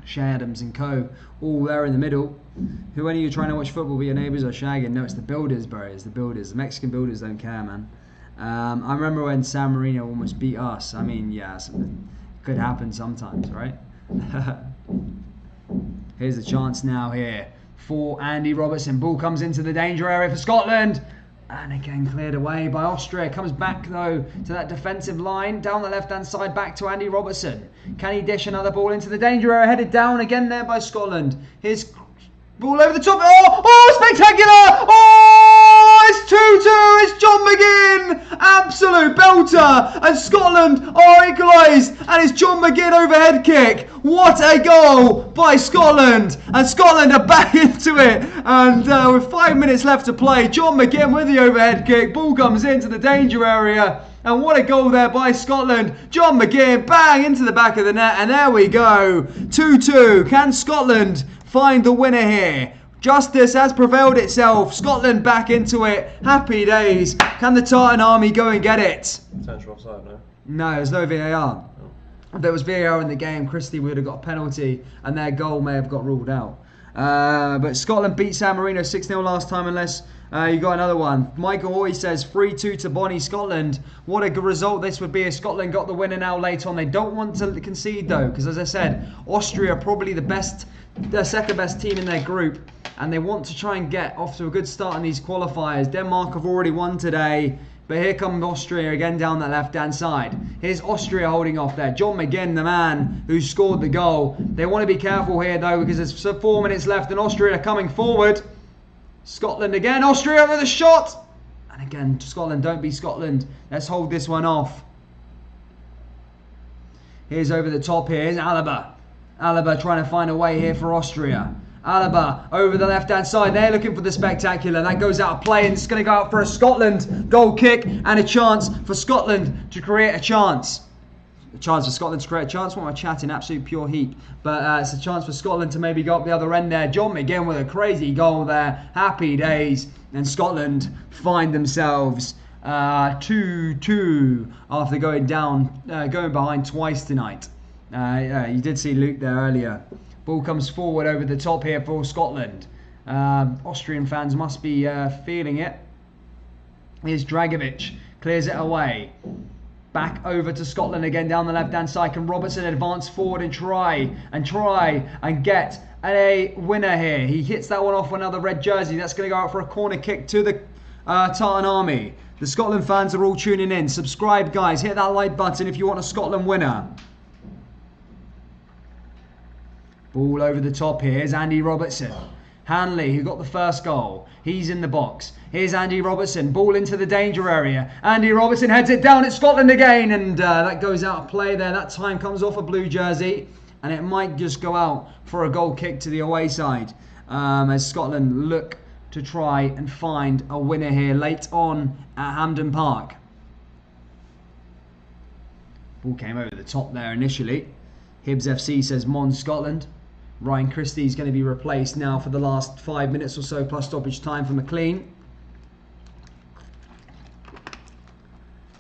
Speaker 1: Shay Adams and co. all there in the middle. Who are you trying to watch football with your neighbours or shagging? No, it's the builders, bro. It's the builders. The Mexican builders don't care, man. I remember when San Marino almost beat us. I mean, yeah, it could happen sometimes, right? Here's a chance now here for Andy Robertson. Ball comes into the danger area for Scotland. And again cleared away by Austria. Comes back though to that defensive line. Down the left hand side back to Andy Robertson. Can he dish another ball into the danger area? Headed down again there by Scotland. Here's ball over the top. Oh, spectacular! Oh, it's 2-2. It's John McGinn. Absolute belter. And Scotland are equalised. And it's John McGinn overhead kick. What a goal by Scotland. And Scotland are back into it. And with 5 minutes left to play, John McGinn with the overhead kick. Ball comes into the danger area. And what a goal there by Scotland. John McGinn, bang, into the back of the net. And there we go. 2-2. Can Scotland find the winner here? Justice has prevailed itself. Scotland back into it. Happy days. Can the Tartan Army go and get it?
Speaker 2: Potential offside, no?
Speaker 1: No, there's no VAR. If there was VAR in the game, Christie would have got a penalty and their goal may have got ruled out. But Scotland beat San Marino 6-0 last time, unless you got another one. Michael Hoy says 3-2 to Bonnie, Scotland. What a good result this would be if Scotland got the winner now late on. They don't want to concede though, because as I said, Austria are probably the second best team in their group, and they want to try and get off to a good start in these qualifiers. Denmark have already won today. But here comes Austria again down that left-hand side. Here's Austria holding off there. John McGinn, the man who scored the goal. They want to be careful here, though, because there's 4 minutes left and Austria are coming forward. Scotland again. Austria with a shot. And again, Scotland, don't be Scotland. Let's hold this one off. Here's over the top here. Here's Alaba. Alaba trying to find a way here for Austria. Alaba over the left-hand side. They're looking for the spectacular. That goes out of play, and it's going to go out for a Scotland goal kick and a chance for Scotland to create a chance. A chance for Scotland to create a chance. What am I chatting? Absolute pure heat. But it's a chance for Scotland to maybe go up the other end there. John McGinn with a crazy goal there. Happy days. And Scotland find themselves 2-2 after going behind twice tonight. You did see Luke there earlier. Ball comes forward over the top here for Scotland. Austrian fans must be feeling it. Here's Dragovic. Clears it away. Back over to Scotland again down the left-hand side. Can Robertson advance forward and try and get a winner here? He hits that one off with another red jersey. That's going to go out for a corner kick to the Tartan Army. The Scotland fans are all tuning in. Subscribe, guys. Hit that like button if you want a Scotland winner. Ball over the top here. Here's Andy Robertson. Hanley, who got the first goal. He's in the box. Here's Andy Robertson. Ball into the danger area. Andy Robertson heads it down. It's Scotland again. And that goes out of play there. That time comes off a blue jersey. And it might just go out for a goal kick to the away side. As Scotland look to try and find a winner here late on at Hampden Park. Ball came over the top there initially. Hibs FC says Mons Scotland. Ryan Christie's going to be replaced now for the last 5 minutes or so plus stoppage time for McLean.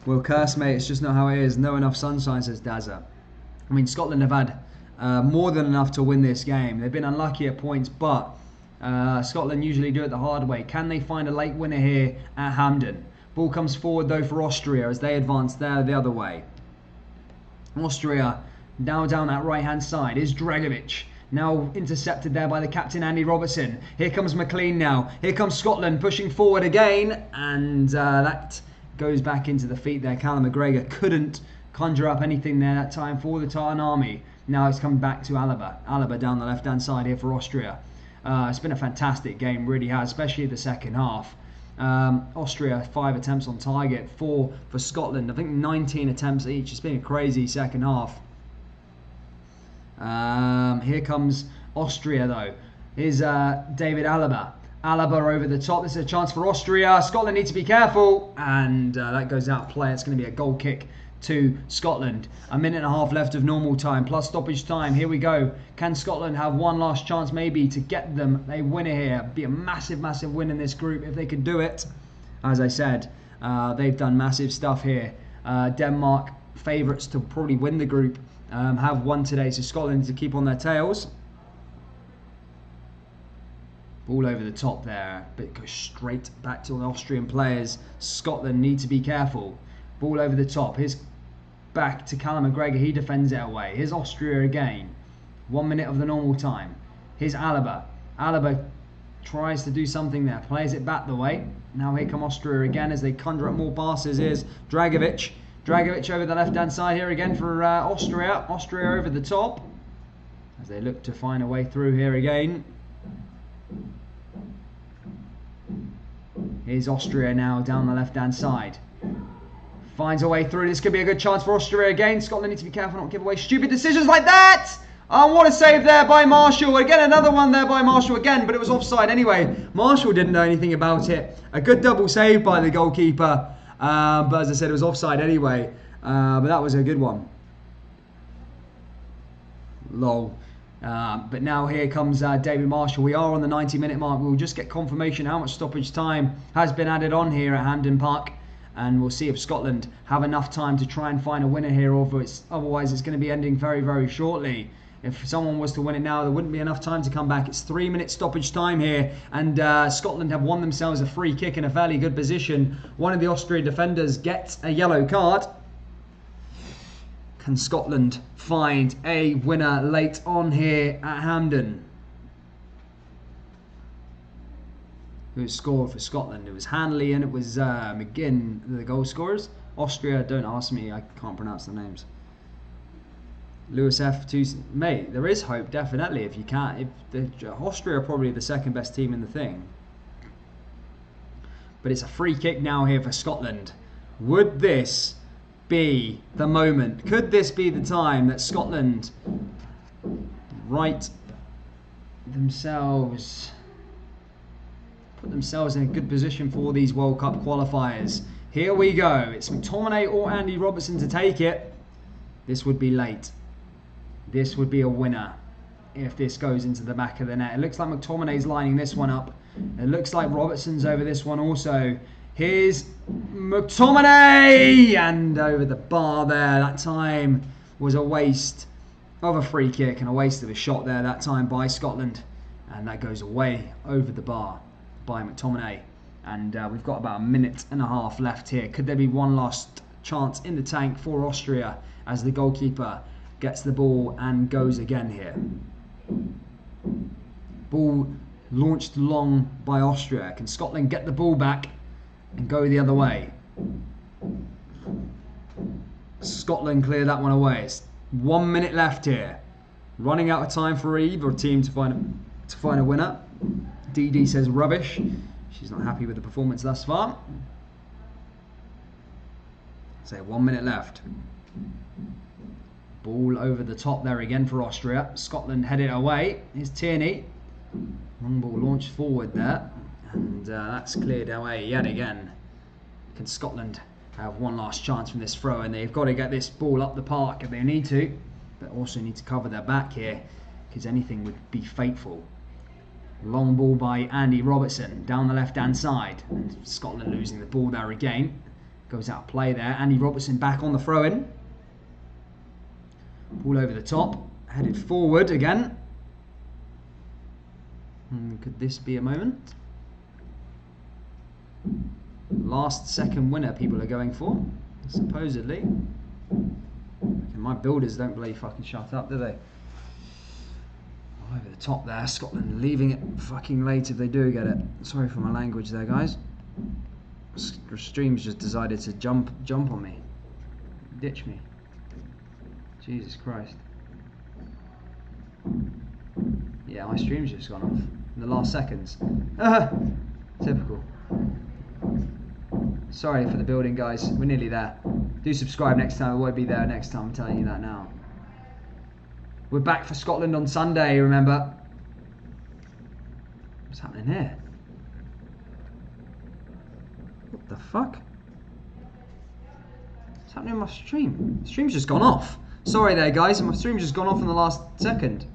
Speaker 1: Well, curse mate, it's just not how it is. No enough sunshine, says Dazza. I mean, Scotland have had more than enough to win this game. They've been unlucky at points, but Scotland usually do it the hard way. Can they find a late winner here at Hampden? Ball comes forward though for Austria as they advance there the other way. Austria now down that right hand side is Dragovic. Now intercepted there by the captain Andy Robertson. Here comes McLean now. Here comes Scotland pushing forward again. And that goes back into the feet there. Callum McGregor couldn't conjure up anything there that time for the Tartan Army. Now it's come back to Alaba. Alaba down the left hand side here for Austria. It's been a fantastic game, really has, especially the second half. Austria 5 attempts on target, 4 for Scotland. I think 19 attempts each. It's been a crazy second half. Here comes Austria though. Here's David Alaba. Alaba over the top. This is a chance for Austria. Scotland need to be careful. And that goes out of play. It's going to be a goal kick to Scotland. A minute and a half left of normal time plus stoppage time. Here we go. Can Scotland have one last chance maybe to get them a winner here? Be a massive, massive win in this group if they could do it. As I said, they've done massive stuff here. Denmark favourites to probably win the group. Have won today, so Scotland need to keep on their tails. Ball over the top there, but it goes straight back to the Austrian players. Scotland need to be careful. Ball over the top. Here's back to Callum McGregor. He defends it away. Here's Austria again. 1 minute of the normal time. Here's Alaba. Alaba tries to do something there. Plays it back the way. Now here come Austria again as they conjure up more passes. Here's Dragovic. Dragovic over the left-hand side here again for Austria. Austria over the top as they look to find a way through here again. Here's Austria now down the left-hand side. Finds a way through. This could be a good chance for Austria again. Scotland need to be careful not to give away stupid decisions like that. Oh, what a save there by Marshall. Again, another one there by Marshall again, but it was offside anyway. Marshall didn't know anything about it. A good double save by the goalkeeper. But as I said, it was offside anyway. But that was a good one. Lol. But now here comes David Marshall. We are on the 90-minute mark. We'll just get confirmation how much stoppage time has been added on here at Hampden Park. And we'll see if Scotland have enough time to try and find a winner here, or if otherwise it's going to be ending very, very shortly. If someone was to win it now, there wouldn't be enough time to come back. It's 3 minutes stoppage time here, and Scotland have won themselves a free kick in a fairly good position. One of the Austrian defenders gets a yellow card. Can Scotland find a winner late on here at Hampden? Who scored for Scotland? It was Hanley and it was McGinn, the goal scorers. Austria, don't ask me, I can't pronounce the names. Lewis F2, mate, there is hope, definitely, if you can't. Austria are probably the second best team in the thing. But it's a free kick now here for Scotland. Would this be the moment? Could this be the time that Scotland put themselves in a good position for these World Cup qualifiers? Here we go. It's McTominay or Andy Robertson to take it. This would be late. This would be a winner if this goes into the back of the net. It looks like McTominay's lining this one up. It looks like Robertson's over this one also. Here's McTominay! And over the bar there. That time was a waste of a free kick and a waste of a shot there that time by Scotland. And that goes away over the bar by McTominay. And we've got about a minute and a half left here. Could there be one last chance in the tank for Austria as the goalkeeper gets the ball and goes again here? Ball launched long by Austria. Can Scotland get the ball back and go the other way? Scotland clear that one away. It's 1 minute left here. Running out of time for either team to find a winner. DD says rubbish. She's not happy with the performance thus far. So 1 minute left. Ball over the top there again for Austria. Scotland headed away. Here's Tierney. Long ball launched forward there. And that's cleared away yet again. Can Scotland have one last chance from this throw? And they've got to get this ball up the park if they need to. But also need to cover their back here, because anything would be fateful. Long ball by Andy Robertson down the left-hand side. And Scotland losing the ball there again. Goes out of play there. Andy Robertson back on the throw-in. Ball over the top. Headed forward again. Could this be a moment? Last second winner people are going for, supposedly. My builders don't bloody fucking shut up, do they? Over the top there. Scotland leaving it fucking late if they do get it. Sorry for my language there, guys. Stream's just decided to jump on me, ditch me. Jesus Christ. Yeah, my stream's just gone off in the last seconds. Typical. Sorry for the building, guys. We're nearly there. Do subscribe next time. I won't be there next time. I'm telling you that now. We're back for Scotland on Sunday, remember? What's happening here? What the fuck? What's happening on my stream? The stream's just gone off. Sorry there, guys. My stream's just gone off in the last second.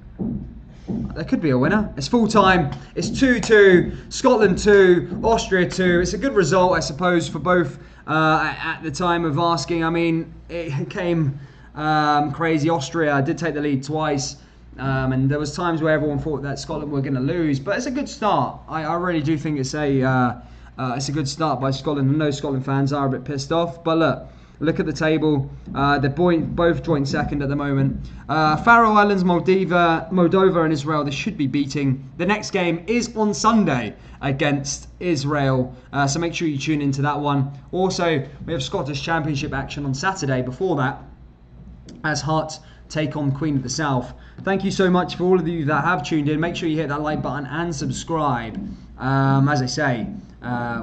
Speaker 1: There could be a winner. It's full time. It's 2-2. Scotland 2. Austria 2. It's a good result, I suppose, for both at the time of asking. I mean, it came crazy. Austria did take the lead twice. And there was times where everyone thought that Scotland were going to lose. But it's a good start. I really do think it's a good start by Scotland. I know Scotland fans are a bit pissed off. But look at the table. They're both joint second at the moment. Faroe Islands, Moldova and Israel, they should be beating. The next game is on Sunday against Israel. So make sure you tune into that one. Also, we have Scottish Championship action on Saturday before that, as Hearts take on Queen of the South. Thank you so much for all of you that have tuned in. Make sure you hit that like button and subscribe. As I say,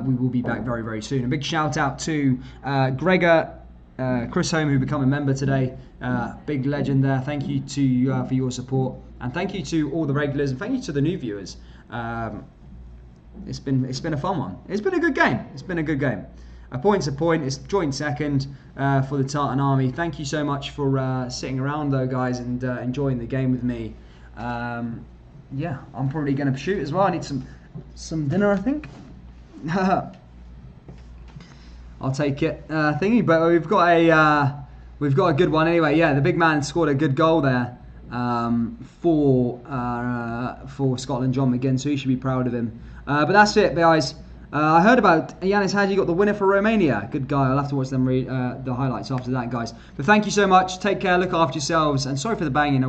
Speaker 1: we will be back very, very soon. A big shout out to Gregor, Chris Home, who become a member today. Big legend there. Thank you to you for your support, and thank you to all the regulars, and thank you to the new viewers. It's been a fun one. It's been a good game. It's been a good game. A point's a point. It's joint second for the Tartan Army. Thank you so much for sitting around though, guys, and enjoying the game with me. Yeah, I'm probably going to shoot as well. I need some dinner, I think. I'll take it, thingy. But we've got a good one anyway. Yeah, the big man scored a good goal there for Scotland, John McGinn. So he should be proud of him. But that's it, guys. I heard about Yanis Hadji got the winner for Romania. Good guy. I'll have to watch them the highlights after that, guys. But thank you so much. Take care. Look after yourselves. And sorry for the banging.